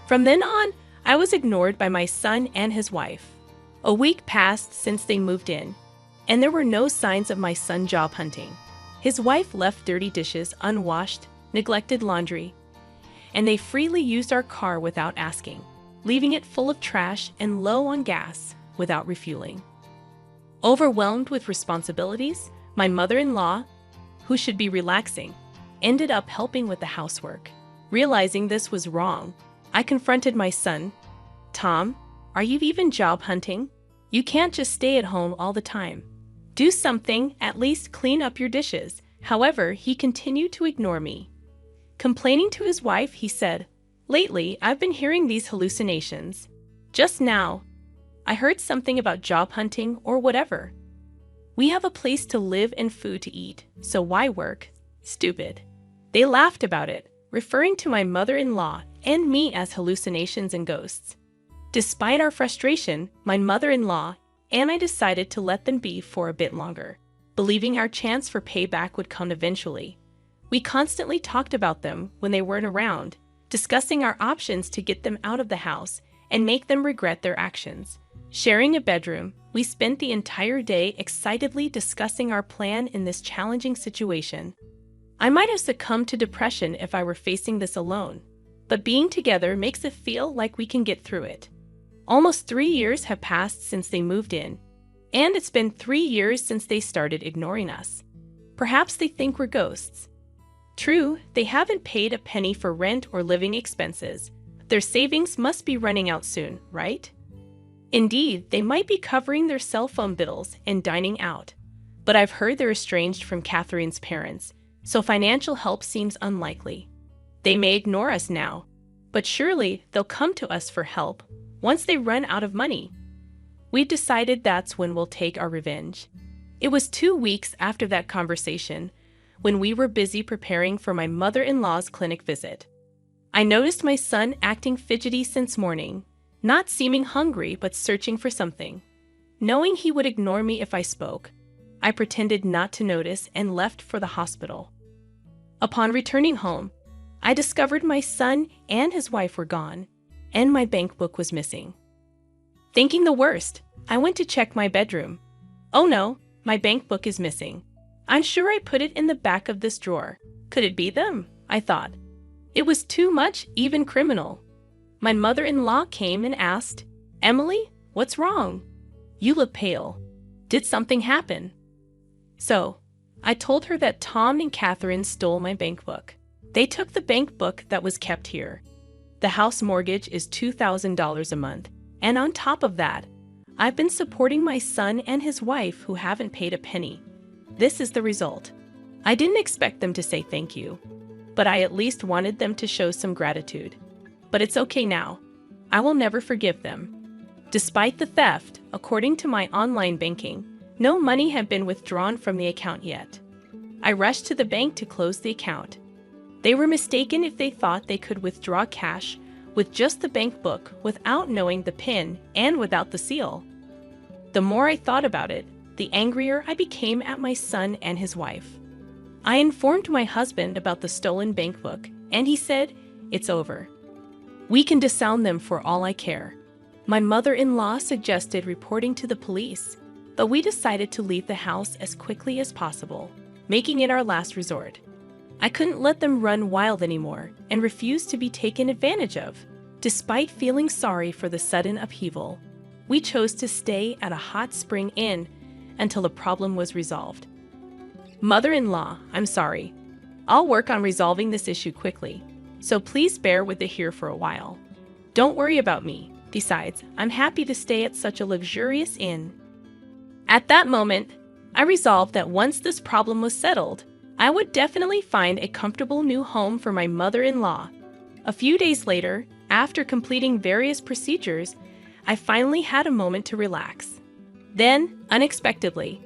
From then on, I was ignored by my son and his wife. A week passed since they moved in, and there were no signs of my son job hunting. His wife left dirty dishes unwashed, neglected laundry, and they freely used our car without asking, leaving it full of trash and low on gas without refueling. Overwhelmed with responsibilities, my mother-in-law, who should be relaxing, ended up helping with the housework. Realizing this was wrong, I confronted my son. "Tom, are you even job hunting? You can't just stay at home all the time. Do something, at least clean up your dishes. However, he continued to ignore me. Complaining to his wife, he said, "Lately, I've been hearing these hallucinations. Just now, I heard something about job hunting or whatever. We have a place to live and food to eat, so why work? Stupid." They laughed about it, referring to my mother-in-law and me as hallucinations and ghosts. Despite our frustration, my mother-in-law and I decided to let them be for a bit longer, believing our chance for payback would come eventually. We constantly talked about them when they weren't around, discussing our options to get them out of the house and make them regret their actions. Sharing a bedroom, we spent the entire day excitedly discussing our plan in this challenging situation. I might have succumbed to depression if I were facing this alone, but being together makes it feel like we can get through it. Almost 3 years have passed since they moved in, and it's been 3 years since they started ignoring us. Perhaps they think we're ghosts. True, they haven't paid a penny for rent or living expenses. Their savings must be running out soon, right? Indeed, they might be covering their cell phone bills and dining out. But I've heard they're estranged from Catherine's parents, so financial help seems unlikely. They may ignore us now, but surely they'll come to us for help once they run out of money. We've decided that's when we'll take our revenge. It was 2 weeks after that conversation when we were busy preparing for my mother-in-law's clinic visit. I noticed my son acting fidgety since morning, not seeming hungry but searching for something. Knowing he would ignore me if I spoke, I pretended not to notice and left for the hospital. Upon returning home, I discovered my son and his wife were gone, and my bank book was missing. Thinking the worst, I went to check my bedroom. Oh no, my bank book is missing. I'm sure I put it in the back of this drawer. Could it be them? I thought. It was too much, even criminal. My mother-in-law came and asked, "Emily, what's wrong? You look pale. Did something happen?" So, I told her that Tom and Catherine stole my bank book. They took the bank book that was kept here. The house mortgage is $2,000 a month, and on top of that, I've been supporting my son and his wife who haven't paid a penny. This is the result. I didn't expect them to say thank you, but I at least wanted them to show some gratitude. But it's okay now. I will never forgive them. Despite the theft, according to my online banking, no money had been withdrawn from the account yet. I rushed to the bank to close the account. They were mistaken if they thought they could withdraw cash with just the bank book without knowing the PIN and without the seal. The more I thought about it, the angrier I became at my son and his wife. I informed my husband about the stolen bank book, and he said, "It's over. We can disown them for all I care." My mother-in-law suggested reporting to the police, but we decided to leave the house as quickly as possible, making it our last resort. I couldn't let them run wild anymore and refused to be taken advantage of. Despite feeling sorry for the sudden upheaval, we chose to stay at a hot spring inn until the problem was resolved. Mother-in-law, I'm sorry. I'll work on resolving this issue quickly, so please bear with it here for a while. Don't worry about me. Besides, I'm happy to stay at such a luxurious inn. At that moment, I resolved that once this problem was settled, I would definitely find a comfortable new home for my mother-in-law. A few days later, after completing various procedures, I finally had a moment to relax. Then, unexpectedly,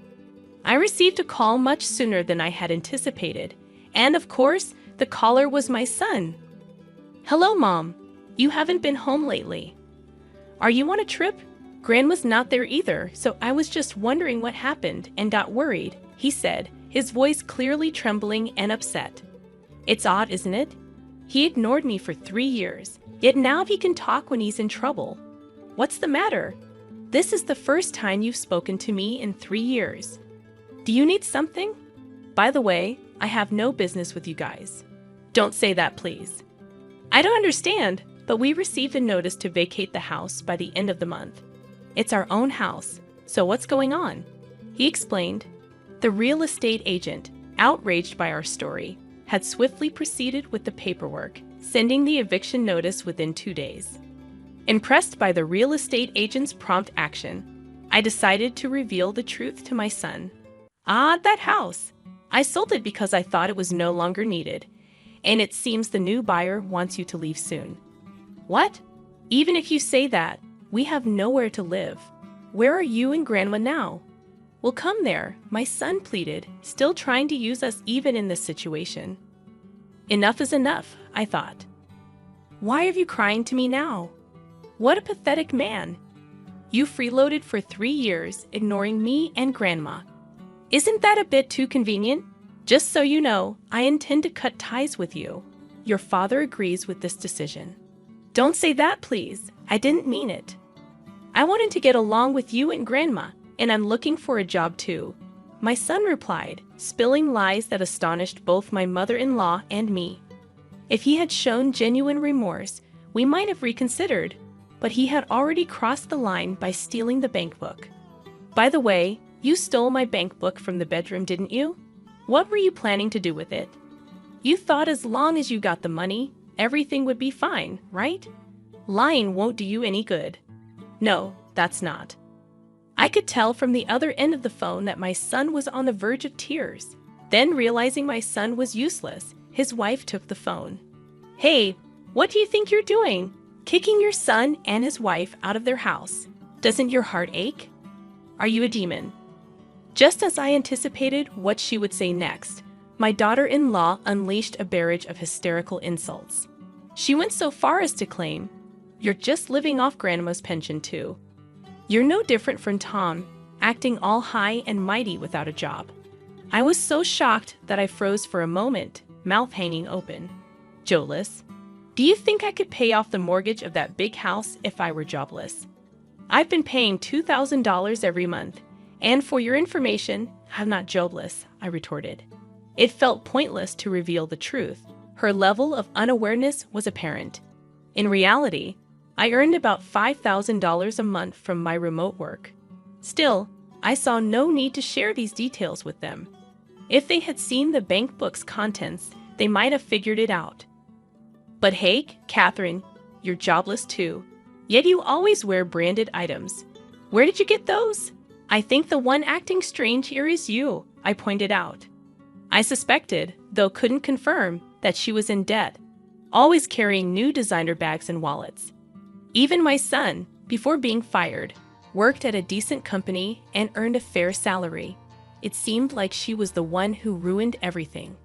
I received a call much sooner than I had anticipated, and of course, the caller was my son. "Hello, Mom. You haven't been home lately. Are you on a trip?" Gran was not there either, so I was just wondering what happened and got worried, he said, his voice clearly trembling and upset. It's odd, isn't it? He ignored me for 3 years, yet now he can talk when he's in trouble. What's the matter? This is the first time you've spoken to me in 3 years. Do you need something? By the way, I have no business with you guys. Don't say that, please. I don't understand, but we received a notice to vacate the house by the end of the month. It's our own house, so what's going on? He explained. The real estate agent, outraged by our story, had swiftly proceeded with the paperwork, sending the eviction notice within 2 days. Impressed by the real estate agent's prompt action, I decided to reveal the truth to my son. Ah, that house. I sold it because I thought it was no longer needed, and it seems the new buyer wants you to leave soon. What? Even if you say that, we have nowhere to live. Where are you and Grandma now? Well, come there, my son pleaded, still trying to use us even in this situation. Enough is enough, I thought. Why are you crying to me now? What a pathetic man. You freeloaded for 3 years, ignoring me and Grandma. Isn't that a bit too convenient? Just so you know, I intend to cut ties with you. Your father agrees with this decision. Don't say that, please. I didn't mean it. I wanted to get along with you and Grandma, and I'm looking for a job too. My son replied, spilling lies that astonished both my mother-in-law and me. If he had shown genuine remorse, we might have reconsidered, but he had already crossed the line by stealing the bank book. By the way, you stole my bank book from the bedroom, didn't you? What were you planning to do with it? You thought as long as you got the money, everything would be fine, right? Lying won't do you any good. No, that's not. I could tell from the other end of the phone that my son was on the verge of tears. Then, realizing my son was useless, his wife took the phone. Hey, what do you think you're doing? Kicking your son and his wife out of their house. Doesn't your heart ache? Are you a demon? Just as I anticipated what she would say next, my daughter-in-law unleashed a barrage of hysterical insults. She went so far as to claim, "You're just living off Grandma's pension too. You're no different from Tham, acting all high and mighty without a job." I was so shocked that I froze for a moment, mouth hanging open. Jobless? Do you think I could pay off the mortgage of that big house if I were jobless? I've been paying $2,000 every month, and for your information, I'm not jobless, I retorted. It felt pointless to reveal the truth. Her level of unawareness was apparent. In reality, I earned about $5,000 a month from my remote work. Still, I saw no need to share these details with them. If they had seen the bank book's contents, they might have figured it out. But hey, Catherine, you're jobless too. Yet you always wear branded items. Where did you get those? I think the one acting strange here is you, I pointed out. I suspected, though couldn't confirm, that she was in debt, always carrying new designer bags and wallets. Even my son, before being fired, worked at a decent company and earned a fair salary. It seemed like she was the one who ruined everything.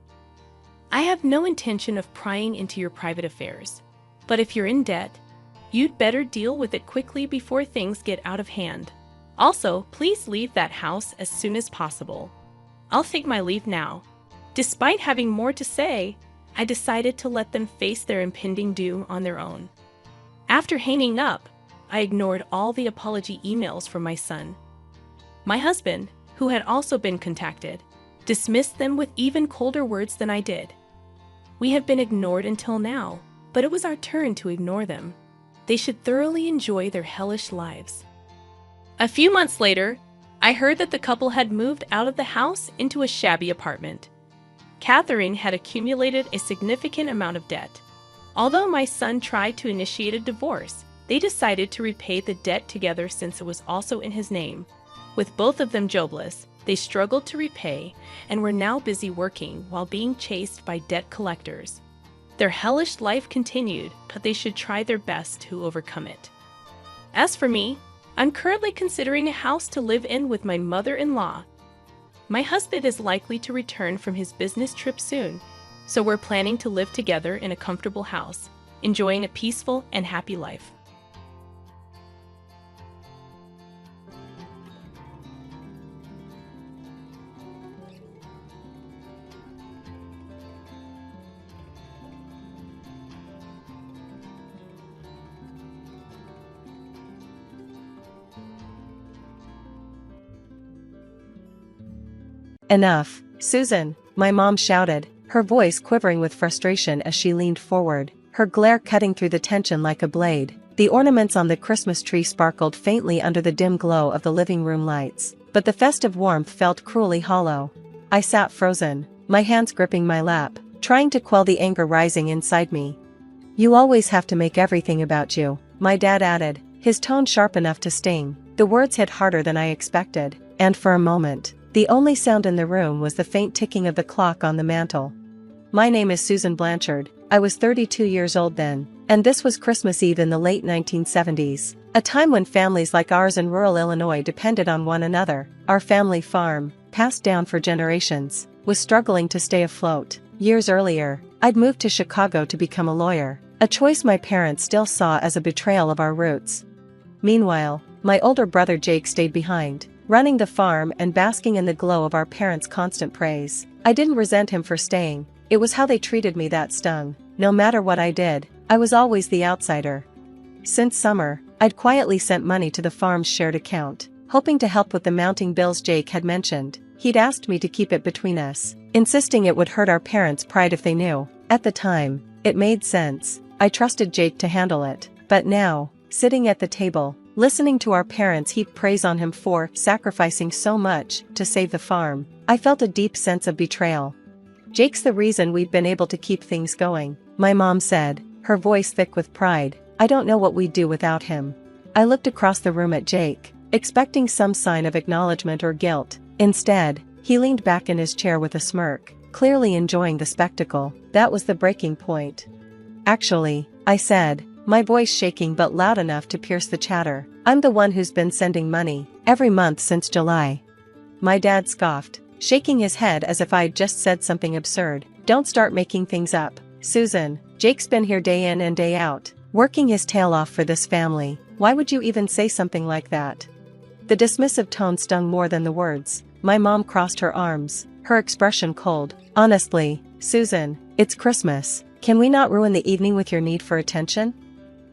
I have no intention of prying into your private affairs, but if you're in debt, you'd better deal with it quickly before things get out of hand. Also, please leave that house as soon as possible. I'll take my leave now. Despite having more to say, I decided to let them face their impending doom on their own. After hanging up, I ignored all the apology emails from my son. My husband, who had also been contacted, dismissed them with even colder words than I did. We have been ignored until now, but it was our turn to ignore them. They should thoroughly enjoy their hellish lives. A few months later, I heard that the couple had moved out of the house into a shabby apartment. Catherine had accumulated a significant amount of debt. Although my son tried to initiate a divorce, they decided to repay the debt together since it was also in his name. With both of them jobless, they struggled to repay and were now busy working while being chased by debt collectors. Their hellish life continued, but they should try their best to overcome it. As for me, I'm currently considering a house to live in with my mother-in-law. My husband is likely to return from his business trip soon, so we're planning to live together in a comfortable house, enjoying a peaceful and happy life. Enough, Susan, my mom shouted, her voice quivering with frustration as she leaned forward, her glare cutting through the tension like a blade. The ornaments on the Christmas tree sparkled faintly under the dim glow of the living room lights, but the festive warmth felt cruelly hollow. I sat frozen, my hands gripping my lap, trying to quell the anger rising inside me. "You always have to make everything about you," my dad added, his tone sharp enough to sting. The words hit harder than I expected, and for a moment, The only sound in the room was the faint ticking of the clock on the mantel. My name is Susan Blanchard. I was 32 years old then, and this was Christmas Eve in the late 1970s, a time when families like ours in rural Illinois depended on one another. Our family farm, passed down for generations, was struggling to stay afloat. Years earlier, I'd moved to Chicago to become a lawyer, a choice my parents still saw as a betrayal of our roots. Meanwhile, my older brother Jake stayed behind, running the farm and basking in the glow of our parents' constant praise. I didn't resent him for staying, it was how they treated me that stung. No matter what I did, I was always the outsider. Since summer, I'd quietly sent money to the farm's shared account, hoping to help with the mounting bills Jake had mentioned. He'd asked me to keep it between us, insisting it would hurt our parents' pride if they knew. At the time, it made sense. I trusted Jake to handle it. But now, sitting at the table, listening to our parents heap praise on him for sacrificing so much to save the farm, I felt a deep sense of betrayal. Jake's the reason we've been able to keep things going, my mom said, her voice thick with pride. I don't know what we'd do without him. I looked across the room at Jake, expecting some sign of acknowledgement or guilt. Instead, he leaned back in his chair with a smirk, clearly enjoying the spectacle. That was the breaking point. Actually, I said, my voice shaking but loud enough to pierce the chatter, I'm the one who's been sending money every month since July. My dad scoffed, shaking his head as if I'd just said something absurd. Don't start making things up, Susan. Jake's been here day in and day out, working his tail off for this family. Why would you even say something like that? The dismissive tone stung more than the words. My mom crossed her arms, her expression cold. Honestly, Susan, it's Christmas. Can we not ruin the evening with your need for attention?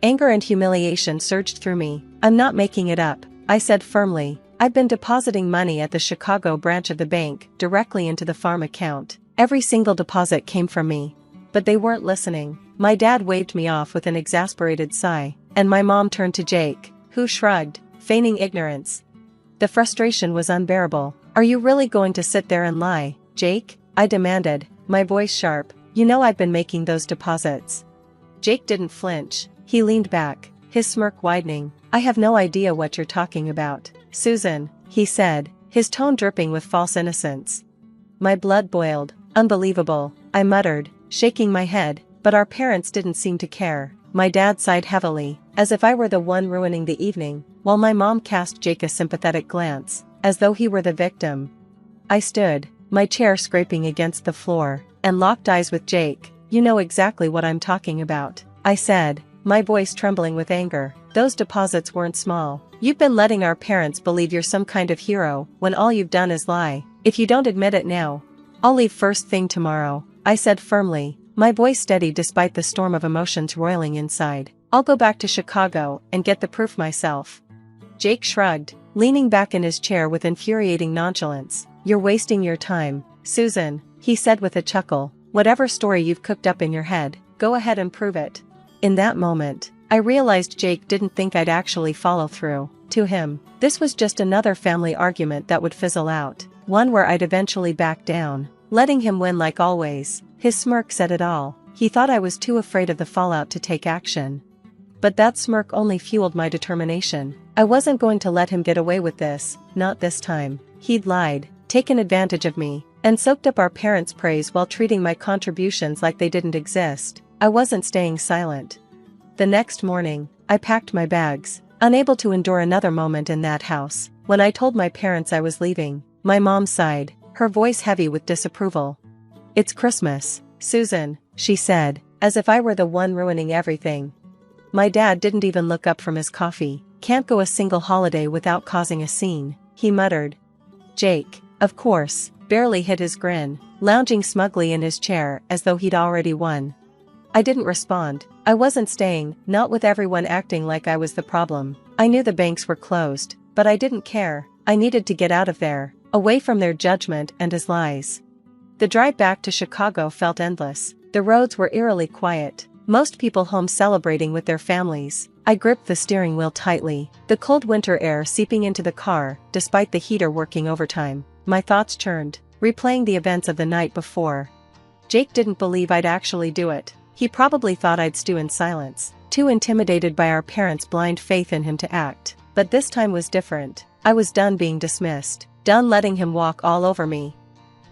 Anger and humiliation surged through me. I'm not making it up, I said firmly. I've been depositing money at the Chicago branch of the bank directly into the farm account. Every single deposit came from me. But they weren't listening. My dad waved me off with an exasperated sigh, and my mom turned to Jake, who shrugged, feigning ignorance. The frustration was unbearable. Are you really going to sit there and lie, Jake? I demanded, my voice sharp. You know I've been making those deposits. Jake didn't flinch. He leaned back, his smirk widening. I have no idea what you're talking about, Susan, he said, his tone dripping with false innocence. My blood boiled. Unbelievable, I muttered, shaking my head, but our parents didn't seem to care. My dad sighed heavily, as if I were the one ruining the evening, while my mom cast Jake a sympathetic glance, as though he were the victim. I stood, my chair scraping against the floor, and locked eyes with Jake. You know exactly what I'm talking about, I said, my voice trembling with anger. Those deposits weren't small. You've been letting our parents believe you're some kind of hero when all you've done is lie. If you don't admit it now, I'll leave first thing tomorrow, I said firmly, my voice steady despite the storm of emotions roiling inside. I'll go back to Chicago and get the proof myself. Jake shrugged, leaning back in his chair with infuriating nonchalance. You're wasting your time, Susan, he said with a chuckle. Whatever story you've cooked up in your head, go ahead and prove it. In that moment, I realized Jake didn't think I'd actually follow through. To him, this was just another family argument that would fizzle out, one where I'd eventually back down, letting him win like always. His smirk said it all. He thought I was too afraid of the fallout to take action. But that smirk only fueled my determination. I wasn't going to let him get away with this, not this time. He'd lied, taken advantage of me, and soaked up our parents' praise while treating my contributions like they didn't exist. I wasn't staying silent. The next morning, I packed my bags, unable to endure another moment in that house. When I told my parents I was leaving, my mom sighed, her voice heavy with disapproval. It's Christmas, Susan, she said, as if I were the one ruining everything. My dad didn't even look up from his coffee. Can't go a single holiday without causing a scene, he muttered. Jake, of course, barely hid his grin, lounging smugly in his chair as though he'd already won. I didn't respond. I wasn't staying, not with everyone acting like I was the problem. I knew the banks were closed, but I didn't care. I needed to get out of there, away from their judgment and his lies. The drive back to Chicago felt endless. The roads were eerily quiet, most people home celebrating with their families. I gripped the steering wheel tightly, the cold winter air seeping into the car, despite the heater working overtime. My thoughts churned, replaying the events of the night before. Jake didn't believe I'd actually do it. He probably thought I'd stew in silence, too intimidated by our parents' blind faith in him to act. But this time was different. I was done being dismissed. done letting him walk all over me.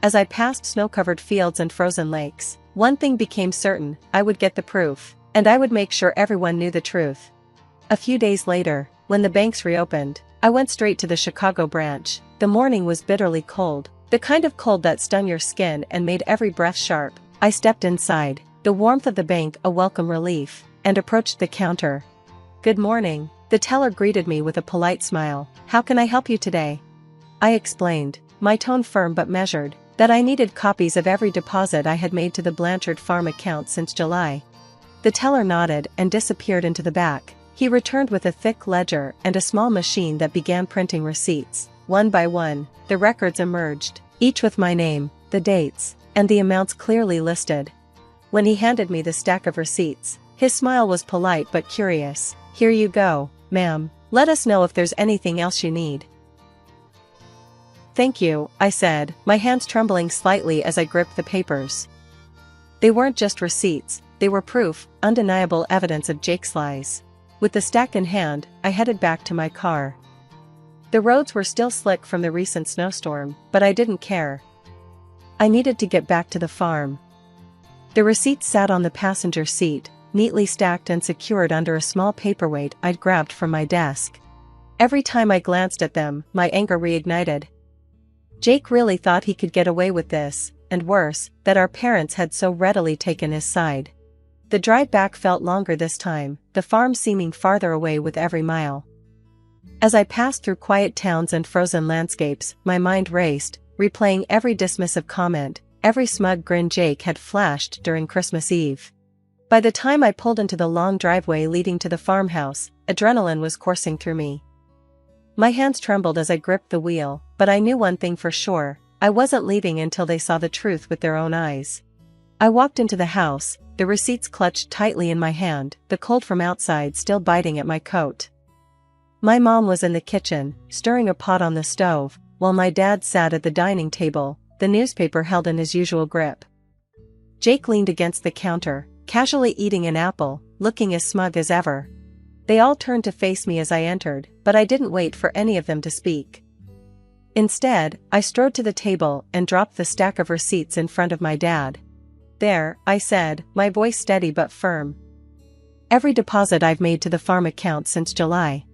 As I passed snow-covered fields and frozen lakes, one thing became certain: I would get the proof, and I would make sure everyone knew the truth. A few days later, when the banks reopened, I went straight to the Chicago branch. The morning was bitterly cold, the kind of cold that stung your skin and made every breath sharp. I stepped inside, the warmth of the bank a welcome relief, and approached the counter. "Good morning," the teller greeted me with a polite smile. "How can I help you today?" I explained, my tone firm but measured, that I needed copies of every deposit I had made to the Blanchard Farm account since July. The teller nodded and disappeared into the back. He returned with a thick ledger and a small machine that began printing receipts. One by one, the records emerged, each with my name, the dates, and the amounts clearly listed. When he handed me the stack of receipts, his smile was polite but curious. "Here you go, ma'am. Let us know if there's anything else you need." "Thank you," I said, my hands trembling slightly as I gripped the papers. They weren't just receipts, they were proof, undeniable evidence of Jake's lies. With the stack in hand, I headed back to my car. The roads were still slick from the recent snowstorm, but I didn't care. I needed to get back to the farm. The receipts sat on the passenger seat, neatly stacked and secured under a small paperweight I'd grabbed from my desk. Every time I glanced at them, my anger reignited. Jake really thought he could get away with this, and worse, that our parents had so readily taken his side. The drive back felt longer this time, the farm seeming farther away with every mile. As I passed through quiet towns and frozen landscapes, my mind raced, replaying every dismissive comment, every smug grin Jake had flashed during Christmas Eve. By the time I pulled into the long driveway leading to the farmhouse, adrenaline was coursing through me. My hands trembled as I gripped the wheel, but I knew one thing for sure: I wasn't leaving until they saw the truth with their own eyes. I walked into the house, the receipts clutched tightly in my hand, the cold from outside still biting at my coat. My mom was in the kitchen, stirring a pot on the stove, while my dad sat at the dining table, the newspaper held in his usual grip. Jake leaned against the counter, casually eating an apple, looking as smug as ever. They all turned to face me as I entered, but I didn't wait for any of them to speak. Instead, I strode to the table and dropped the stack of receipts in front of my dad. "There," I said, my voice steady but firm. "Every deposit I've made to the farm account since July.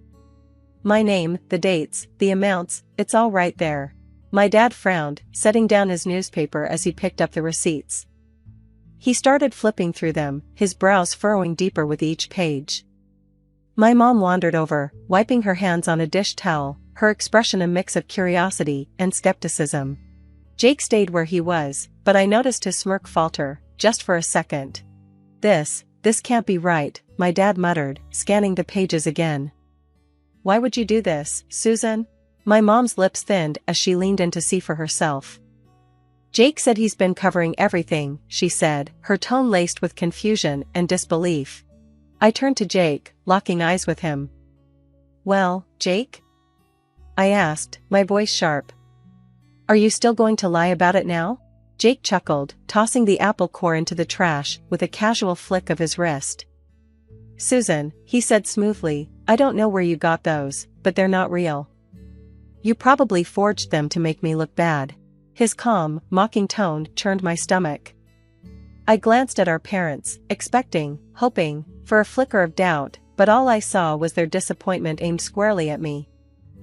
My name, the dates, the amounts, it's all right there." My dad frowned, setting down his newspaper as he picked up the receipts. He started flipping through them, his brows furrowing deeper with each page. My mom wandered over, wiping her hands on a dish towel, her expression a mix of curiosity and skepticism. Jake stayed where he was, but I noticed his smirk falter, just for a second. This can't be right," my dad muttered, scanning the pages again. "Why would you do this, Susan?" My mom's lips thinned as she leaned in to see for herself. "Jake said he's been covering everything," she said, her tone laced with confusion and disbelief. I turned to Jake, locking eyes with him. "Well, Jake?" I asked, my voice sharp. "Are you still going to lie about it now?" Jake chuckled, tossing the apple core into the trash with a casual flick of his wrist. "Susan," he said smoothly, "I don't know where you got those, but they're not real. You probably forged them to make me look bad." His calm, mocking tone churned my stomach. I glanced at our parents, expecting, hoping, for a flicker of doubt, but all I saw was their disappointment aimed squarely at me.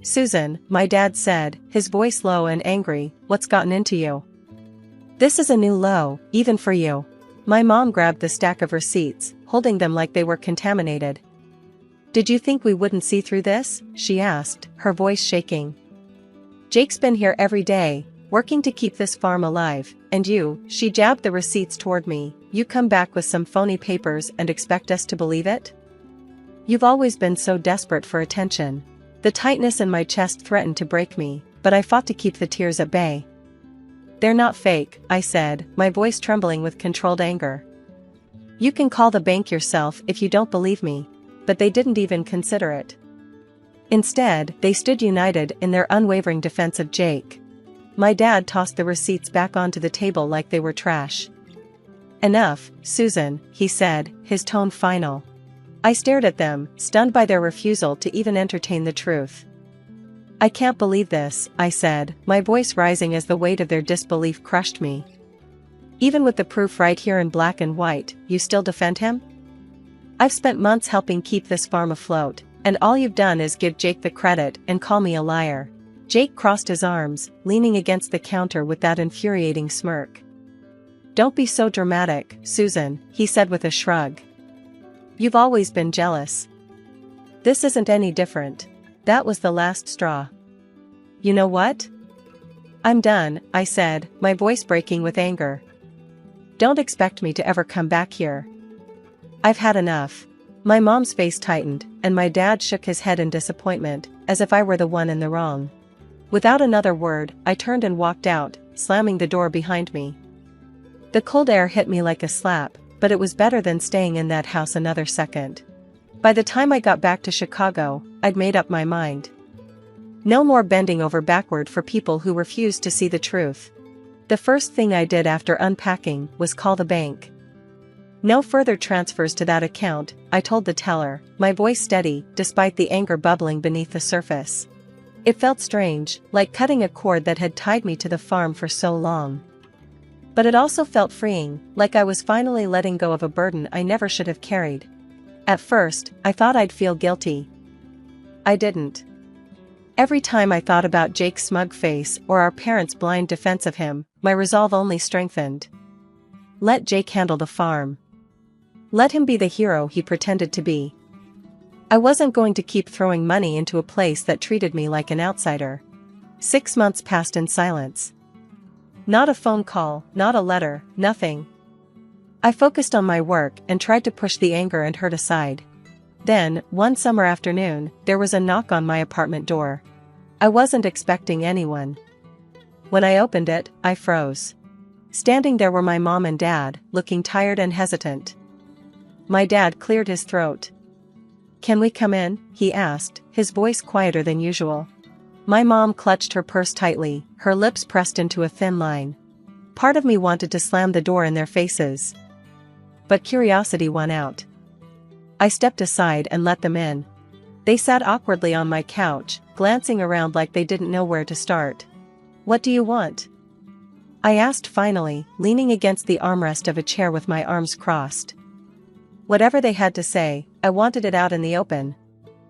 "Susan," my dad said, his voice low and angry, "what's gotten into you? This is a new low, even for you." My mom grabbed the stack of receipts, holding them like they were contaminated. "Did you think we wouldn't see through this?" she asked, her voice shaking. "Jake's been here every day, working to keep this farm alive, and you," she jabbed the receipts toward me, "you come back with some phony papers and expect us to believe it? You've always been so desperate for attention." The tightness in my chest threatened to break me, but I fought to keep the tears at bay. "They're not fake," I said, my voice trembling with controlled anger. "You can call the bank yourself if you don't believe me." But they didn't even consider it. Instead, they stood united in their unwavering defense of Jake. My dad tossed the receipts back onto the table like they were trash. "Enough, Susan," he said, his tone final. I stared at them, stunned by their refusal to even entertain the truth. I can't believe this, I said, my voice rising as the weight of their disbelief crushed me. Even with the proof right here in black and white, you still defend him? I've spent months helping keep this farm afloat, and all you've done is give Jake the credit and call me a liar. Jake crossed his arms, leaning against the counter with that infuriating smirk. Don't be so dramatic, Susan, he said with a shrug. You've always been jealous. This isn't any different. That was the last straw. You know what? I'm done, I said, my voice breaking with anger. Don't expect me to ever come back here. I've had enough. My mom's face tightened, and my dad shook his head in disappointment, as if I were the one in the wrong. Without another word, I turned and walked out, slamming the door behind me. The cold air hit me like a slap, but it was better than staying in that house another second. By the time I got back to Chicago, I'd made up my mind. No more bending over backward for people who refused to see the truth. The first thing I did after unpacking was call the bank. No further transfers to that account, I told the teller, my voice steady, despite the anger bubbling beneath the surface. It felt strange, like cutting a cord that had tied me to the farm for so long. But it also felt freeing, like I was finally letting go of a burden I never should have carried. At first, I thought I'd feel guilty. I didn't. Every time I thought about Jake's smug face or our parents' blind defense of him, my resolve only strengthened. Let Jake handle the farm. Let him be the hero he pretended to be. I wasn't going to keep throwing money into a place that treated me like an outsider. 6 months passed in silence. Not a phone call, not a letter, nothing. I focused on my work and tried to push the anger and hurt aside. Then, one summer afternoon, there was a knock on my apartment door. I wasn't expecting anyone. When I opened it, I froze. Standing there were my mom and dad, looking tired and hesitant. My dad cleared his throat. "Can we come in?" he asked, his voice quieter than usual. My mom clutched her purse tightly, her lips pressed into a thin line. Part of me wanted to slam the door in their faces. But curiosity won out. I stepped aside and let them in. They sat awkwardly on my couch, glancing around like they didn't know where to start. "What do you want?" I asked finally, leaning against the armrest of a chair with my arms crossed. Whatever they had to say, I wanted it out in the open.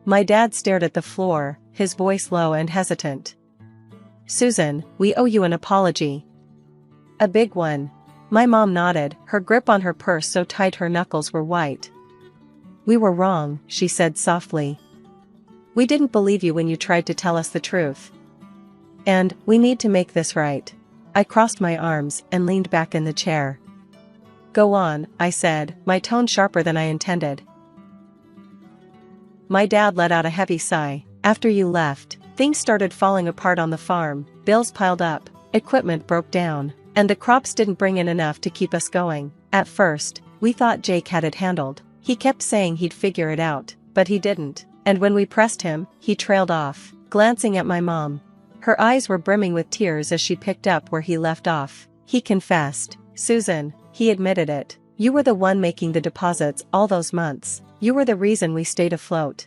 My dad stared at the floor, his voice low and hesitant. "Susan, we owe you an apology." "A big one." My mom nodded, her grip on her purse so tight her knuckles were white. "We were wrong," she said softly. "We didn't believe you when you tried to tell us the truth. And we need to make this right." I crossed my arms and leaned back in the chair. "Go on," I said, my tone sharper than I intended. My dad let out a heavy sigh. "After you left, things started falling apart on the farm, bills piled up, equipment broke down, and the crops didn't bring in enough to keep us going. At first, we thought Jake had it handled. He kept saying he'd figure it out, but he didn't, and when we pressed him, he trailed off, glancing at my mom. Her eyes were brimming with tears as she picked up where he left off. He confessed. "Susan," he admitted it, "you were the one making the deposits all those months. You were the reason we stayed afloat."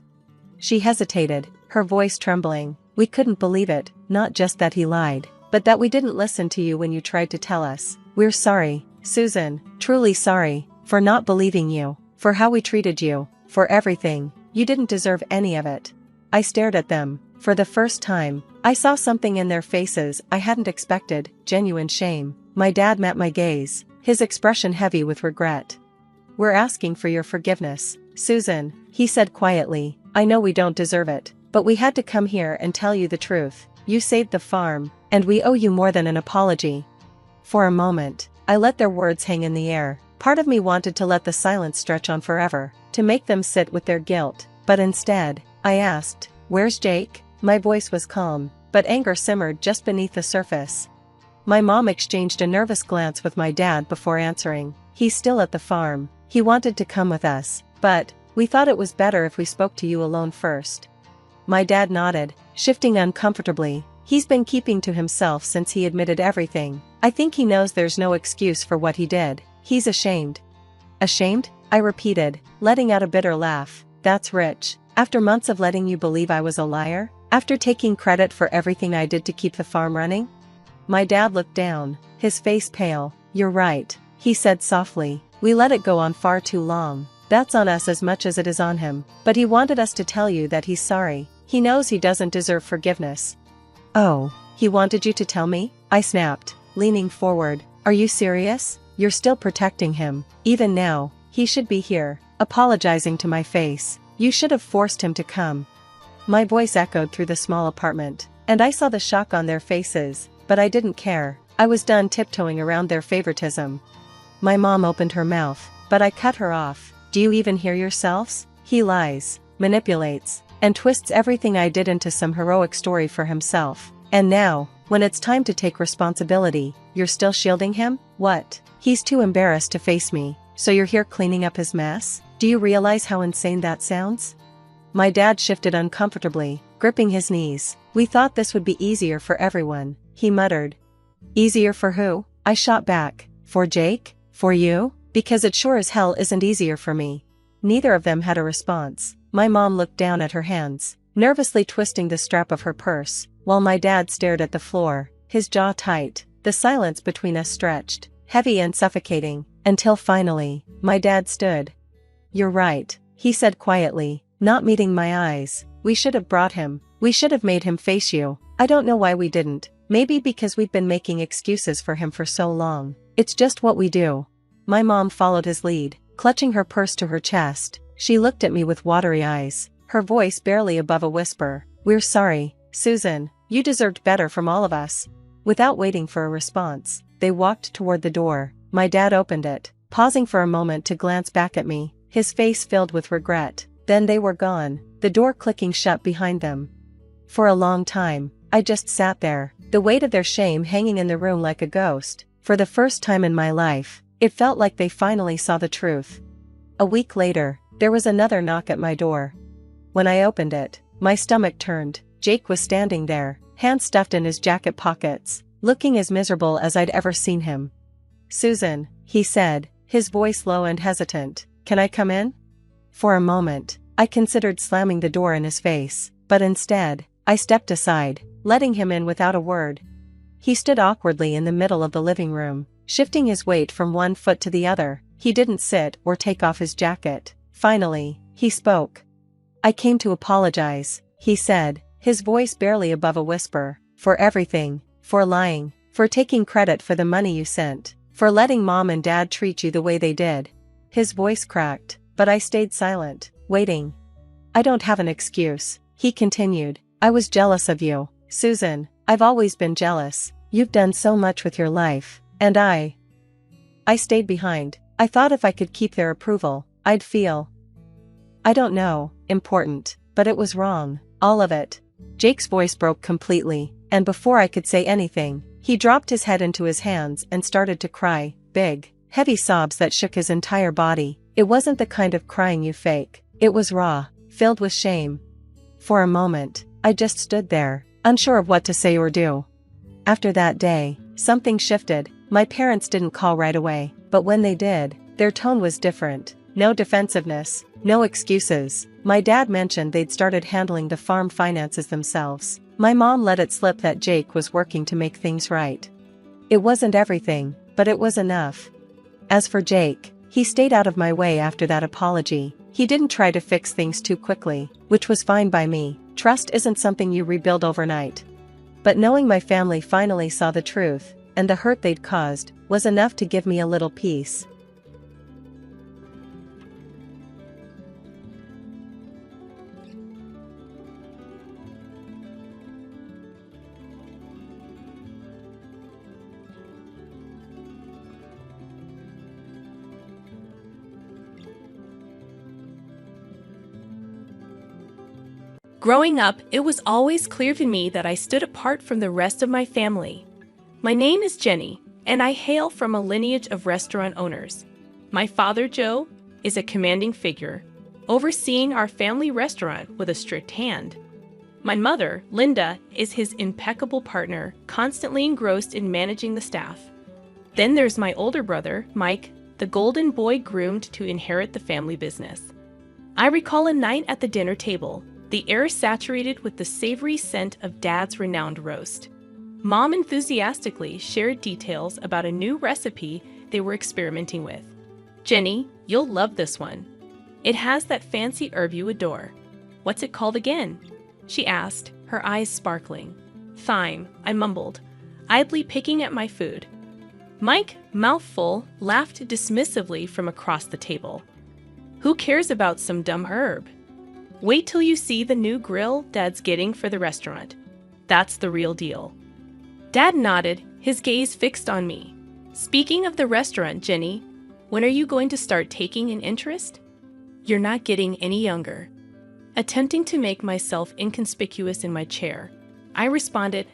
She hesitated, her voice trembling. "We couldn't believe it, not just that he lied, but that we didn't listen to you when you tried to tell us. We're sorry, Susan, truly sorry, for not believing you, for how we treated you, for everything. You didn't deserve any of it." I stared at them. For the first time, I saw something in their faces I hadn't expected, genuine shame. My dad met my gaze, his expression heavy with regret. "We're asking for your forgiveness, Susan," he said quietly. "I know we don't deserve it, but we had to come here and tell you the truth. You saved the farm, and we owe you more than an apology." For a moment, I let their words hang in the air. Part of me wanted to let the silence stretch on forever, to make them sit with their guilt, but instead, I asked, "Where's Jake?" My voice was calm, but anger simmered just beneath the surface. My mom exchanged a nervous glance with my dad before answering. "He's still at the farm. He wanted to come with us, but we thought it was better if we spoke to you alone first." My dad nodded, shifting uncomfortably. "He's been keeping to himself since he admitted everything. I think he knows there's no excuse for what he did. He's ashamed." "Ashamed?" I repeated, letting out a bitter laugh. "That's rich. After months of letting you believe I was a liar?" After taking credit for everything I did to keep the farm running? My dad looked down, his face pale. You're right, he said softly. We let it go on far too long. That's on us as much as it is on him. But he wanted us to tell you that he's sorry. He knows he doesn't deserve forgiveness. Oh, he wanted you to tell me? I snapped, leaning forward. Are you serious? You're still protecting him. Even now, he should be here, apologizing to my face. You should have forced him to come. My voice echoed through the small apartment, and I saw the shock on their faces, but I didn't care. I was done tiptoeing around their favoritism. My mom opened her mouth, but I cut her off. Do you even hear yourselves? He lies, manipulates, and twists everything I did into some heroic story for himself. And now, when it's time to take responsibility, you're still shielding him? What? He's too embarrassed to face me, so you're here cleaning up his mess? Do you realize how insane that sounds? My dad shifted uncomfortably, gripping his knees. We thought this would be easier for everyone, he muttered. Easier for who? I shot back. For Jake? For you? Because it sure as hell isn't easier for me. Neither of them had a response. My mom looked down at her hands, nervously twisting the strap of her purse, while my dad stared at the floor, his jaw tight. The silence between us stretched, heavy and suffocating, until finally, my dad stood. You're right, he said quietly, not meeting my eyes. We should have brought him. We should have made him face you. I don't know why we didn't. Maybe because we've been making excuses for him for so long. It's just what we do. My mom followed his lead, clutching her purse to her chest. She looked at me with watery eyes, her voice barely above a whisper. We're sorry, Susan. You deserved better from all of us. Without waiting for a response, they walked toward the door. My dad opened it, pausing for a moment to glance back at me, his face filled with regret. Then they were gone, the door clicking shut behind them. For a long time, I just sat there, the weight of their shame hanging in the room like a ghost. For the first time in my life, it felt like they finally saw the truth. A week later, there was another knock at my door. When I opened it, my stomach turned. Jake was standing there, hands stuffed in his jacket pockets, looking as miserable as I'd ever seen him. Susan, he said, his voice low and hesitant. Can I come in? For a moment, I considered slamming the door in his face, but instead, I stepped aside, letting him in without a word. He stood awkwardly in the middle of the living room, shifting his weight from one foot to the other. He didn't sit or take off his jacket. Finally, he spoke. I came to apologize, he said, his voice barely above a whisper, for everything, for lying, for taking credit for the money you sent, for letting mom and dad treat you the way they did. His voice cracked, but I stayed silent, waiting. I don't have an excuse, he continued. I was jealous of you, Susan. I've always been jealous. You've done so much with your life, and I stayed behind. I thought if I could keep their approval, I'd feel, I don't know, important, but it was wrong, all of it. Jake's voice broke completely, and before I could say anything, he dropped his head into his hands and started to cry, big, heavy sobs that shook his entire body. It wasn't the kind of crying you fake. It was raw, filled with shame. For a moment, I just stood there, unsure of what to say or do. After that day, something shifted. My parents didn't call right away, but when they did, their tone was different. No defensiveness, no excuses. My dad mentioned they'd started handling the farm finances themselves. My mom let it slip that Jake was working to make things right. It wasn't everything, but it was enough. As for Jake, he stayed out of my way after that apology. He didn't try to fix things too quickly, which was fine by me. Trust isn't something you rebuild overnight. But knowing my family finally saw the truth, and the hurt they'd caused, was enough to give me a little peace. Growing up, it was always clear to me that I stood apart from the rest of my family. My name is Jenny, and I hail from a lineage of restaurant owners. My father, Joe, is a commanding figure, overseeing our family restaurant with a strict hand. My mother, Linda, is his impeccable partner, constantly engrossed in managing the staff. Then there's my older brother, Mike, the golden boy groomed to inherit the family business. I recall a night at the dinner table, the air saturated with the savory scent of Dad's renowned roast. Mom enthusiastically shared details about a new recipe they were experimenting with. "Jenny, you'll love this one. It has that fancy herb you adore." "What's it called again?" she asked, her eyes sparkling. "Thyme," I mumbled, idly picking at my food. Mike, mouthful, laughed dismissively from across the table. "Who cares about some dumb herb? Wait till you see the new grill Dad's getting for the restaurant. That's the real deal." Dad nodded, his gaze fixed on me. "Speaking of the restaurant, Jenny, when are you going to start taking an interest?" "You're not getting any younger." Attempting to make myself inconspicuous in my chair, I responded,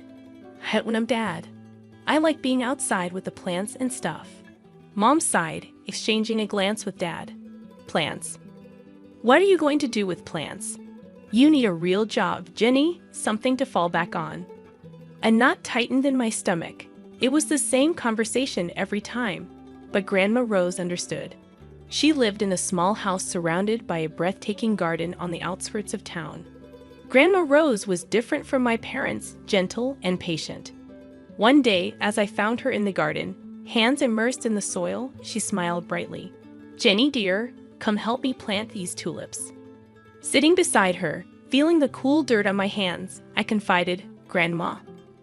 "When I'm Dad. I like being outside with the plants and stuff." Mom sighed, exchanging a glance with Dad. "Plants? What are you going to do with plants? You need a real job, Jenny, something to fall back on." A knot tightened in my stomach. It was the same conversation every time, but Grandma Rose understood. She lived in a small house surrounded by a breathtaking garden on the outskirts of town. Grandma Rose was different from my parents, gentle and patient. One day, as I found her in the garden, hands immersed in the soil, she smiled brightly. "Jenny dear, come help me plant these tulips." Sitting beside her, feeling the cool dirt on my hands, I confided, "Grandma,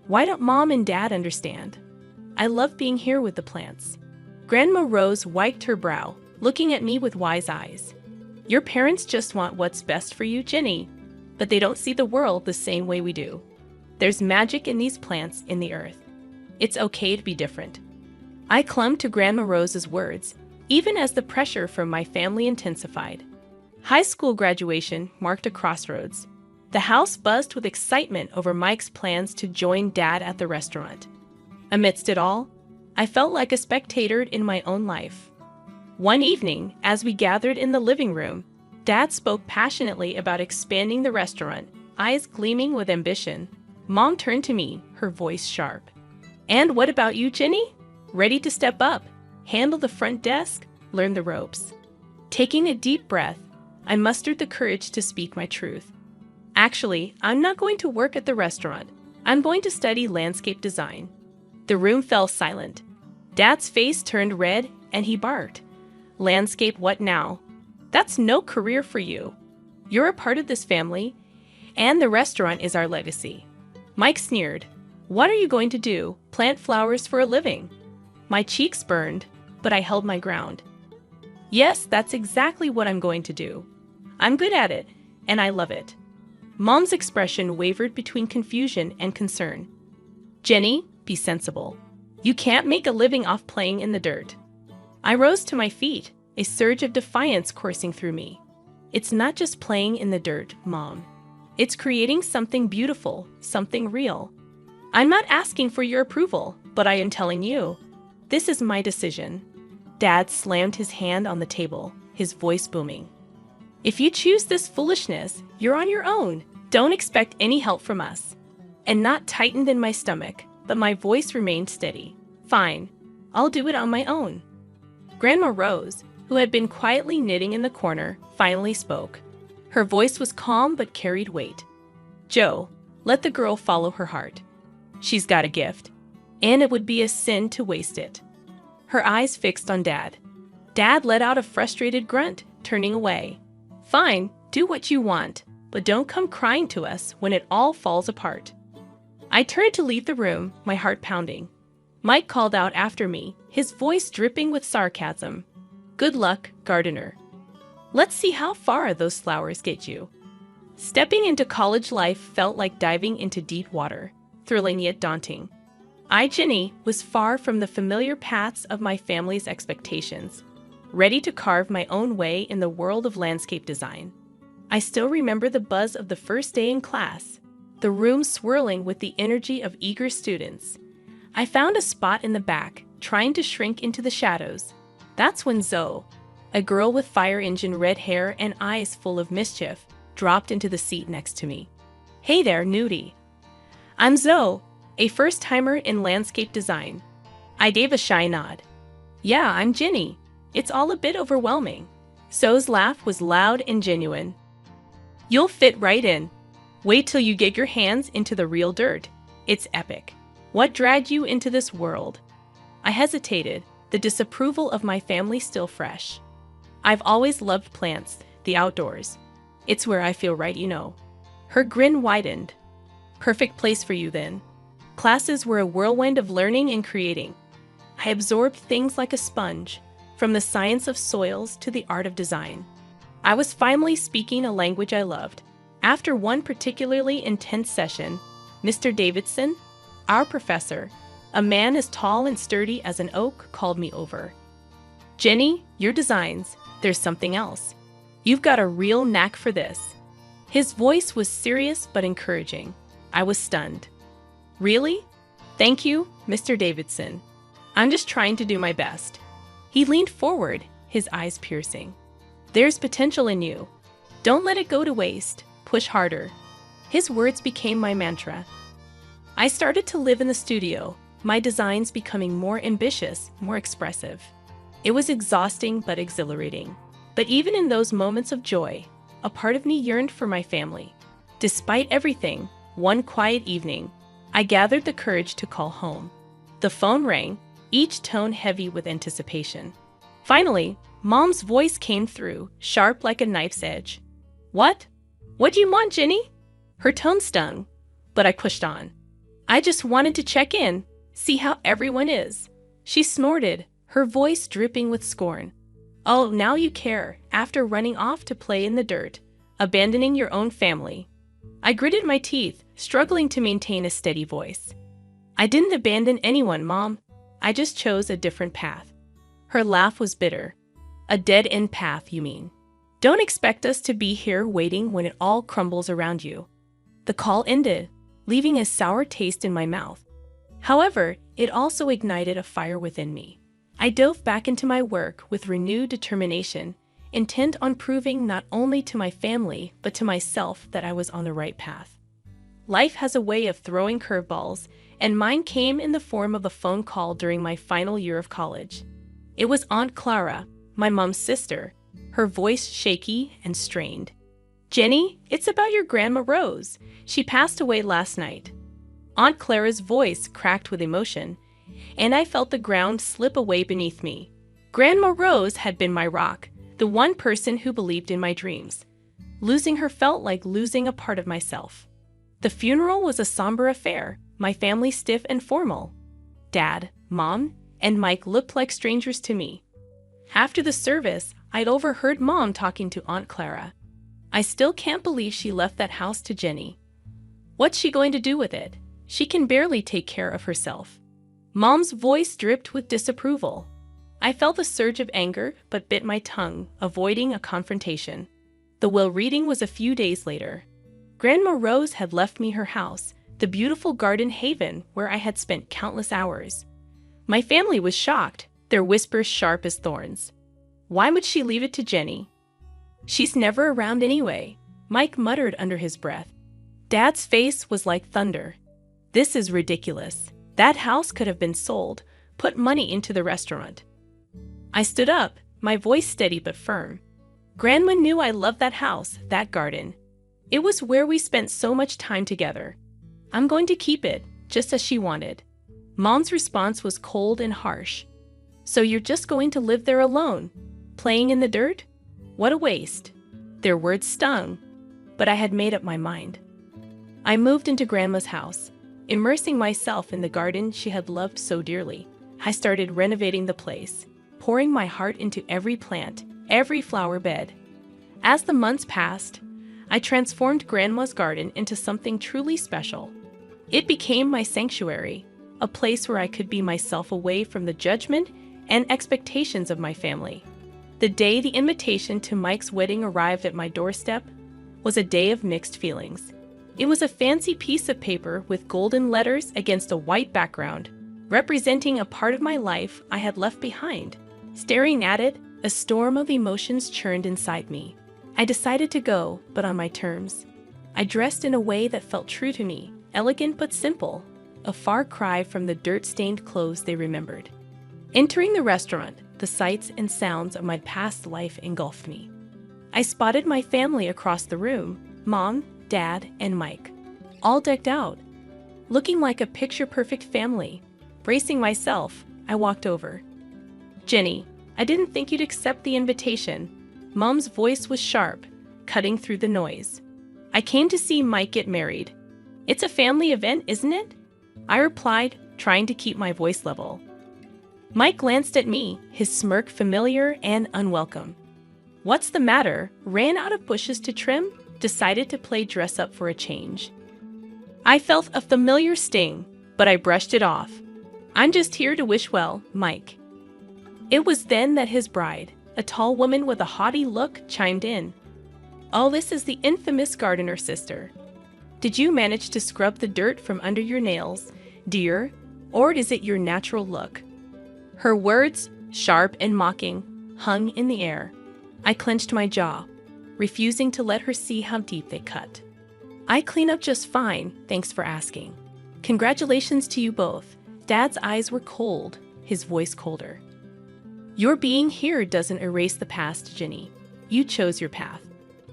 why don't Mom and Dad understand? I love being here with the plants." Grandma Rose wiped her brow, looking at me with wise eyes. "Your parents just want what's best for you, Jenny, but they don't see the world the same way we do. There's magic in these plants in the earth. It's okay to be different." I clung to Grandma Rose's words, even as the pressure from my family intensified. High school graduation marked a crossroads. The house buzzed with excitement over Mike's plans to join Dad at the restaurant. Amidst it all, I felt like a spectator in my own life. One evening, as we gathered in the living room, Dad spoke passionately about expanding the restaurant, eyes gleaming with ambition. Mom turned to me, her voice sharp. "And what about you, Jenny? Ready to step up, handle the front desk, learn the ropes?" Taking a deep breath, I mustered the courage to speak my truth. "Actually, I'm not going to work at the restaurant. I'm going to study landscape design." The room fell silent. Dad's face turned red, and he barked. "Landscape what now? That's no career for you. You're a part of this family, and the restaurant is our legacy." Mike sneered. "What are you going to do, plant flowers for a living?" My cheeks burned, but I held my ground. "Yes, that's exactly what I'm going to do. I'm good at it, and I love it." Mom's expression wavered between confusion and concern. "Jenny, be sensible. You can't make a living off playing in the dirt." I rose to my feet, a surge of defiance coursing through me. "It's not just playing in the dirt, Mom. It's creating something beautiful, something real. I'm not asking for your approval, but I am telling you, this is my decision." Dad slammed his hand on the table, his voice booming. "If you choose this foolishness, you're on your own. Don't expect any help from us." A knot tightened in my stomach, but my voice remained steady. "Fine, I'll do it on my own." Grandma Rose, who had been quietly knitting in the corner, finally spoke. Her voice was calm but carried weight. "Joe, let the girl follow her heart. She's got a gift, and it would be a sin to waste it." Her eyes fixed on Dad. Dad let out a frustrated grunt, turning away. "Fine, do what you want, but don't come crying to us when it all falls apart." I turned to leave the room, my heart pounding. Mike called out after me, his voice dripping with sarcasm. "Good luck, gardener. Let's see how far those flowers get you." Stepping into college life felt like diving into deep water, thrilling yet daunting. I, Jenny, was far from the familiar paths of my family's expectations, ready to carve my own way in the world of landscape design. I still remember the buzz of the first day in class, the room swirling with the energy of eager students. I found a spot in the back, trying to shrink into the shadows. That's when Zoe, a girl with fire engine red hair and eyes full of mischief, dropped into the seat next to me. "Hey there, nudie. I'm Zoe, a first-timer in landscape design." I gave a shy nod. "Yeah, I'm Jenny. It's all a bit overwhelming." Zoe's laugh was loud and genuine. You'll fit right in. Wait till you get your hands into the real dirt. It's epic. What dragged you into this world? I hesitated, the disapproval of my family still fresh. I've always loved plants, the outdoors. It's where I feel right, you know. Her grin widened. Perfect place for you then. Classes were a whirlwind of learning and creating. I absorbed things like a sponge, from the science of soils to the art of design. I was finally speaking a language I loved. After one particularly intense session, Mr. Davidson, our professor, a man as tall and sturdy as an oak, called me over. "Jenny, your designs, there's something else. You've got a real knack for this." His voice was serious but encouraging. I was stunned. "Really? Thank you, Mr. Davidson. I'm just trying to do my best." He leaned forward, his eyes piercing. "There's potential in you. Don't let it go to waste. Push harder." His words became my mantra. I started to live in the studio, my designs becoming more ambitious, more expressive. It was exhausting but exhilarating. But even in those moments of joy, a part of me yearned for my family. Despite everything, one quiet evening, I gathered the courage to call home. The phone rang, each tone heavy with anticipation. Finally, Mom's voice came through, sharp like a knife's edge. "What? What do you want, Jenny?" Her tone stung, but I pushed on. "I just wanted to check in, see how everyone is." She snorted, her voice dripping with scorn. "Oh, now you care, after running off to play in the dirt, abandoning your own family." I gritted my teeth, struggling to maintain a steady voice. "I didn't abandon anyone, Mom. I just chose a different path." Her laugh was bitter. "A dead-end path, you mean? Don't expect us to be here waiting when it all crumbles around you." The call ended, leaving a sour taste in my mouth. However, it also ignited a fire within me. I dove back into my work with renewed determination, intent on proving not only to my family but to myself that I was on the right path. Life has a way of throwing curveballs, and mine came in the form of a phone call during my final year of college. It was Aunt Clara, my mom's sister, her voice shaky and strained. "Jenny, it's about your Grandma Rose. She passed away last night." Aunt Clara's voice cracked with emotion, and I felt the ground slip away beneath me. Grandma Rose had been my rock, the one person who believed in my dreams. Losing her felt like losing a part of myself. The funeral was a somber affair, my family stiff and formal. Dad, Mom, and Mike looked like strangers to me. After the service, I'd overheard Mom talking to Aunt Clara. "I still can't believe she left that house to Jenny. What's she going to do with it? She can barely take care of herself." Mom's voice dripped with disapproval. I felt a surge of anger but bit my tongue, avoiding a confrontation. The will reading was a few days later. Grandma Rose had left me her house, the beautiful garden haven where I had spent countless hours. My family was shocked, their whispers sharp as thorns. Why would she leave it to Jenny? "She's never around anyway," Mike muttered under his breath. Dad's face was like thunder. "This is ridiculous. That house could have been sold, put money into the restaurant." I stood up, my voice steady but firm. "Grandma knew I loved that house, that garden. It was where we spent so much time together. I'm going to keep it, just as she wanted." Mom's response was cold and harsh. "So you're just going to live there alone, playing in the dirt? What a waste." Their words stung, but I had made up my mind. I moved into Grandma's house, immersing myself in the garden she had loved so dearly. I started renovating the place, pouring my heart into every plant, every flower bed. As the months passed, I transformed Grandma's garden into something truly special. It became my sanctuary, a place where I could be myself away from the judgment and expectations of my family. The day the invitation to Mike's wedding arrived at my doorstep was a day of mixed feelings. It was a fancy piece of paper with golden letters against a white background, representing a part of my life I had left behind. Staring at it, a storm of emotions churned inside me. I decided to go, but on my terms. I dressed in a way that felt true to me, elegant but simple, a far cry from the dirt-stained clothes they remembered. Entering the restaurant, the sights and sounds of my past life engulfed me. I spotted my family across the room, Mom, Dad, and Mike, all decked out, looking like a picture-perfect family. Bracing myself, I walked over. "Jenny, I didn't think you'd accept the invitation." Mom's voice was sharp, cutting through the noise. "I came to see Mike get married. It's a family event, isn't it?" I replied, trying to keep my voice level. Mike glanced at me, his smirk familiar and unwelcome. "What's the matter? Ran out of bushes to trim? Decided to play dress up for a change." I felt a familiar sting, but I brushed it off. "I'm just here to wish well, Mike." It was then that his bride, a tall woman with a haughty look, chimed in. "Oh, this is the infamous gardener sister. Did you manage to scrub the dirt from under your nails, dear, or is it your natural look?" Her words, sharp and mocking, hung in the air. I clenched my jaw, refusing to let her see how deep they cut. "I clean up just fine, thanks for asking." "Congratulations to you both." Dad's eyes were cold, his voice colder. "Your being here doesn't erase the past, Jenny. You chose your path."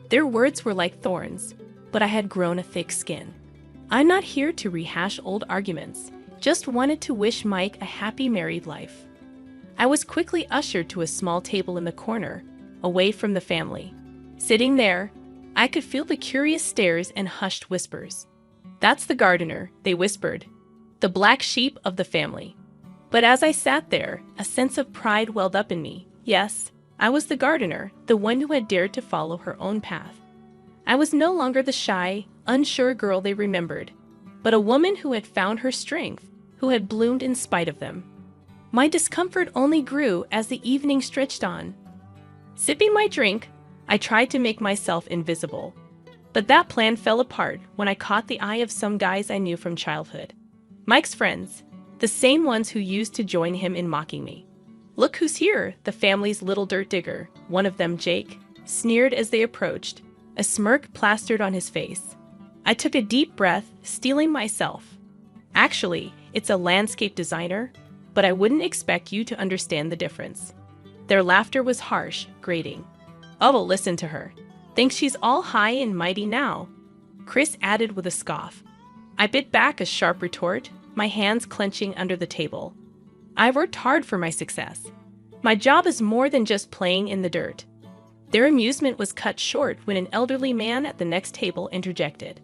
Their words were like thorns, but I had grown a thick skin. "I'm not here to rehash old arguments, just wanted to wish Mike a happy married life." I was quickly ushered to a small table in the corner, away from the family. Sitting there, I could feel the curious stares and hushed whispers. "That's the gardener," they whispered, "the black sheep of the family." But as I sat there, a sense of pride welled up in me. Yes, I was the gardener, the one who had dared to follow her own path. I was no longer the shy, unsure girl they remembered, but a woman who had found her strength, who had bloomed in spite of them. My discomfort only grew as the evening stretched on. Sipping my drink, I tried to make myself invisible. But that plan fell apart when I caught the eye of some guys I knew from childhood. Mike's friends, the same ones who used to join him in mocking me. "Look who's here, the family's little dirt digger," one of them, Jake, sneered as they approached, a smirk plastered on his face. I took a deep breath, steeling myself. "Actually, it's a landscape designer, but I wouldn't expect you to understand the difference." Their laughter was harsh, grating. "Oh, listen to her. Thinks she's all high and mighty now," Chris added with a scoff. I bit back a sharp retort, my hands clenching under the table. I worked hard for my success. My job is more than just playing in the dirt. Their amusement was cut short when an elderly man at the next table interjected.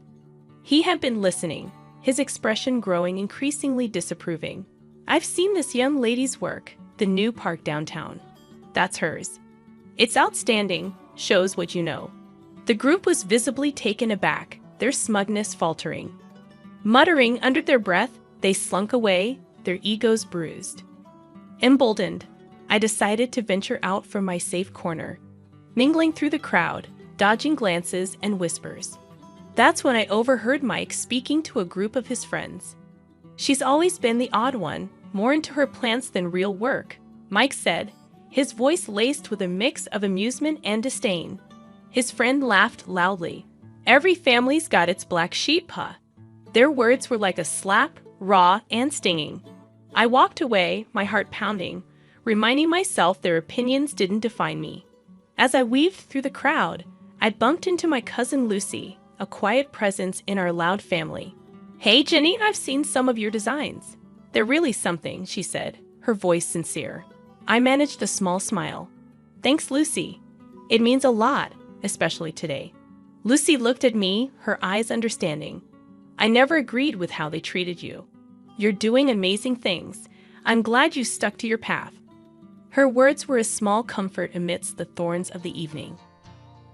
He had been listening, his expression growing increasingly disapproving. "I've seen this young lady's work, the new park downtown. That's hers. It's outstanding, shows what you know." The group was visibly taken aback, their smugness faltering. Muttering under their breath, they slunk away, their egos bruised. Emboldened, I decided to venture out from my safe corner, mingling through the crowd, dodging glances and whispers. That's when I overheard Mike speaking to a group of his friends. "She's always been the odd one, more into her plants than real work," Mike said, his voice laced with a mix of amusement and disdain. His friend laughed loudly. "Every family's got its black sheep, huh?" Their words were like a slap, raw and stinging. I walked away, my heart pounding, reminding myself their opinions didn't define me. As I weaved through the crowd, I bumped into my cousin Lucy, a quiet presence in our loud family. "Hey, Jenny, I've seen some of your designs. They're really something," she said, her voice sincere. I managed a small smile. "Thanks, Lucy. It means a lot, especially today." Lucy looked at me, her eyes understanding. "I never agreed with how they treated you. You're doing amazing things. I'm glad you stuck to your path." Her words were a small comfort amidst the thorns of the evening.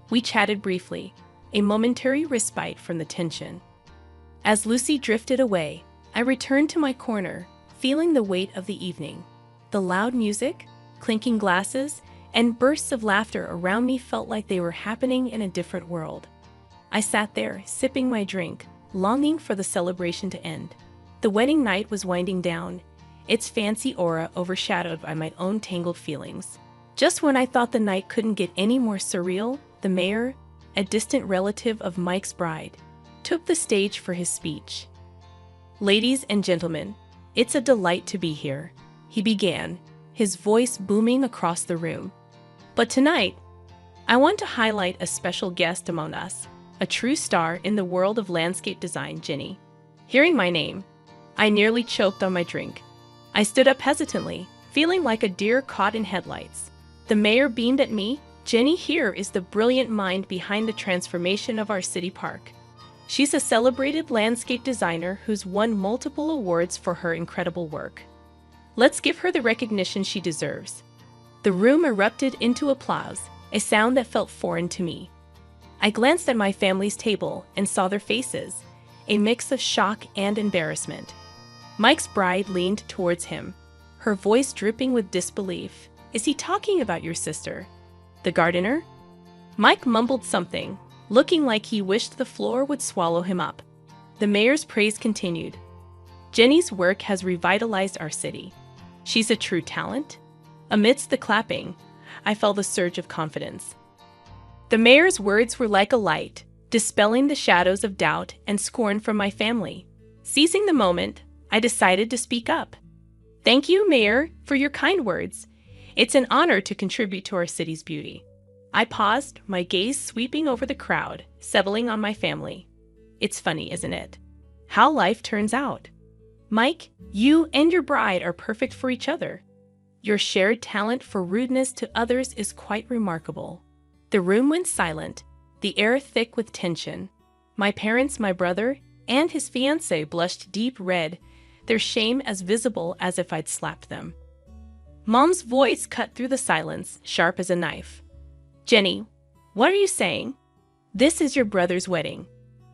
We chatted briefly, a momentary respite from the tension. As Lucy drifted away, I returned to my corner, feeling the weight of the evening. The loud music, clinking glasses, and bursts of laughter around me felt like they were happening in a different world. I sat there, sipping my drink, longing for the celebration to end. The wedding night was winding down, its fancy aura overshadowed by my own tangled feelings. Just when I thought the night couldn't get any more surreal, the mayor, a distant relative of Mike's bride, took the stage for his speech. "Ladies and gentlemen, it's a delight to be here," he began, his voice booming across the room. "But tonight, I want to highlight a special guest among us, a true star in the world of landscape design, Jenny. Hearing my name, I nearly choked on my drink. I stood up hesitantly, feeling like a deer caught in headlights. The mayor beamed at me. Jenny here is the brilliant mind behind the transformation of our city park. She's a celebrated landscape designer who's won multiple awards for her incredible work. Let's give her the recognition she deserves. The room erupted into applause, a sound that felt foreign to me. I glanced at my family's table and saw their faces, a mix of shock and embarrassment. Mike's bride leaned towards him, her voice dripping with disbelief. Is he talking about your sister, the gardener? Mike mumbled something, looking like he wished the floor would swallow him up. The mayor's praise continued. Jenny's work has revitalized our city. She's a true talent. Amidst the clapping, I felt a surge of confidence. The mayor's words were like a light, dispelling the shadows of doubt and scorn from my family. Seizing the moment, I decided to speak up. Thank you, Mayor, for your kind words. It's an honor to contribute to our city's beauty. I paused, my gaze sweeping over the crowd, settling on my family. It's funny, isn't it? How life turns out. Mike, you and your bride are perfect for each other. Your shared talent for rudeness to others is quite remarkable. The room went silent, the air thick with tension. My parents, my brother, and his fiancé blushed deep red, their shame as visible as if I'd slapped them. Mom's voice cut through the silence, sharp as a knife. Jenny, what are you saying? This is your brother's wedding.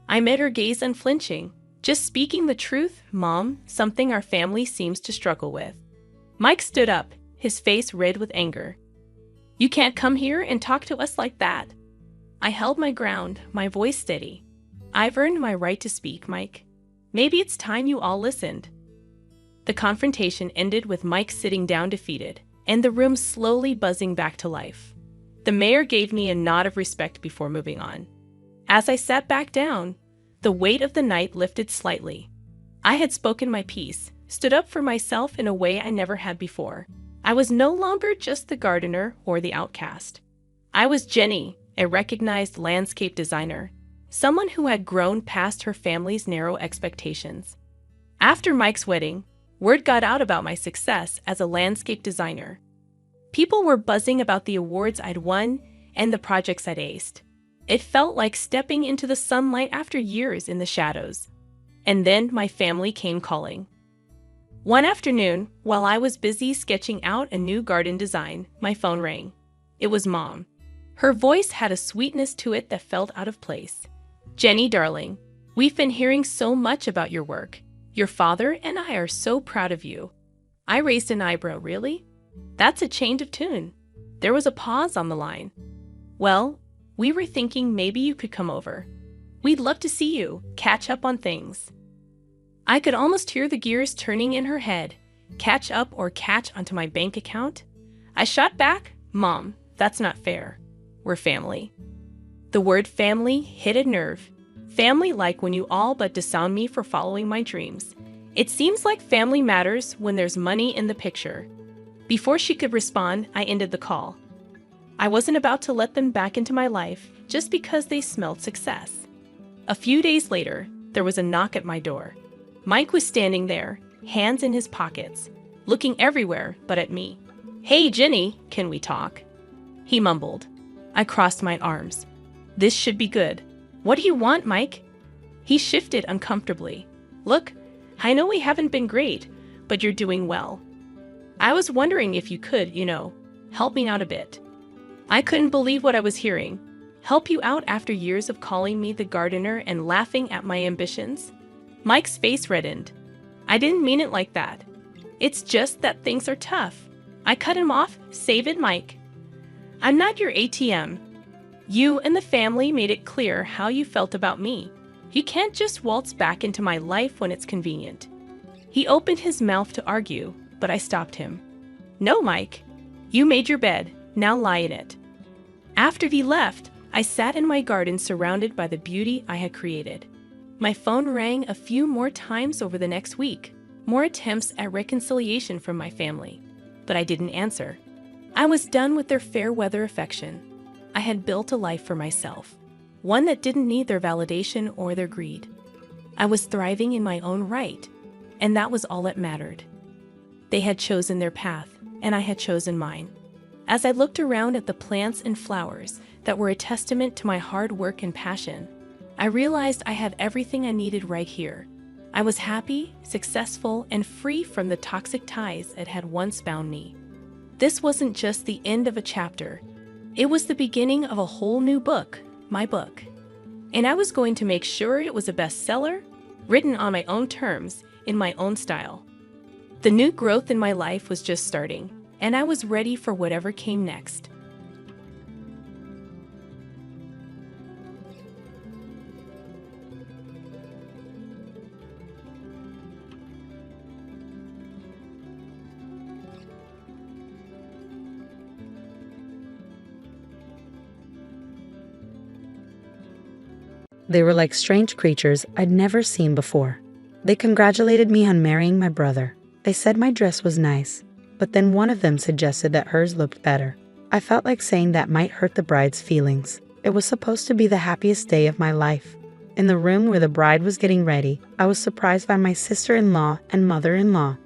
I met her gaze unflinching. Just speaking the truth, Mom, something our family seems to struggle with. Mike stood up, his face red with anger. You can't come here and talk to us like that. I held my ground, my voice steady. I've earned my right to speak, Mike. Maybe it's time you all listened. The confrontation ended with Mike sitting down defeated, and the room slowly buzzing back to life. The mayor gave me a nod of respect before moving on. As I sat back down, the weight of the night lifted slightly. I had spoken my piece, stood up for myself in a way I never had before. I was no longer just the gardener or the outcast. I was Jenny, a recognized landscape designer, someone who had grown past her family's narrow expectations. After Mike's wedding, word got out about my success as a landscape designer. People were buzzing about the awards I'd won and the projects I'd aced. It felt like stepping into the sunlight after years in the shadows. And then my family came calling. One afternoon, while I was busy sketching out a new garden design, my phone rang. It was Mom. Her voice had a sweetness to it that felt out of place. Jenny, darling, we've been hearing so much about your work. Your father and I are so proud of you. I raised an eyebrow. Really? That's a change of tune. There was a pause on the line. Well, we were thinking maybe you could come over. We'd love to see you, catch up on things. I could almost hear the gears turning in her head. Catch up or catch onto my bank account? I shot back, Mom, that's not fair. We're family. The word family hit a nerve. Family like when you all but disown me for following my dreams. It seems like family matters when there's money in the picture. Before she could respond, I ended the call. I wasn't about to let them back into my life just because they smelled success. A few days later, there was a knock at my door. Mike was standing there, hands in his pockets, looking everywhere but at me. Hey, Jenny, can we talk? He mumbled. I crossed my arms. This should be good. What do you want, Mike? He shifted uncomfortably. Look, I know we haven't been great, but you're doing well. I was wondering if you could, help me out a bit. I couldn't believe what I was hearing. Help you out after years of calling me the gardener and laughing at my ambitions? Mike's face reddened. I didn't mean it like that. It's just that things are tough. I cut him off. Save it, Mike. I'm not your ATM. You and the family made it clear how you felt about me. You can't just waltz back into my life when it's convenient. He opened his mouth to argue, but I stopped him. No, Mike. You made your bed. Now lie in it. After he left, I sat in my garden surrounded by the beauty I had created. My phone rang a few more times over the next week, more attempts at reconciliation from my family, but I didn't answer. I was done with their fair weather affection. I had built a life for myself, one that didn't need their validation or their greed. I was thriving in my own right, and that was all that mattered. They had chosen their path, and I had chosen mine. As I looked around at the plants and flowers that were a testament to my hard work and passion, I realized I had everything I needed right here. I was happy, successful, and free from the toxic ties that had once bound me. This wasn't just the end of a chapter. It was the beginning of a whole new book, my book. And I was going to make sure it was a bestseller, written on my own terms, in my own style. The new growth in my life was just starting, and I was ready for whatever came next. They were like strange creatures I'd never seen before. They congratulated me on marrying my brother. They said my dress was nice, but then one of them suggested that hers looked better. I felt like saying that might hurt the bride's feelings. It was supposed to be the happiest day of my life. In the room where the bride was getting ready, I was surprised by my sister-in-law and mother-in-law.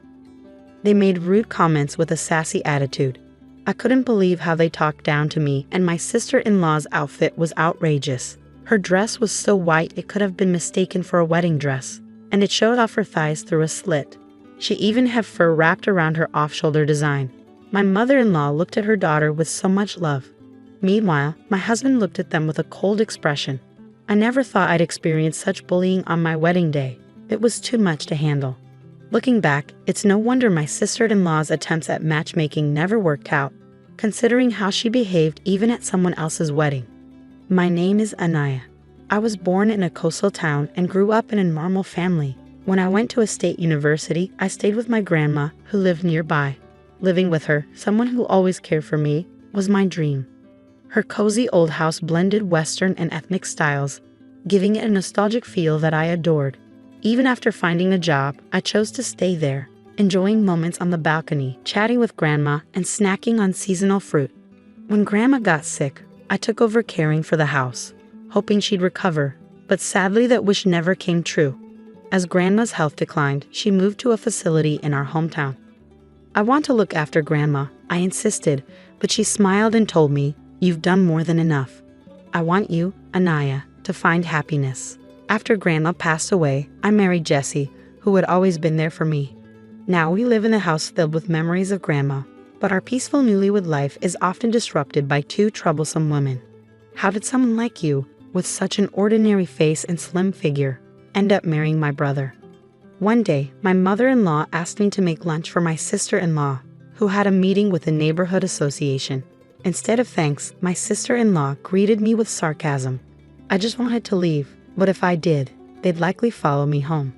They made rude comments with a sassy attitude. I couldn't believe how they talked down to me, and my sister-in-law's outfit was outrageous. Her dress was so white it could have been mistaken for a wedding dress, and it showed off her thighs through a slit. She even had fur wrapped around her off-shoulder design. My mother-in-law looked at her daughter with so much love. Meanwhile, my husband looked at them with a cold expression. I never thought I'd experience such bullying on my wedding day. It was too much to handle. Looking back, it's no wonder my sister-in-law's attempts at matchmaking never worked out, considering how she behaved even at someone else's wedding. My name is Anaya. I was born in a coastal town and grew up in a normal family. When I went to a state university, I stayed with my grandma, who lived nearby. Living with her, someone who always cared for me, was my dream. Her cozy old house blended Western and ethnic styles, giving it a nostalgic feel that I adored. Even after finding a job, I chose to stay there, enjoying moments on the balcony, chatting with grandma, and snacking on seasonal fruit. When grandma got sick, I took over caring for the house, hoping she'd recover, but sadly that wish never came true. As grandma's health declined, she moved to a facility in our hometown. I want to look after grandma, I insisted, but she smiled and told me, "You've done more than enough. I want you, Anaya, to find happiness." After grandma passed away, I married Jesse, who had always been there for me. Now we live in a house filled with memories of grandma, but our peaceful newlywed life is often disrupted by two troublesome women. How did someone like you, with such an ordinary face and slim figure, end up marrying my brother? One day, my mother-in-law asked me to make lunch for my sister-in-law, who had a meeting with the neighborhood association. Instead of thanks, my sister-in-law greeted me with sarcasm. I just wanted to leave, but if I did, they'd likely follow me home.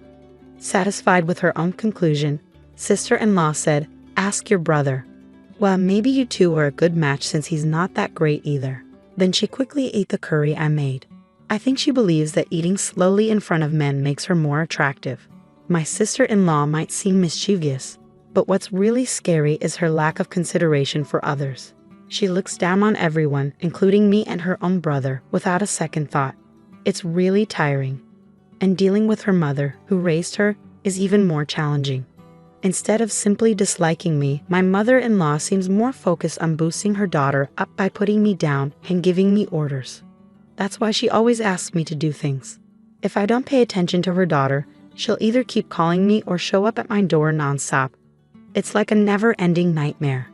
Satisfied with her own conclusion, sister-in-law said, "Ask your brother." Well, maybe you two are a good match since he's not that great either. Then she quickly ate the curry I made. I think she believes that eating slowly in front of men makes her more attractive. My sister-in-law might seem mischievous, but what's really scary is her lack of consideration for others. She looks down on everyone, including me and her own brother, without a second thought. It's really tiring. And dealing with her mother, who raised her, is even more challenging. Instead of simply disliking me, my mother-in-law seems more focused on boosting her daughter up by putting me down and giving me orders. That's why she always asks me to do things. If I don't pay attention to her daughter, she'll either keep calling me or show up at my door nonstop. It's like a never-ending nightmare.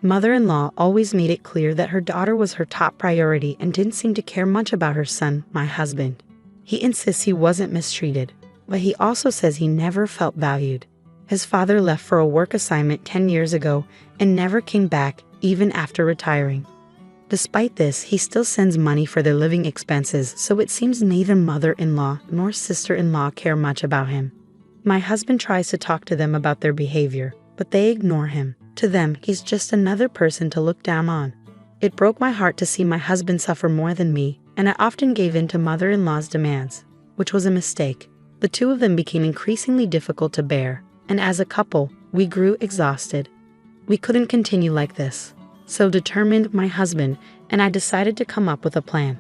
Mother-in-law always made it clear that her daughter was her top priority and didn't seem to care much about her son, my husband. He insists he wasn't mistreated, but he also says he never felt valued. His father left for a work assignment 10 years ago and never came back, even after retiring. Despite this, he still sends money for their living expenses, so it seems neither mother-in-law nor sister-in-law care much about him. My husband tries to talk to them about their behavior, but they ignore him. To them, he's just another person to look down on. It broke my heart to see my husband suffer more than me, and I often gave in to mother-in-law's demands, which was a mistake. The two of them became increasingly difficult to bear, and as a couple, we grew exhausted. We couldn't continue like this. So determined my husband and I decided to come up with a plan.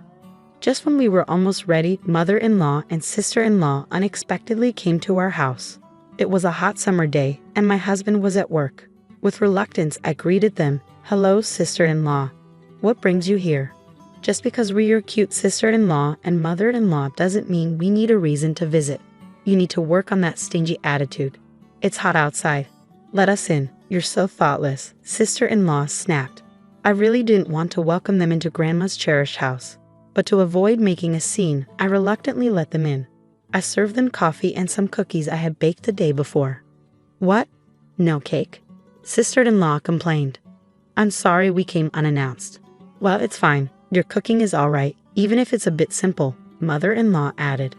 Just when we were almost ready, mother-in-law and sister-in-law unexpectedly came to our house. It was a hot summer day, and my husband was at work. With reluctance, I greeted them. "Hello, sister-in-law. What brings you here?" Just because we're your cute sister-in-law and mother-in-law doesn't mean we need a reason to visit. You need to work on that stingy attitude. It's hot outside. Let us in. You're so thoughtless, sister-in-law snapped. I really didn't want to welcome them into Grandma's cherished house, but to avoid making a scene, I reluctantly let them in. I served them coffee and some cookies I had baked the day before. "What? No cake?" sister-in-law complained. "I'm sorry we came unannounced." "Well, it's fine. Your cooking is all right, even if it's a bit simple," mother-in-law added.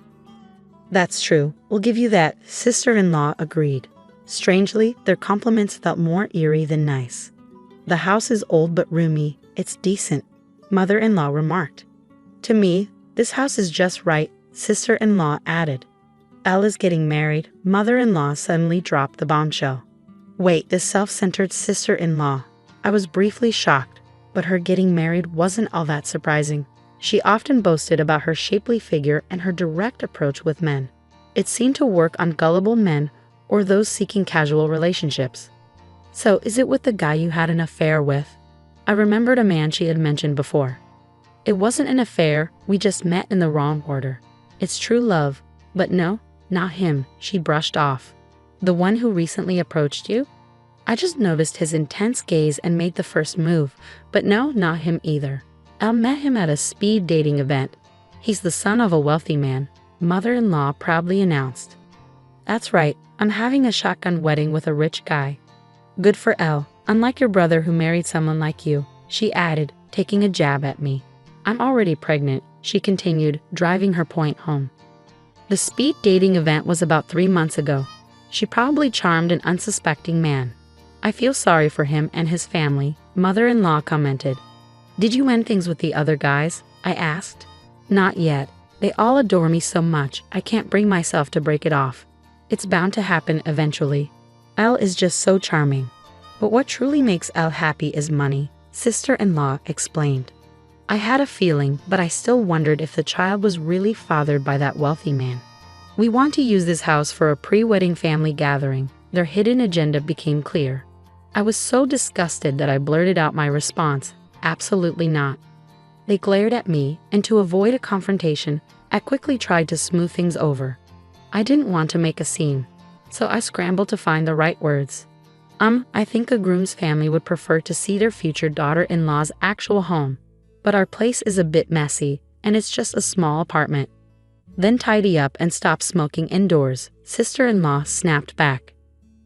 "That's true. We'll give you that," sister-in-law agreed. Strangely, their compliments felt more eerie than nice. "The house is old but roomy. It's decent," mother-in-law remarked. "To me, this house is just right," sister-in-law added. "Elle is getting married," mother-in-law suddenly dropped the bombshell. Wait, this self-centered sister-in-law. I was briefly shocked, but her getting married wasn't all that surprising. She often boasted about her shapely figure and her direct approach with men. It seemed to work on gullible men or those seeking casual relationships. "So, is it with the guy you had an affair with?" I remembered a man she had mentioned before. "It wasn't an affair, we just met in the wrong order. It's true love, but no, not him," she brushed off. "The one who recently approached you?" I just noticed his intense gaze and made the first move, but no, not him either. I met him at a speed dating event. He's the son of a wealthy man, mother-in-law proudly announced. "That's right, I'm having a shotgun wedding with a rich guy." "Good for Elle, unlike your brother who married someone like you," she added, taking a jab at me. "I'm already pregnant," she continued, driving her point home. The speed dating event was about 3 months ago. She probably charmed an unsuspecting man. "I feel sorry for him and his family," mother-in-law commented. "Did you end things with the other guys?" I asked. "Not yet. They all adore me so much, I can't bring myself to break it off. It's bound to happen eventually. Elle is just so charming. But what truly makes Elle happy is money," sister-in-law explained. I had a feeling, but I still wondered if the child was really fathered by that wealthy man. "We want to use this house for a pre-wedding family gathering." Their hidden agenda became clear. I was so disgusted that I blurted out my response, "Absolutely not." They glared at me, and to avoid a confrontation, I quickly tried to smooth things over. I didn't want to make a scene, so I scrambled to find the right words. I think a groom's family would prefer to see their future daughter-in-law's actual home, but our place is a bit messy, and it's just a small apartment. Then tidy up and stop smoking indoors, sister-in-law snapped back.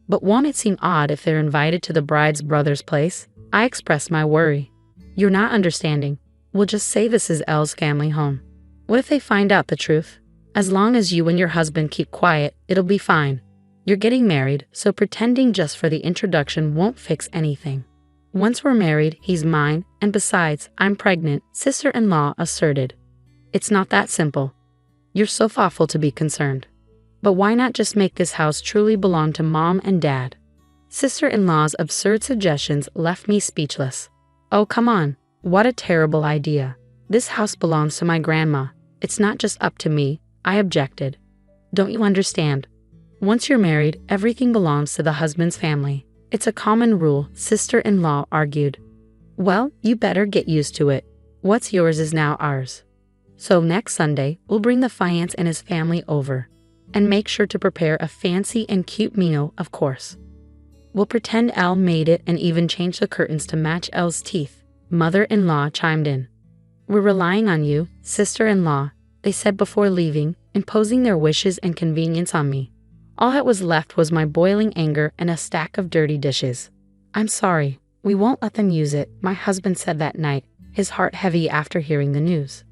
"But won't it seem odd if they're invited to the bride's brother's place?" I expressed my worry. "You're not understanding. We'll just say this is Elle's family home. What if they find out the truth? As long as you and your husband keep quiet, it'll be fine. You're getting married, so pretending just for the introduction won't fix anything. Once we're married, he's mine, and besides, I'm pregnant," sister-in-law asserted. "It's not that simple. You're so thoughtful to be concerned. But why not just make this house truly belong to mom and dad?" Sister-in-law's absurd suggestions left me speechless. "Oh, come on. What a terrible idea. This house belongs to my grandma. It's not just up to me," I objected. "Don't you understand? Once you're married, everything belongs to the husband's family. It's a common rule," sister-in-law argued. "Well, you better get used to it. What's yours is now ours. So next Sunday, we'll bring the fiancé and his family over. And make sure to prepare a fancy and cute meal, of course. We'll pretend Elle made it and even change the curtains to match Elle's teeth," mother-in-law chimed in. "We're relying on you, sister-in-law," they said before leaving, imposing their wishes and convenience on me. All that was left was my boiling anger and a stack of dirty dishes. "I'm sorry, we won't let them use it," my husband said that night, his heart heavy after hearing the news.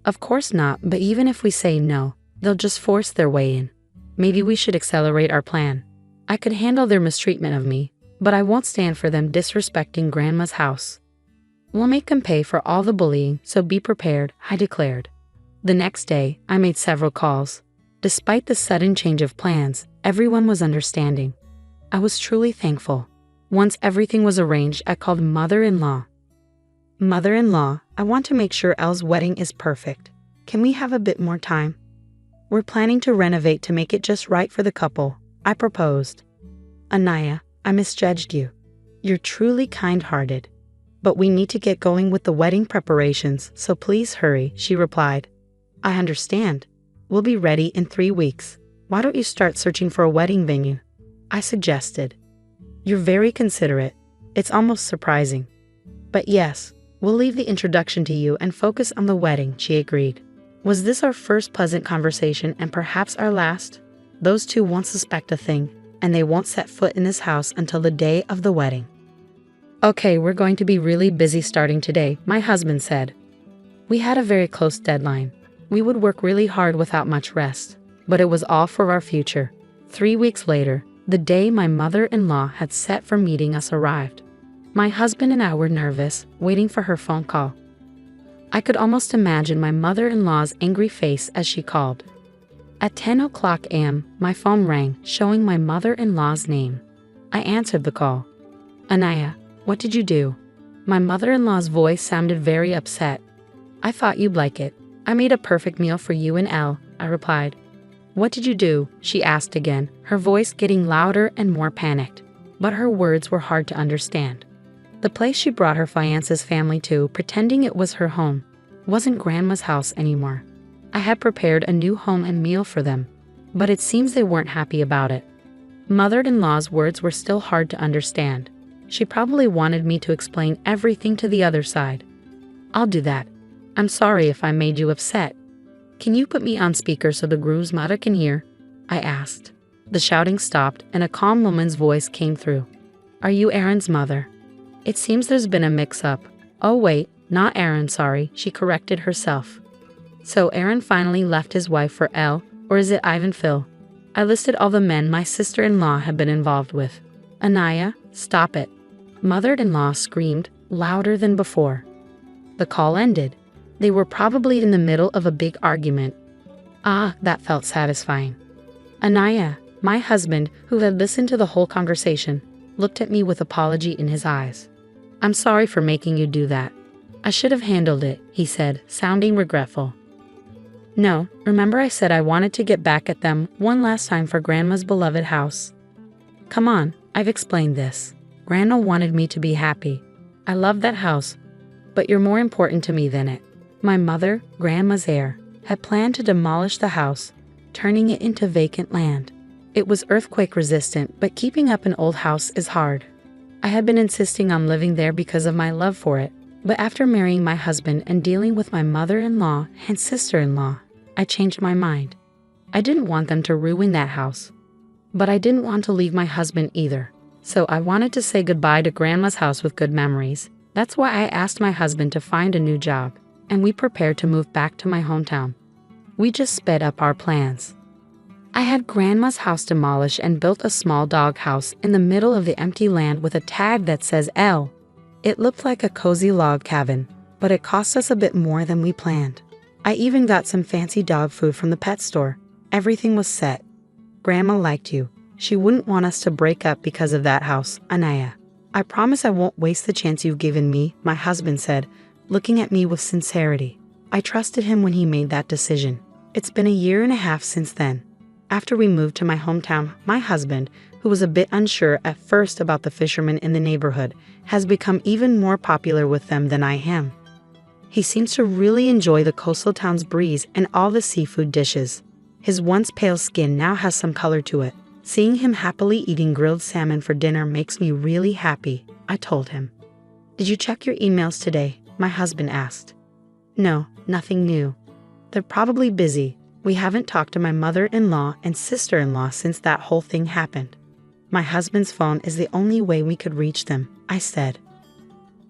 "Of course not, but even if we say no, they'll just force their way in. Maybe we should accelerate our plan. I could handle their mistreatment of me, but I won't stand for them disrespecting Grandma's house. We'll make them pay for all the bullying, so be prepared," I declared. The next day, I made several calls. Despite the sudden change of plans, everyone was understanding. I was truly thankful. Once everything was arranged, I called mother-in-law. "Mother-in-law, I want to make sure Elle's wedding is perfect. Can we have a bit more time? We're planning to renovate to make it just right for the couple, I proposed. Anaya, I misjudged you. You're truly kind-hearted. But we need to get going with the wedding preparations, so please hurry, she replied. I understand. We'll be ready in 3 weeks. Why don't you start searching for a wedding venue? I suggested. You're very considerate. It's almost surprising. But yes, we'll leave the introduction to you and focus on the wedding, she agreed. Was this our first pleasant conversation and perhaps our last? Those two won't suspect a thing, and they won't set foot in this house until the day of the wedding. Okay, we're going to be really busy starting today, my husband said. We had a very close deadline. We would work really hard without much rest, but it was all for our future. 3 weeks later, the day my mother-in-law had set for meeting us arrived. My husband and I were nervous, waiting for her phone call. I could almost imagine my mother-in-law's angry face as she called. At 10:00 a.m., my phone rang, showing my mother-in-law's name. I answered the call. Anaya, what did you do? My mother-in-law's voice sounded very upset. I thought you'd like it. I made a perfect meal for you and Elle, I replied. What did you do? She asked again, her voice getting louder and more panicked. But her words were hard to understand. The place she brought her fiancé's family to, pretending it was her home, wasn't Grandma's house anymore. I had prepared a new home and meal for them, but it seems they weren't happy about it. Mother-in-law's words were still hard to understand. She probably wanted me to explain everything to the other side. I'll do that. I'm sorry if I made you upset. Can you put me on speaker so the groom's mother can hear? I asked. The shouting stopped and a calm woman's voice came through. Are you Aaron's mother? It seems there's been a mix-up. Oh wait, not Aaron, sorry, she corrected herself. So Aaron finally left his wife for Elle, or is it Ivan Phil? I listed all the men my sister-in-law had been involved with. Anaya, stop it. Mother-in-law screamed, louder than before. The call ended. They were probably in the middle of a big argument. Ah, that felt satisfying. Anaya, my husband, who had listened to the whole conversation, looked at me with apology in his eyes. I'm sorry for making you do that. I should have handled it, he said, sounding regretful. No, remember I said I wanted to get back at them one last time for Grandma's beloved house. Come on, I've explained this. Grandma wanted me to be happy. I love that house, but you're more important to me than it. My mother, Grandma's heir, had planned to demolish the house, turning it into vacant land. It was earthquake resistant, but keeping up an old house is hard. I had been insisting on living there because of my love for it, but after marrying my husband and dealing with my mother-in-law and sister-in-law, I changed my mind. I didn't want them to ruin that house, but I didn't want to leave my husband either. So I wanted to say goodbye to Grandma's house with good memories. That's why I asked my husband to find a new job, and we prepared to move back to my hometown. We just sped up our plans. I had Grandma's house demolished and built a small dog house in the middle of the empty land with a tag that says L. It looked like a cozy log cabin, but it cost us a bit more than we planned. I even got some fancy dog food from the pet store. Everything was set. Grandma liked you. She wouldn't want us to break up because of that house, Anaya. I promise I won't waste the chance you've given me, my husband said, looking at me with sincerity. I trusted him when he made that decision. It's been a 1.5 years since then. After we moved to my hometown, my husband, who was a bit unsure at first about the fishermen in the neighborhood, has become even more popular with them than I am. He seems to really enjoy the coastal town's breeze and all the seafood dishes. His once pale skin now has some color to it. Seeing him happily eating grilled salmon for dinner makes me really happy, I told him. Did you check your emails today? My husband asked. No, nothing new. They're probably busy. We haven't talked to my mother-in-law and sister-in-law since that whole thing happened. My husband's phone is the only way we could reach them, I said.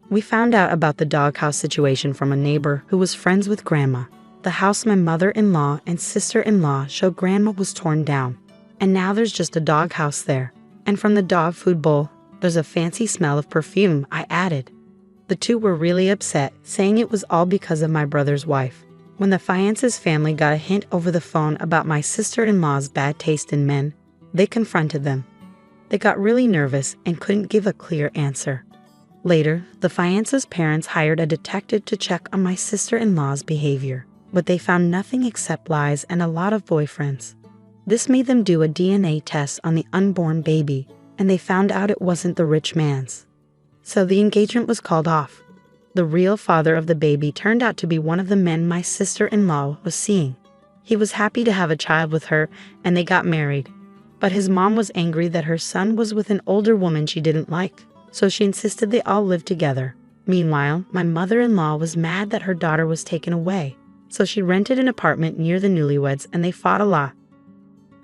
We found out about the doghouse situation from a neighbor who was friends with Grandma. The house my mother-in-law and sister-in-law showed Grandma was torn down, and now there's just a doghouse there. And from the dog food bowl, there's a fancy smell of perfume, I added. The two were really upset, saying it was all because of my brother's wife. When the fiancé's family got a hint over the phone about my sister-in-law's bad taste in men, they confronted them. They got really nervous and couldn't give a clear answer. Later, the fiancé's parents hired a detective to check on my sister-in-law's behavior. but they found nothing except lies and a lot of boyfriends. This made them do a DNA test on the unborn baby, and they found out it wasn't the rich man's. So the engagement was called off. The real father of the baby turned out to be one of the men my sister-in-law was seeing. He was happy to have a child with her, and they got married. But his mom was angry that her son was with an older woman she didn't like, so she insisted they all live together. Meanwhile, my mother-in-law was mad that her daughter was taken away, so she rented an apartment near the newlyweds and they fought a lot.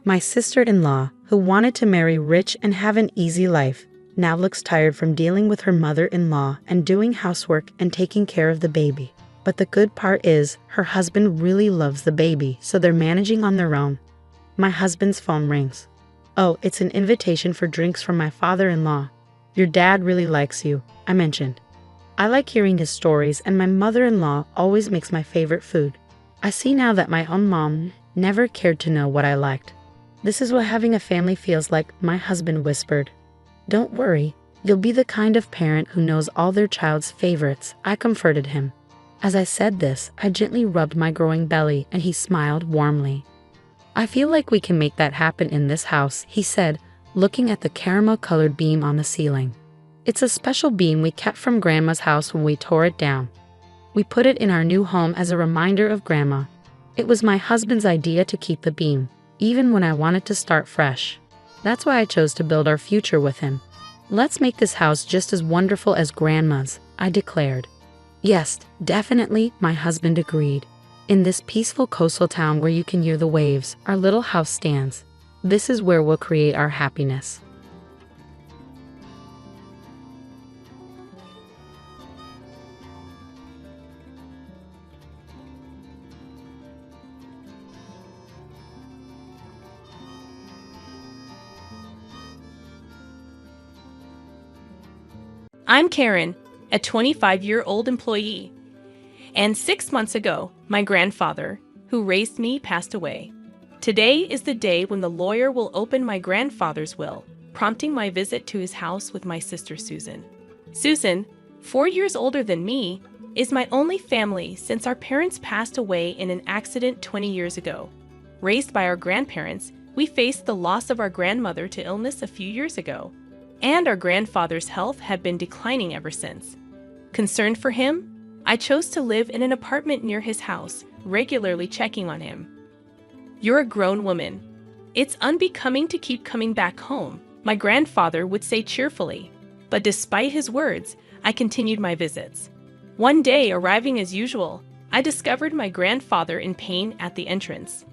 My sister-in-law, who wanted to marry rich and have an easy life, now looks tired from dealing with her mother-in-law and doing housework and taking care of the baby. But the good part is, her husband really loves the baby, so they're managing on their own. My husband's phone rings. Oh, it's an invitation for drinks from my father-in-law. Your dad really likes you, I mentioned. I like hearing his stories, and my mother-in-law always makes my favorite food. I see now that my own mom never cared to know what I liked. This is what having a family feels like, my husband whispered. Don't worry, you'll be the kind of parent who knows all their child's favorites, I comforted him. As I said this, I gently rubbed my growing belly and he smiled warmly. I feel like we can make that happen in this house, he said, looking at the caramel-colored beam on the ceiling. It's a special beam we kept from Grandma's house when we tore it down. We put it in our new home as a reminder of Grandma. It was my husband's idea to keep the beam, even when I wanted to start fresh. That's why I chose to build our future with him. Let's make this house just as wonderful as Grandma's, I declared. Yes, definitely, my husband agreed. In this peaceful coastal town where you can hear the waves, our little house stands. This is where we'll create our happiness. I'm Karen, a 25-year-old employee. And 6 months ago, my grandfather, who raised me, passed away. Today is the day when the lawyer will open my grandfather's will, prompting my visit to his house with my sister Susan. Susan, 4 years older than me, is my only family since our parents passed away in an accident 20 years ago. Raised by our grandparents, we faced the loss of our grandmother to illness a few years ago, and our grandfather's health had been declining ever since. Concerned for him, I chose to live in an apartment near his house, regularly checking on him. You're a grown woman. It's unbecoming to keep coming back home, my grandfather would say cheerfully. But despite his words, I continued my visits. One day, arriving as usual, I discovered my grandfather in pain at the entrance.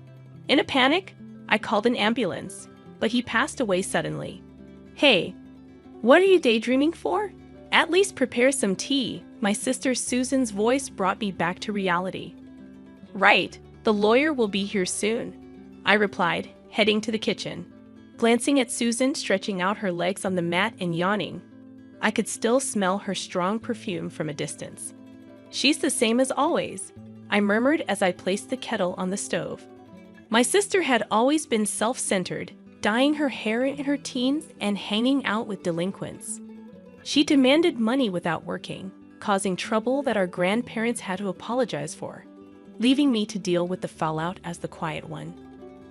In a panic, I called an ambulance, but he passed away suddenly. Hey, what are you daydreaming for? At least prepare some tea. My sister Susan's voice brought me back to reality. Right, the lawyer will be here soon, I replied, heading to the kitchen. Glancing at Susan stretching out her legs on the mat and yawning, I could still smell her strong perfume from a distance. She's the same as always, I murmured as I placed the kettle on the stove. My sister had always been self-centered, dyeing her hair in her teens and hanging out with delinquents. She demanded money without working, causing trouble that our grandparents had to apologize for, leaving me to deal with the fallout as the quiet one.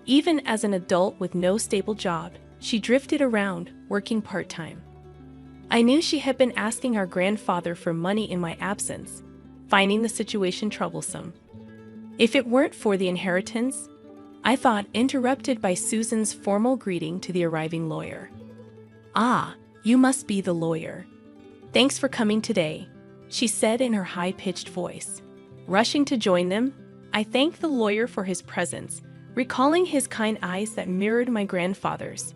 Even as an adult with no stable job, she drifted around, working part-time. I knew she had been asking our grandfather for money in my absence, finding the situation troublesome. If it weren't for the inheritance, I thought, interrupted by Susan's formal greeting to the arriving lawyer. Ah, you must be the lawyer. Thanks for coming today, she said in her high-pitched voice. Rushing to join them, I thanked the lawyer for his presence, recalling his kind eyes that mirrored my grandfather's.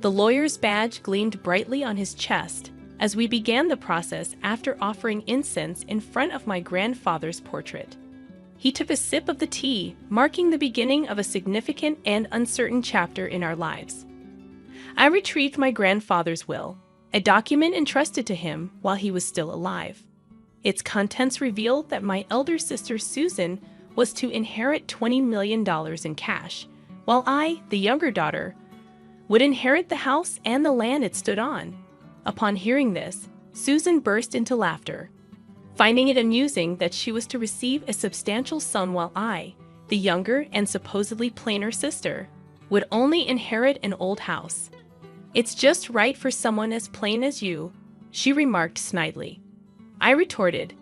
The lawyer's badge gleamed brightly on his chest as we began the process after offering incense in front of my grandfather's portrait. He took a sip of the tea, marking the beginning of a significant and uncertain chapter in our lives. I retrieved my grandfather's will, a document entrusted to him while he was still alive. Its contents revealed that my elder sister Susan was to inherit $20 million in cash, while I, the younger daughter, would inherit the house and the land it stood on. Upon hearing this, Susan burst into laughter. finding it amusing that she was to receive a substantial sum while I, the younger and supposedly plainer sister, would only inherit an old house. "It's just right for someone as plain as you," she remarked snidely. I retorted,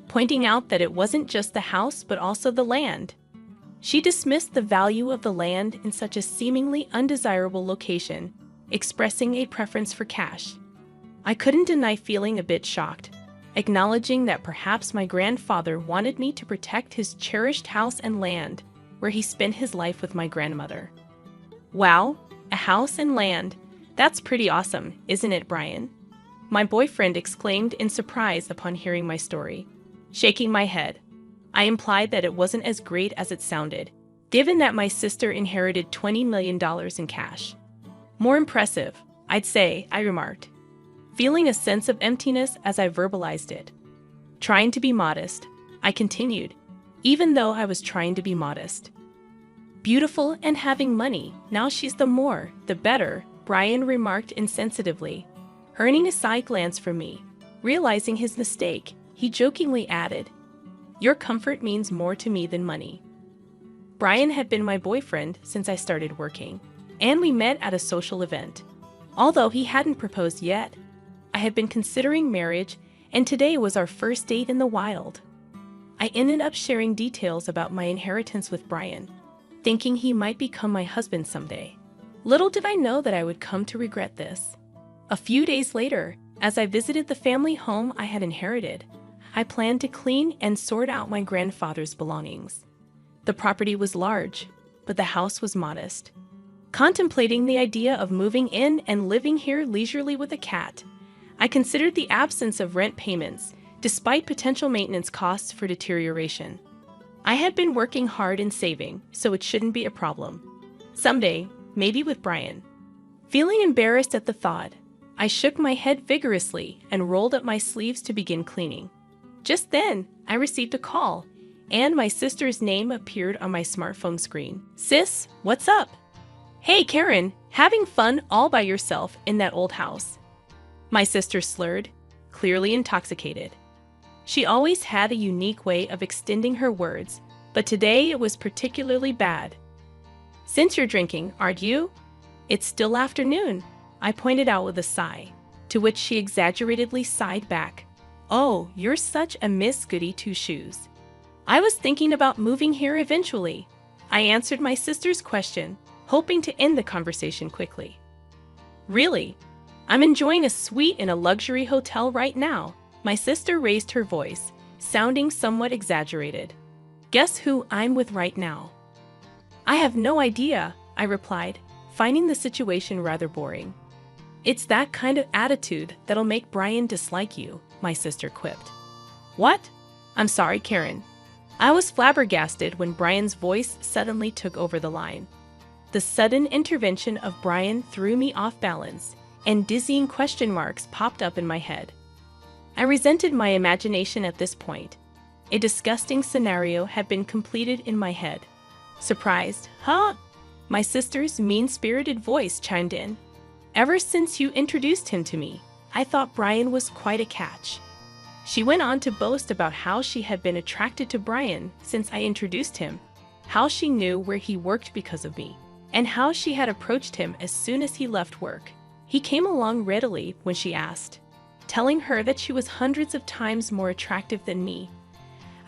pointing out that it wasn't just the house but also the land. She dismissed the value of the land in such a seemingly undesirable location, expressing a preference for cash. I couldn't deny feeling a bit shocked, acknowledging that perhaps my grandfather wanted me to protect his cherished house and land, where he spent his life with my grandmother. "Wow, a house and land. That's pretty awesome, isn't it, Brian?" my boyfriend exclaimed in surprise upon hearing my story. Shaking my head, I implied that it wasn't as great as it sounded, given that my sister inherited $20 million in cash. "More impressive, I'd say," I remarked, feeling a sense of emptiness as I verbalized it. Trying to be modest, I continued, even though I was trying to be modest. "Beautiful and having money, now she's the more, the better," Brian remarked insensitively. Earning a side glance from me, realizing his mistake, he jokingly added, "Your comfort means more to me than money." Brian had been my boyfriend since I started working, and we met at a social event. Although he hadn't proposed yet, I had been considering marriage, and today was our first date in the wild. I ended up sharing details about my inheritance with Brian, thinking he might become my husband someday. Little did I know that I would come to regret this. A few days later, as I visited the family home I had inherited, I planned to clean and sort out my grandfather's belongings. The property was large, but the house was modest. Contemplating the idea of moving in and living here leisurely with a cat, I considered the absence of rent payments, despite potential maintenance costs for deterioration. I had been working hard and saving, so it shouldn't be a problem. Someday, maybe with Brian. Feeling embarrassed at the thought, I shook my head vigorously and rolled up my sleeves to begin cleaning. Just then, I received a call, and my sister's name appeared on my smartphone screen. "Sis, what's up?" "Hey, Karen, having fun all by yourself in that old house?" My sister slurred, clearly intoxicated. She always had a unique way of extending her words, but today it was particularly bad. "Since you're drinking, aren't you?" "It's still afternoon," I pointed out with a sigh, to which she exaggeratedly sighed back. "Oh, you're such a Miss Goody Two-Shoes." "I was thinking about moving here eventually," I answered my sister's question, hoping to end the conversation quickly. "Really? I'm enjoying a suite in a luxury hotel right now," my sister raised her voice, sounding somewhat exaggerated. "Guess who I'm with right now?" "I have no idea," I replied, finding the situation rather boring. "It's that kind of attitude that'll make Brian dislike you," my sister quipped. "What? I'm sorry, Karen." I was flabbergasted when Brian's voice suddenly took over the line. The sudden intervention of Brian threw me off balance, and dizzying question marks popped up in my head. I resented my imagination at this point. A disgusting scenario had been completed in my head. Surprised, "Huh?" My sister's mean-spirited voice chimed in. "Ever since you introduced him to me, I thought Brian was quite a catch." She went on to boast about how she had been attracted to Brian since I introduced him, how she knew where he worked because of me, and how she had approached him as soon as he left work. He came along readily when she asked, telling her that she was hundreds of times more attractive than me.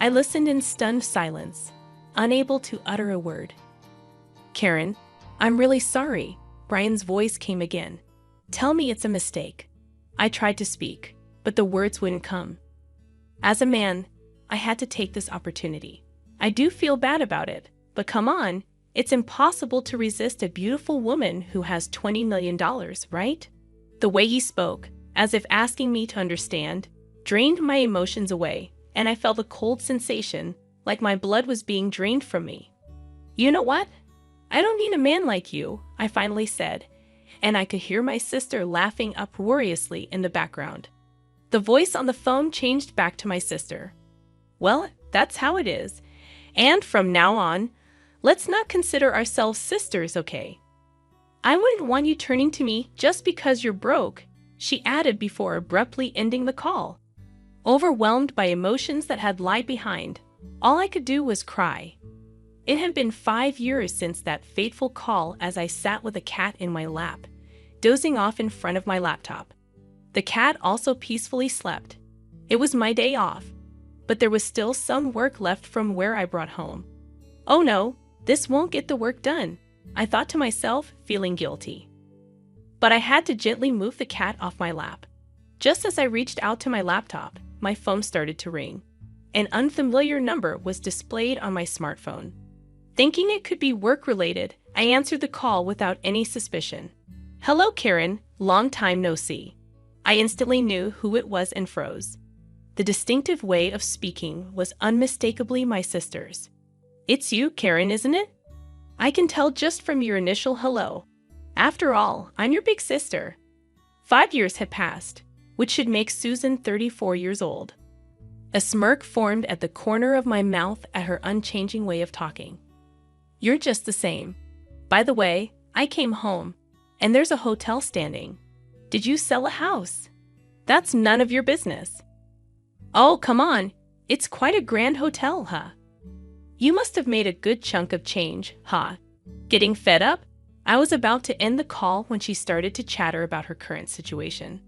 I listened in stunned silence, unable to utter a word. "Karen, I'm really sorry," Brian's voice came again. "Tell me it's a mistake." I tried to speak, but the words wouldn't come. As a man, I had to take this opportunity. "I do feel bad about it, but come on, it's impossible to resist a beautiful woman who has $20 million, right?" The way he spoke, as if asking me to understand, drained my emotions away, and I felt a cold sensation, like my blood was being drained from me. "You know what? I don't need a man like you," I finally said, and I could hear my sister laughing uproariously in the background. The voice on the phone changed back to my sister. "Well, that's how it is. And from now on, let's not consider ourselves sisters, okay? I wouldn't want you turning to me just because you're broke," she added before abruptly ending the call. Overwhelmed by emotions that had lied behind, all I could do was cry. It had been 5 years since that fateful call as I sat with a cat in my lap, dozing off in front of my laptop. The cat also peacefully slept. It was my day off, but there was still some work left from where I brought home. Oh no, this won't get the work done, I thought to myself, feeling guilty. But I had to gently move the cat off my lap. Just as I reached out to my laptop, my phone started to ring. An unfamiliar number was displayed on my smartphone. Thinking it could be work-related, I answered the call without any suspicion. "Hello, Karen, long time no see." I instantly knew who it was and froze. The distinctive way of speaking was unmistakably my sister's. "It's you, Karen, isn't it? I can tell just from your initial hello. After all, I'm your big sister." 5 years had passed, which should make Susan 34 years old. A smirk formed at the corner of my mouth at her unchanging way of talking. "You're just the same. By the way, I came home, and there's a hotel standing. Did you sell a house? That's none of your business." "Oh, come on. It's quite a grand hotel, huh? You must have made a good chunk of change, huh?" Getting fed up, I was about to end the call when she started to chatter about her current situation.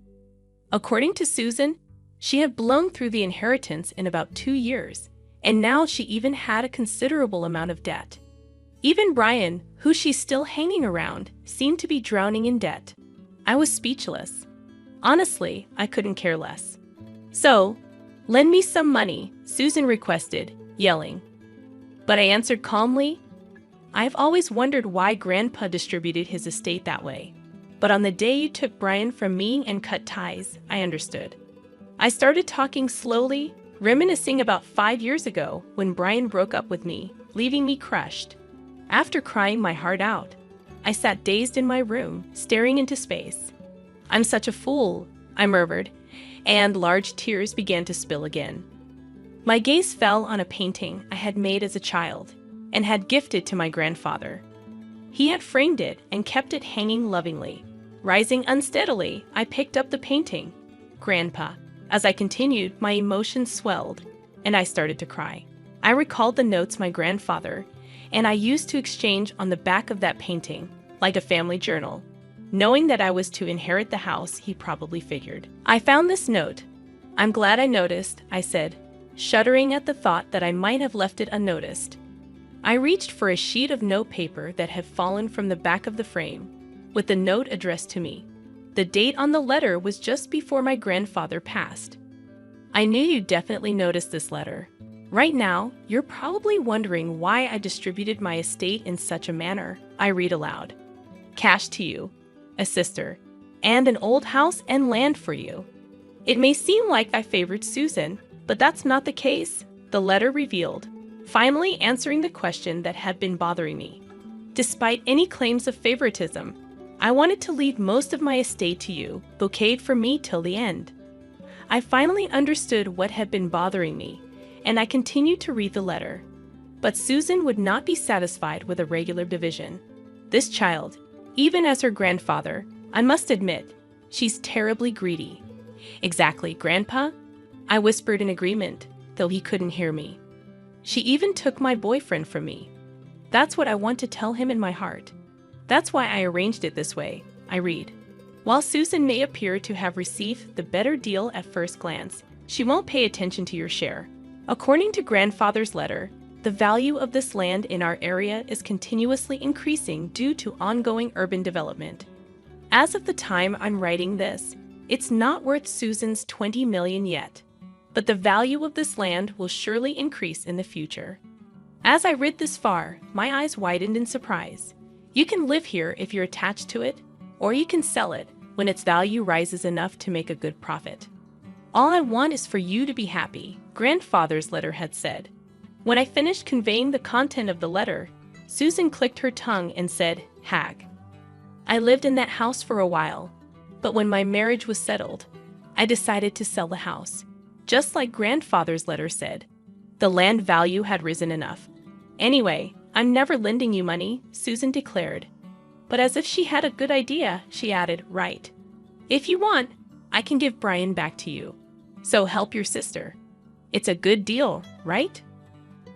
According to Susan, she had blown through the inheritance in about 2 years, and now she even had a considerable amount of debt. Even Brian, who she's still hanging around, seemed to be drowning in debt. I was speechless. Honestly, I couldn't care less. "So, lend me some money," Susan requested, yelling. But I answered calmly, "I've always wondered why Grandpa distributed his estate that way. But on the day you took Brian from me and cut ties, I understood." I started talking slowly, reminiscing about 5 years ago when Brian broke up with me, leaving me crushed. After crying my heart out, I sat dazed in my room, staring into space. "I'm such a fool," I murmured, and large tears began to spill again. My gaze fell on a painting I had made as a child and had gifted to my grandfather. He had framed it and kept it hanging lovingly. Rising unsteadily, I picked up the painting. "Grandpa." As I continued, my emotions swelled, and I started to cry. I recalled the notes my grandfather and I used to exchange on the back of that painting, like a family journal. Knowing that I was to inherit the house, he probably figured. I found this note. "I'm glad I noticed," I said, shuddering at the thought that I might have left it unnoticed. I reached for a sheet of notepaper that had fallen from the back of the frame, with the note addressed to me. The date on the letter was just before my grandfather passed. "I knew you'd definitely notice this letter. Right now, you're probably wondering why I distributed my estate in such a manner," I read aloud. "Cash to you, a sister, and an old house and land for you." It may seem like I favored Susan, but that's not the case, the letter revealed, finally answering the question that had been bothering me. Despite any claims of favoritism, I wanted to leave most of my estate to you, bouqueted for me till the end. I finally understood what had been bothering me, and I continued to read the letter. But Susan would not be satisfied with a regular division. This child, even as her grandfather, I must admit, she's terribly greedy. "Exactly, Grandpa," I whispered in agreement, though he couldn't hear me. "She even took my boyfriend from me. That's what I want to tell him in my heart. That's why I arranged it this way," I read. While Susan may appear to have received the better deal at first glance, she won't pay attention to your share. According to Grandfather's letter, the value of this land in our area is continuously increasing due to ongoing urban development. As of the time I'm writing this, it's not worth Susan's $20 million yet, but the value of this land will surely increase in the future. As I read this far, my eyes widened in surprise. You can live here if you're attached to it, or you can sell it when its value rises enough to make a good profit. "All I want is for you to be happy," Grandfather's letter had said. When I finished conveying the content of the letter, Susan clicked her tongue and said, "Hag." I lived in that house for a while, but when my marriage was settled, I decided to sell the house. Just like Grandfather's letter said, the land value had risen enough. "Anyway, I'm never lending you money," Susan declared. But as if she had a good idea, she added, "Right. If you want, I can give Brian back to you." So help your sister. It's a good deal, right?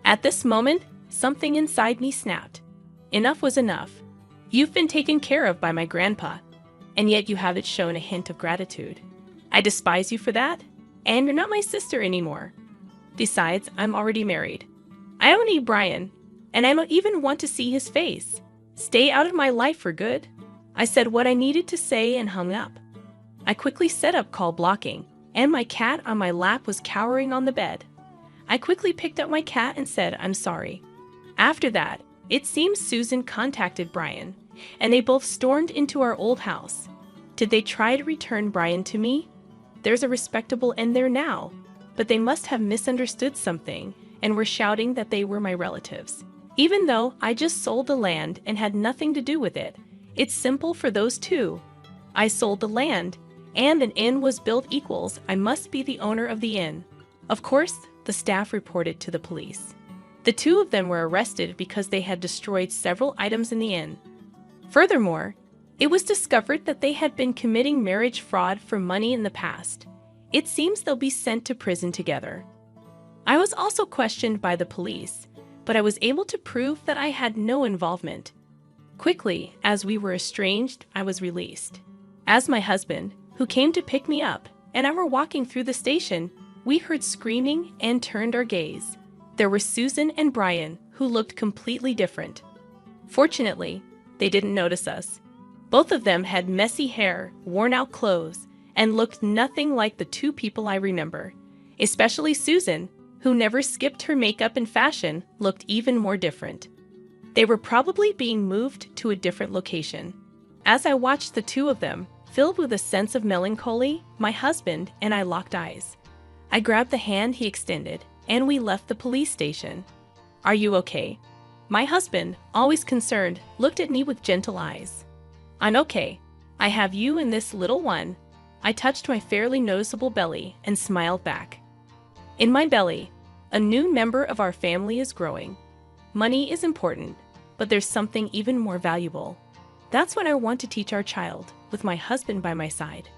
At this moment, something inside me snapped. Enough was enough. You've been taken care of by my grandpa, and yet you haven't shown a hint of gratitude. I despise you for that, and you're not my sister anymore. Besides, I'm already married. I don't need Brian, and I don't even want to see his face. Stay out of my life for good. I said what I needed to say and hung up. I quickly set up call blocking, and my cat on my lap was cowering on the bed. I quickly picked up my cat and said, I'm sorry. After that, it seems Susan contacted Brian, and they both stormed into our old house. Did they try to return Brian to me? There's a respectable end there now, but they must have misunderstood something and were shouting that they were my relatives. Even though I just sold the land and had nothing to do with it, it's simple for those two. I sold the land, and an inn was built equals I must be the owner of the inn. Of course, the staff reported to the police. The two of them were arrested because they had destroyed several items in the inn. Furthermore, it was discovered that they had been committing marriage fraud for money in the past. It seems they'll be sent to prison together. I was also questioned by the police, but I was able to prove that I had no involvement. Quickly, as we were estranged, I was released. As my husband, who came to pick me up, and I were walking through the station, we heard screaming and turned our gaze. There were Susan and Brian, who looked completely different. Fortunately, they didn't notice us. Both of them had messy hair, worn-out clothes, and looked nothing like the two people I remember. Especially Susan, who never skipped her makeup and fashion, looked even more different. They were probably being moved to a different location. As I watched the two of them, filled with a sense of melancholy, my husband and I locked eyes. I grabbed the hand he extended, and we left the police station. Are you okay? My husband, always concerned, looked at me with gentle eyes. I'm okay. I have you and this little one. I touched my fairly noticeable belly and smiled back. In my belly, a new member of our family is growing. Money is important, but there's something even more valuable. That's what I want to teach our child, with my husband by my side.